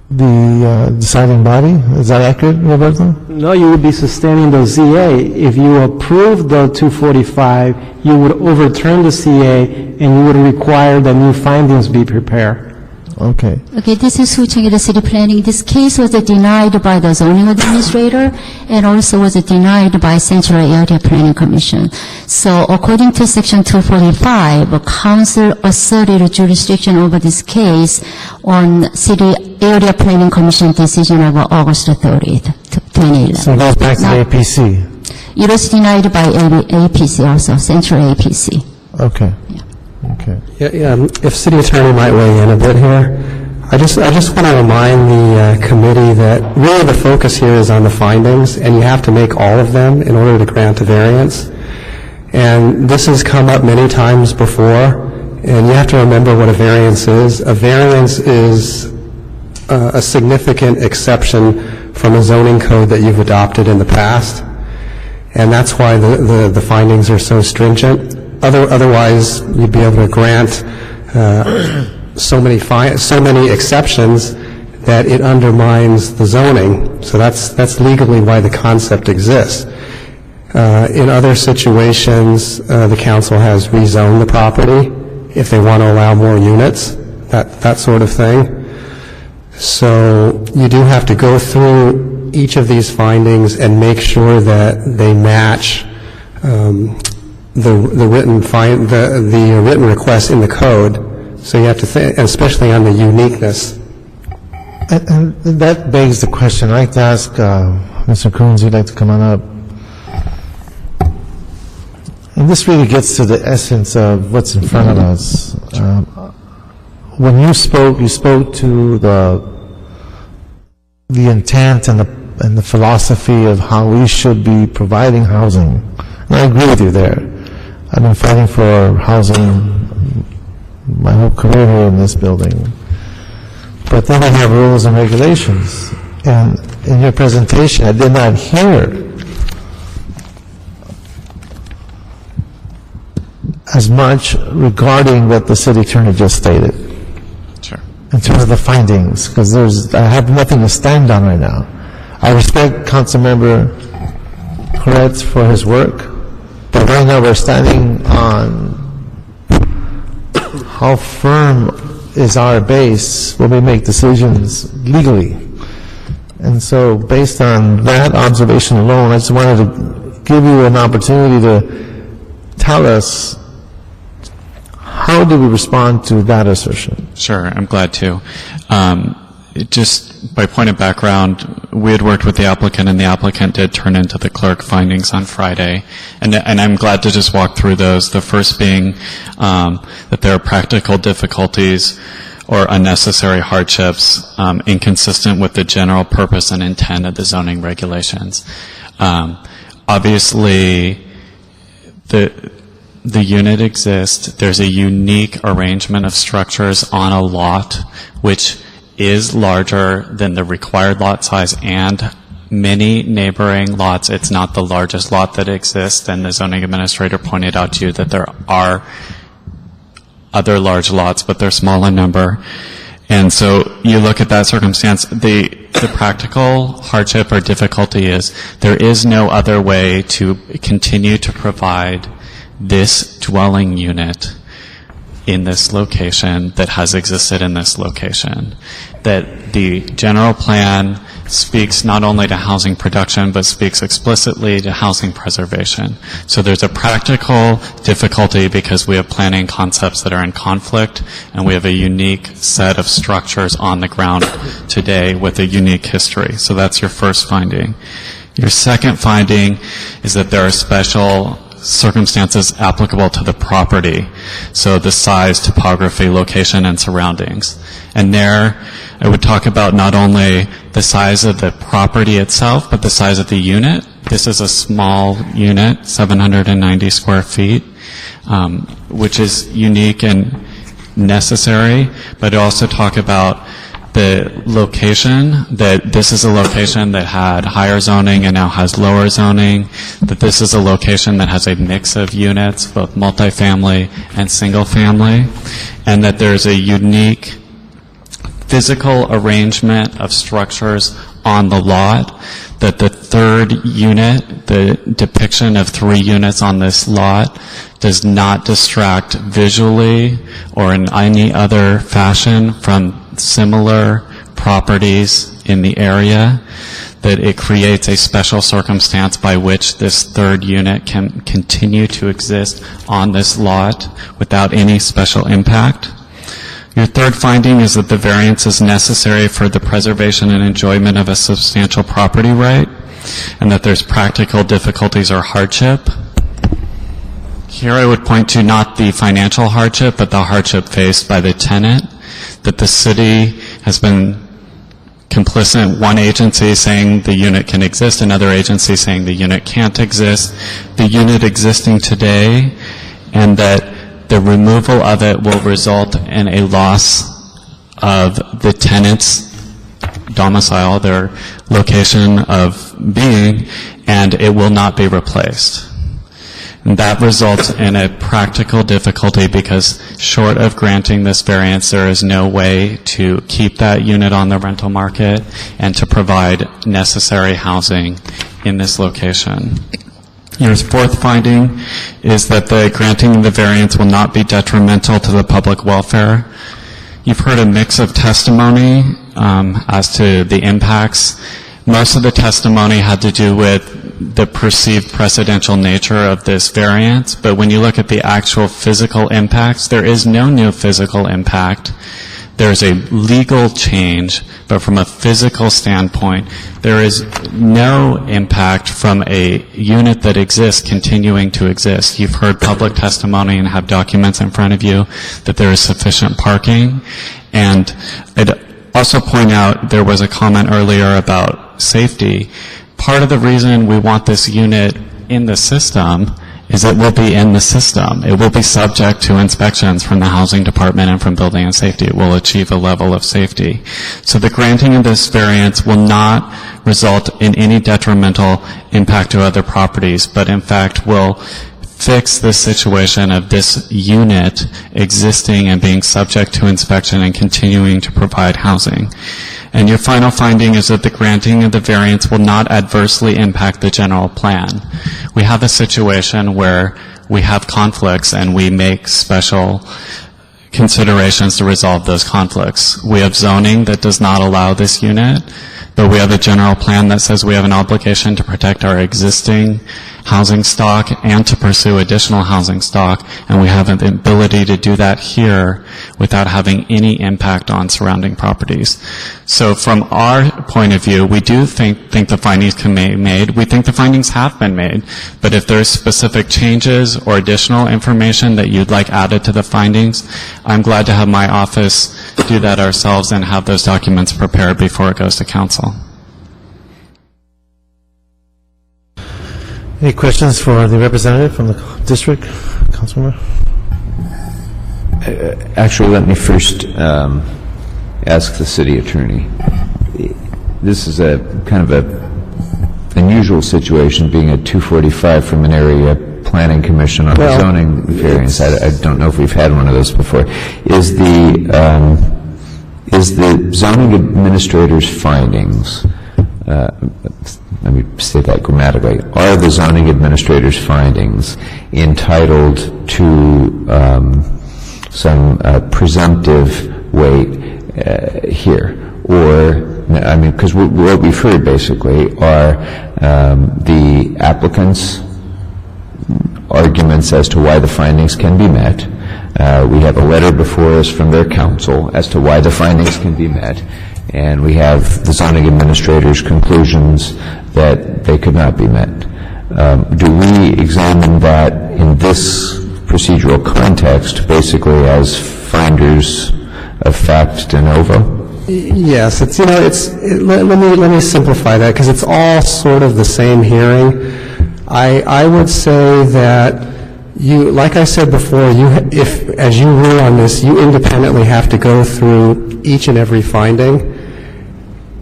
the deciding body. Is that accurate, Roberto? No, you would be sustaining the ZA. If you approve the 245, you would overturn the CA and you would require that new findings be prepared. Okay. Okay, this is Hu Cheng, the city planning. This case was denied by the zoning administrator and also was denied by Central Area Planning Commission. So according to section 245, council asserted jurisdiction over this case on City Area Planning Commission decision of August 30th, 2011. So it goes back to the APC. It was denied by APC also, Central APC. Okay. Okay. Yeah, if City Attorney might weigh in a bit here. I just want to remind the committee that really the focus here is on the findings, and you have to make all of them in order to grant a variance. And this has come up many times before, And you have to remember what a variance is. A variance is a significant exception from a zoning code that you've adopted in the past, and that's why the findings are so stringent. Otherwise, you'd be able to grant so many exceptions that it undermines the zoning. So that's legally why the concept exists. In other situations, the council has rezoned the property if they want to allow more units, that sort of thing. So you do have to go through each of these findings and make sure that they match the written request in the code. So you have to think, especially on the uniqueness. And that begs the question. I'd like to ask Mr. Coons, you'd like to come on up. And this really gets to the essence of what's in front of us. When you spoke to the intent and the philosophy of how we should be providing housing. And I agree with you there. I've been fighting for housing my whole career here in this building. But then we have rules and regulations. And in your presentation, I did not hear as much regarding what the city attorney just stated. Sure. In terms of the findings, because I have nothing to stand on right now. I respect Councilmember Koretz for his work, but right now we're standing on how firm is our base when we make decisions legally. And so based on that observation alone, I just wanted to give you an opportunity to tell us, how do we respond to that assertion? Sure, I'm glad to. Just by point of background, we had worked with the applicant, and the applicant did turn into the clerk findings on Friday. And I'm glad to just walk through those. The first being that there are practical difficulties or unnecessary hardships inconsistent with the general purpose and intent of the zoning regulations. Obviously, the unit exists. There's a unique arrangement of structures on a lot which is larger than the required lot size and many neighboring lots. It's not the largest lot that exists, and the zoning administrator pointed out to you that there are other large lots, but they're small in number. And so you look at that circumstance, the practical hardship or difficulty is there is no other way to continue to provide this dwelling unit in this location that has existed in this location. That the general plan speaks not only to housing production, but speaks explicitly to housing preservation. So there's a practical difficulty because we have planning concepts that are in conflict, and we have a unique set of structures on the ground today with a unique history. So that's your first finding. Your second finding is that there are special circumstances applicable to the property, so the size, topography, location, and surroundings. And there, I would talk about not only the size of the property itself, but the size of the unit. This is a small unit, 790 square feet, which is unique and necessary, but also talk about the location, that this is a location that had higher zoning and now has lower zoning, that this is a location that has a mix of units, both multifamily and single family, and that there's a unique physical arrangement of structures on the lot, that the third unit, the depiction of 3 units on this lot, does not distract visually or in any other fashion from similar properties in the area, that it creates a special circumstance by which this third unit can continue to exist on this lot without any special impact. Your third finding is that the variance is necessary for the preservation and enjoyment of a substantial property right, and that there's practical difficulties or hardship. Here I would point to not the financial hardship, but the hardship faced by the tenant, that the city has been complicit, one agency saying the unit can exist, another agency saying the unit can't exist, the unit existing today, and that the removal of it will result in a loss of the tenant's domicile, their location of being, and it will not be replaced. And that results in a practical difficulty because short of granting this variance, there is no way to keep that unit on the rental market and to provide necessary housing in this location. Your fourth finding is that the granting of the variance will not be detrimental to the public welfare. You've heard a mix of testimony as to the impacts. Most of the testimony had to do with the perceived precedential nature of this variance, but when you look at the actual physical impacts, there is no new physical impact. There's a legal change, but from a physical standpoint, there is no impact from a unit that exists continuing to exist. You've heard public testimony and have documents in front of you that there is sufficient parking. And I'd also point out there was a comment earlier about safety. Part of the reason we want this unit in the system is it will be in the system. It will be subject to inspections from the housing department and from building and safety. It will achieve a level of safety. So the granting of this variance will not result in any detrimental impact to other properties, but in fact will fix the situation of this unit existing and being subject to inspection and continuing to provide housing. And your final finding is that the granting of the variance will not adversely impact the general plan. We have a situation where we have conflicts and we make special considerations to resolve those conflicts. We have zoning that does not allow this unit, but we have a general plan that says we have an obligation to protect our existing housing stock and to pursue additional housing stock, and we have an ability to do that here without having any impact on surrounding properties. So from our point of view, we do think the findings can be made. We think the findings have been made, but if there's specific changes or additional information that you'd like added to the findings, I'm glad to have my office do that ourselves and have those documents prepared before it goes to council. Any questions for the representative from the district, Councilmember? Actually, let me first ask the city attorney. This is a kind of a unusual situation, being a 245 from an area planning commission on a zoning variance. I don't know if we've had one of those before. Is the zoning administrator's findings, let me say that grammatically, are the zoning administrator's findings entitled to some presumptive weight here? Or, I mean, because what we've heard basically are the applicant's arguments as to why the findings can be met. We have a letter before us from their counsel as to why the findings can be met. And we have the zoning administrator's conclusions that they could not be met. Do we examine that in this procedural context basically as finders of fact de novo? Yes, it's, let me simplify that because it's all sort of the same hearing. I would say that you, like I said before, if as you rule on this, you independently have to go through each and every finding,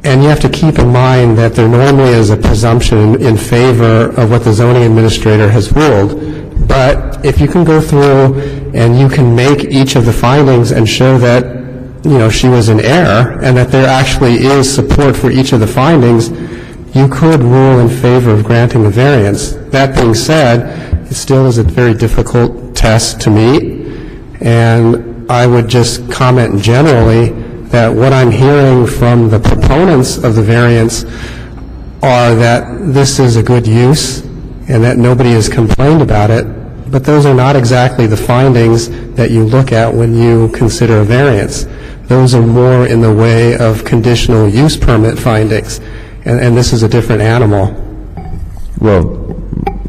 and you have to keep in mind that there normally is a presumption in favor of what the zoning administrator has ruled. But if you can go through and you can make each of the findings and show that she was in error and that there actually is support for each of the findings, you could rule in favor of granting a variance. That being said, it still is a very difficult test to meet, and I would just comment generally that what I'm hearing from the proponents of the variance are that this is a good use and that nobody has complained about it, but those are not exactly the findings that you look at when you consider a variance. Those are more in the way of conditional use permit findings, and this is a different animal. Well,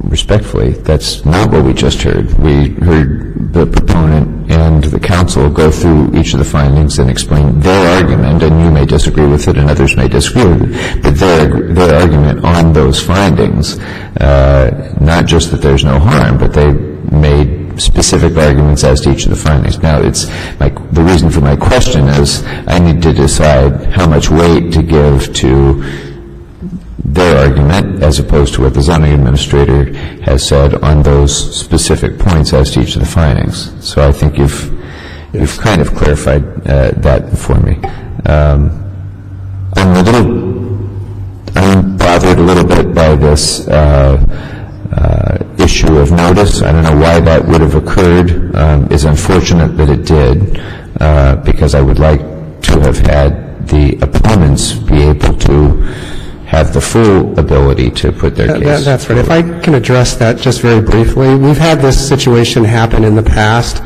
respectfully, that's not what we just heard. We heard the proponent and the counsel go through each of the findings and explain their argument, and you may disagree with it and others may disagree with it, but their argument on those findings, not just that there's no harm, but they made specific arguments as to each of the findings. Now, the reason for my question is I need to decide how much weight to give to their argument as opposed to what the zoning administrator has said on those specific points as to each of the findings. So I think you've kind of clarified that for me. I'm bothered a little bit by this issue of notice. I don't know why that would have occurred. It's unfortunate that it did, because I would like to have had the opponents be able to have the full ability to put their case. That's right. If I can address that just very briefly, we've had this situation happen in the past,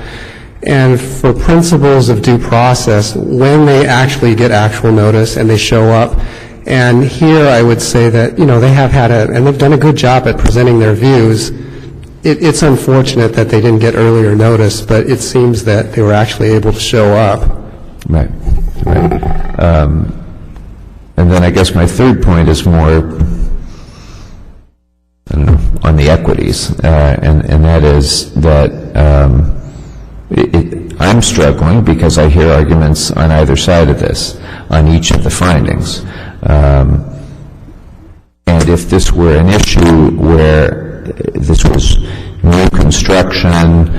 and for principles of due process, when they actually get actual notice and they show up, and here I would say that, they have had and they've done a good job at presenting their views. It's unfortunate that they didn't get earlier notice, but it seems that they were actually able to show up. Right. And then I guess my third point is more, on the equities, and that is that I'm struggling because I hear arguments on either side of this, on each of the findings. And if this were an issue where this was new construction,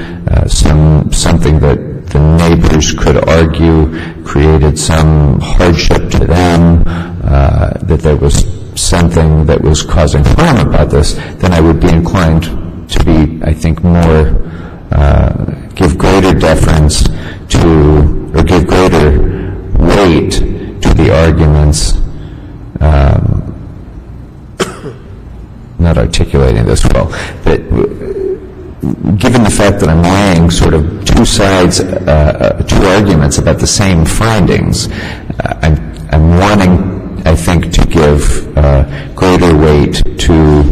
something that the neighbors could argue created some hardship to them, that there was something that was causing harm about this, then I would be inclined to be, I think, more, give greater deference to, or give greater weight to the arguments, not articulating this well, but given the fact that I'm weighing sort of two arguments about the same findings, I'm wanting, I think, to give greater weight to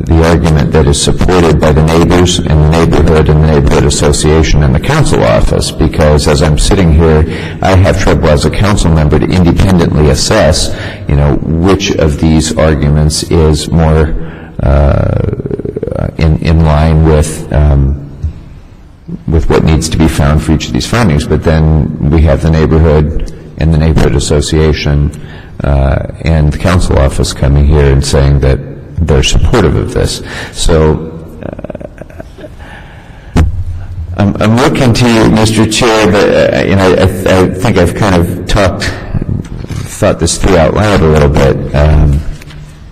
the argument that is supported by the neighbors and the neighborhood and the neighborhood association and the council office, because as I'm sitting here, I have trouble as a council member to independently assess, which of these arguments is more in line with what needs to be found for each of these findings. But then we have the neighborhood and the neighborhood association and the council office coming here and saying that they're supportive of this. So I'm looking to you, Mr. Chair, but I think I've kind of thought this through out loud a little bit.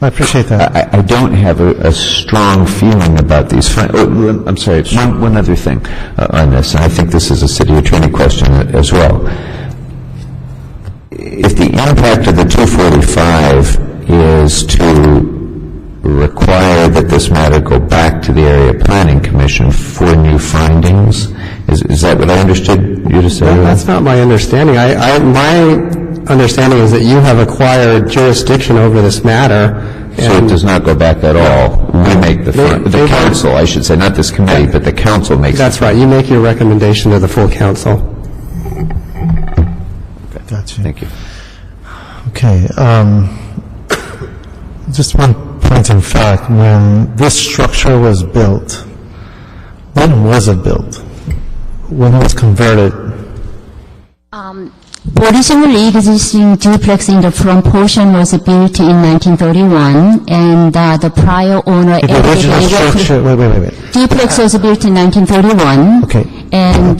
I appreciate that. I don't have a strong feeling about these. I'm sorry, one other thing on this, and I think this is a city attorney question as well. If the impact of the 245 is to require that this matter go back to the Area Planning Commission for new findings, is that what I understood you to say? No, that's not my understanding. My understanding is that you have acquired jurisdiction over this matter. So it does not go back at all. We make the council, I should say, not this committee, but the council makes. That's right. You make your recommendation to the full council. Gotcha. Thank you. Okay. Just one point in fact. When this structure was built, when was it built? When it was converted? Originally existing duplex in the front portion was built in 1931, and the prior owner... The original structure... Wait. Duplex was built in 1931. Okay. And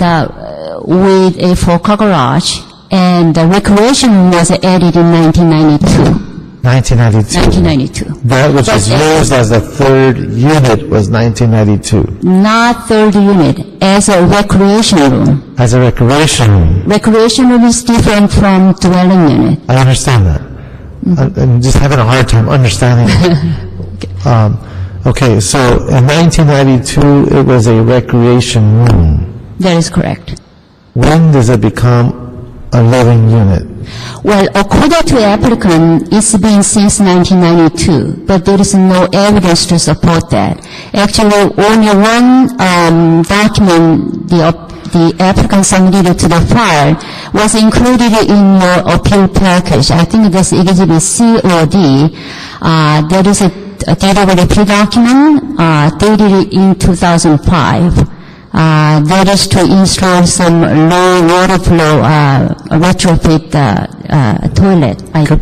with a four-car garage, and the recreation was added in 1992. 1992. That which was used as the third unit was 1992. Not third unit, as a recreation room. As a recreation room. Recreation room is different from dwelling unit. I understand that. I'm just having a hard time understanding it. Okay, so in 1992 it was a recreation room. That is correct. When does it become a living unit? Well, according to applicant, it's been since 1992, but there is no evidence to support that. Actually, only one document the applicant submitted to the file was included in your appeal package. I think that's Exhibit C or D. There is a deed of appeal document dated in 2005. that is to install some low water flow retrofit toilet.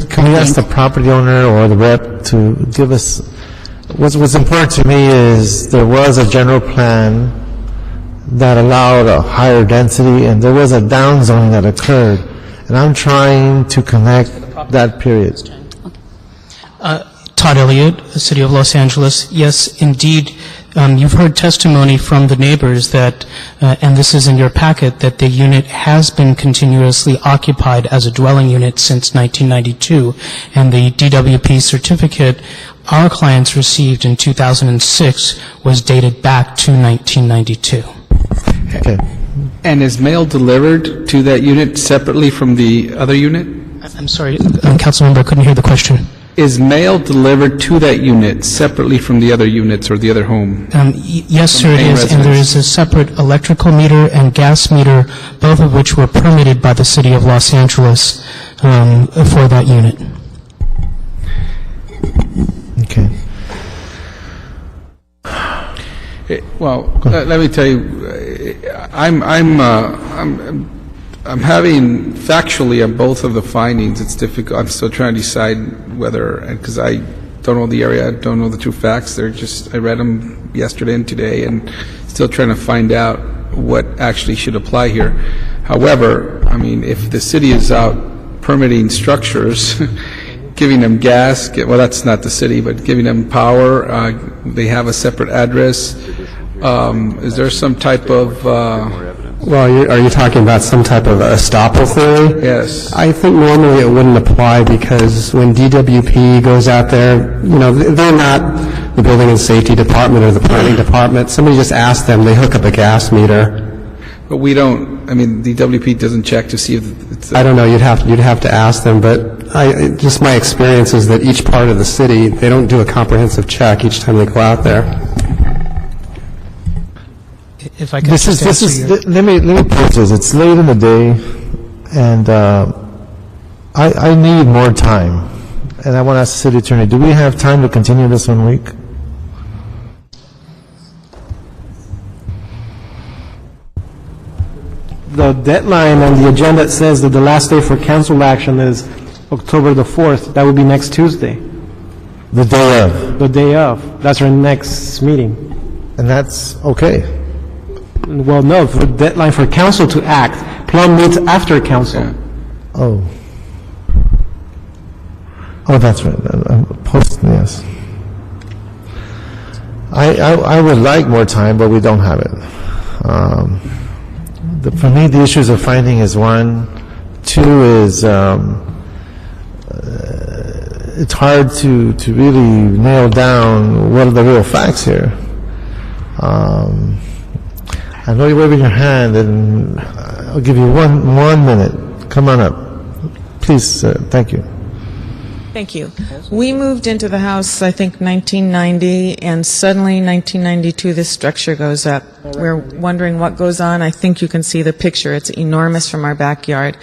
Can we ask the property owner or the rep to give us, what's important to me is there was a general plan that allowed a higher density, and there was a downzoning that occurred, and I'm trying to connect that period. Todd Elliott, City of Los Angeles. Yes, indeed, you've heard testimony from the neighbors that, and this is in your packet, that the unit has been continuously occupied as a dwelling unit since 1992, and the DWP certificate our clients received in 2006 was dated back to 1992. Okay. And is mail delivered to that unit separately from the other unit? I'm sorry, Councilmember, I couldn't hear the question. Is mail delivered to that unit separately from the other units or the other home? Yes, sir, it is, and there is a separate electrical meter and gas meter, both of which were permitted by the City of Los Angeles for that unit. Okay. Well, let me tell you, I'm having factually on both of the findings. It's difficult. I'm still trying to decide whether, because I don't know the area, I don't know the true facts. They're just, I read them yesterday and today, and still trying to find out what actually should apply here. However, I mean, if the city is out permitting structures, giving them gas, well, that's not the city, but giving them power, they have a separate address. Is there some type of... Well, are you talking about some type of estoppel theory? Yes. I think normally it wouldn't apply because when DWP goes out there, you know, they're not the Building and Safety Department or the Planning Department. Somebody just asked them, they hook up a gas meter. But we don't, I mean, DWP doesn't check to see if it's... I don't know, you'd have to ask them, but just my experience is that each part of the city, they don't do a comprehensive check each time they go out there. If I could let me pose this. It's late in the day, and I need more time. And I want to ask the city attorney, do we have time to continue this 1 week? The deadline on the agenda says that the last day for council action is October the 4th. That would be next Tuesday. The day of? The day of. That's our next meeting. And that's okay? Well, no, the deadline for council to act. Plum meets after council. Yeah. Oh, that's right. Yes. I would like more time, but we don't have it. For me, the issues of finding is one. Two is it's hard to really nail down what are the real facts here. I know you're waving your hand, and I'll give you one minute. Come on up. Please, thank you. Thank you. We moved into the house, I think, 1990, and suddenly, 1992, this structure goes up. We're wondering what goes on. I think you can see the picture. It's enormous from our backyard.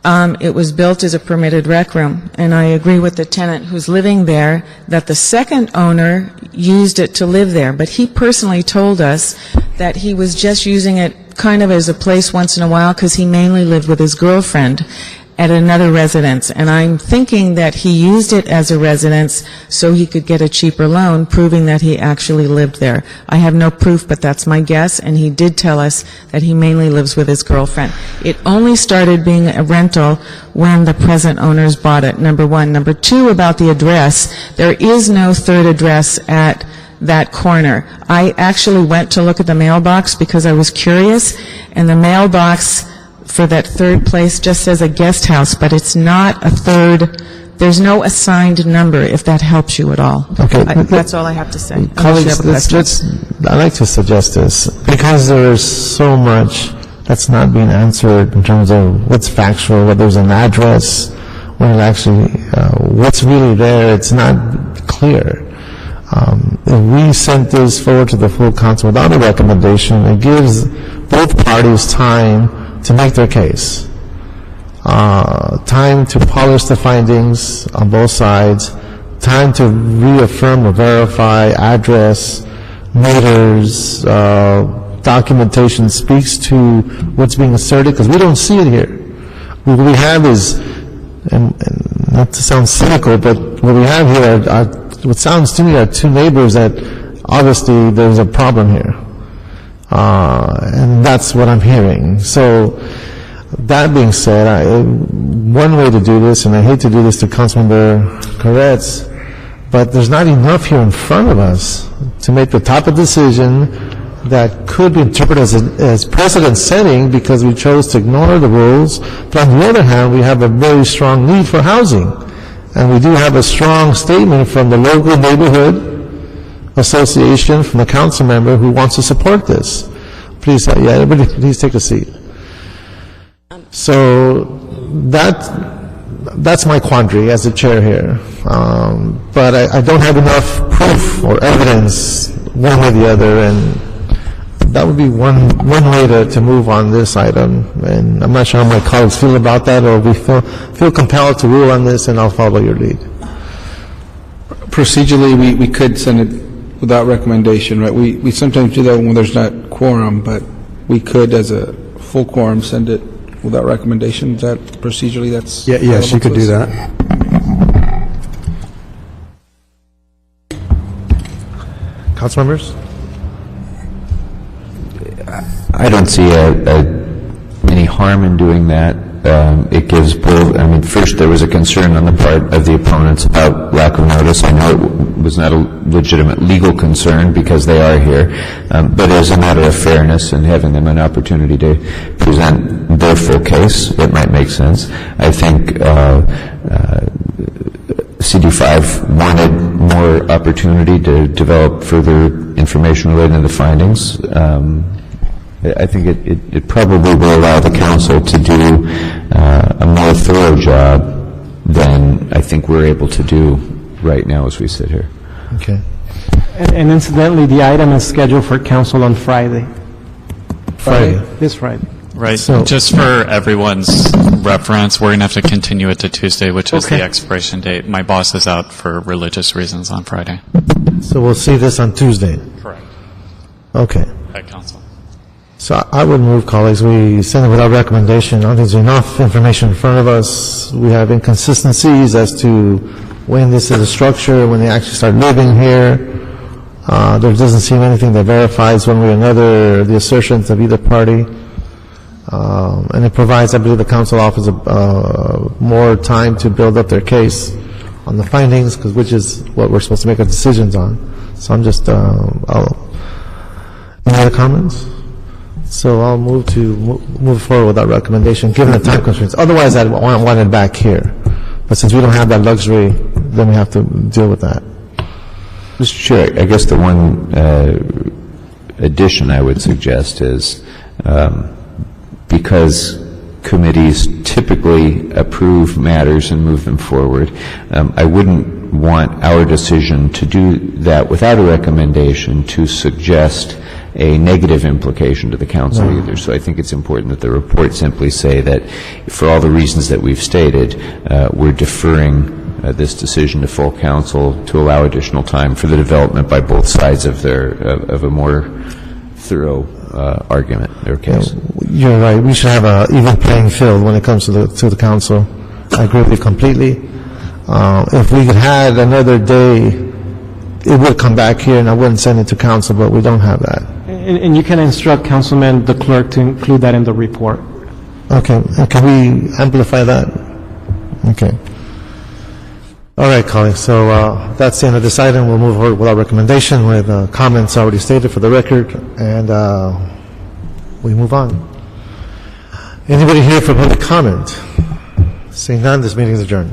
It was built as a permitted rec room, and I agree with the tenant who's living there that the second owner used it to live there, but he personally told us that he was just using it kind of as a place once in a while because he mainly lived with his girlfriend at another residence, and I'm thinking that he used it as a residence so he could get a cheaper loan, proving that he actually lived there. I have no proof, but that's my guess, and he did tell us that he mainly lives with his girlfriend. It only started being a rental when the present owners bought it, number one. Number two, about the address, there is no third address at that corner. I actually went to look at the mailbox because I was curious, and the mailbox for that third place just says a guest house, but it's not a third. There's no assigned number, if that helps you at all. Okay. That's all I have to say. Colleagues, I'd like to suggest this, because there's so much that's not being answered in terms of what's factual, whether there's an address, when it actually, what's really there, it's not clear. If we sent this forward to the full council without a recommendation, it gives both parties time to make their case, time to polish the findings on both sides, time to reaffirm or verify address, meters, documentation speaks to what's being asserted? Because we don't see it here. What we have is, and not to sound cynical, but what we have here are what sounds to me are two neighbors that obviously there's a problem here. And that's what I'm hearing. So, that being said, one way to do this, and I hate to do this to Councilmember Koretz, but there's not enough here in front of us to make the type of decision that could be interpreted as precedent-setting because we chose to ignore the rules. But on the other hand, we have a very strong need for housing. And we do have a strong statement from the local neighborhood association, from the council member who wants to support this. Please, everybody, please take a seat. So that's my quandary as the chair here. But I don't have enough proof or evidence one way or the other, and that would be one way to move on this item. And I'm not sure how my colleagues feel about that, or we feel compelled to rule on this, and I'll follow your lead. Procedurally, we could send it without recommendation, right? We sometimes do that when there's not quorum, but we could, as a full quorum, send it without recommendation. Is that procedurally that's... Yes, you could do that. Council members? I don't see any harm in doing that. It gives both, first there was a concern on the part of the opponents about lack of notice. I know it was not a legitimate legal concern because they are here, but as a matter of fairness and having them an opportunity to present their full case, it might make sense. I think CD5 wanted more opportunity to develop further information related to the findings. I think it probably will allow the council to do a more thorough job than I think we're able to do right now as we sit here. Okay. And incidentally, the item is scheduled for council on Friday. This Friday. Right. So, just for everyone's reference, we're going to have to continue it to Tuesday, which is the expiration date. My boss is out for religious reasons on Friday. So we'll see this on Tuesday? Correct. Okay. At council. So I would move, colleagues, we send it without recommendation. I don't think there's enough information in front of us. We have inconsistencies as to when this is a structure, when they actually start living here. There doesn't seem anything that verifies one way or another the assertions of either party. And it provides, I believe, the council office more time to build up their case on the findings, which is what we're supposed to make our decisions on. So I'm just, any other comments? So I'll move forward with that recommendation, given the time constraints. Otherwise, I'd want it back here. But since we don't have that luxury, then we have to deal with that. Mr. Chair, I guess the one addition I would suggest is because committees typically approve matters and move them forward, I wouldn't want our decision to do that without a recommendation to suggest a negative implication to the council either. So I think it's important that the report simply say that for all the reasons that we've stated, we're deferring this decision to full council to allow additional time for the development by both sides of a more thorough argument in their case. You're right. We should have an even playing field when it comes to the council. I agree with you completely. If we had had another day, it would come back here, and I wouldn't send it to council, but we don't have that. And you can instruct Councilman, the clerk, to include that in the report. Okay. Can we amplify that? Okay. All right, colleagues. So that's the end of this item. We'll move forward with our recommendation with comments already stated for the record, and we move on. Anybody here for public comment? Seeing none, this meeting is adjourned.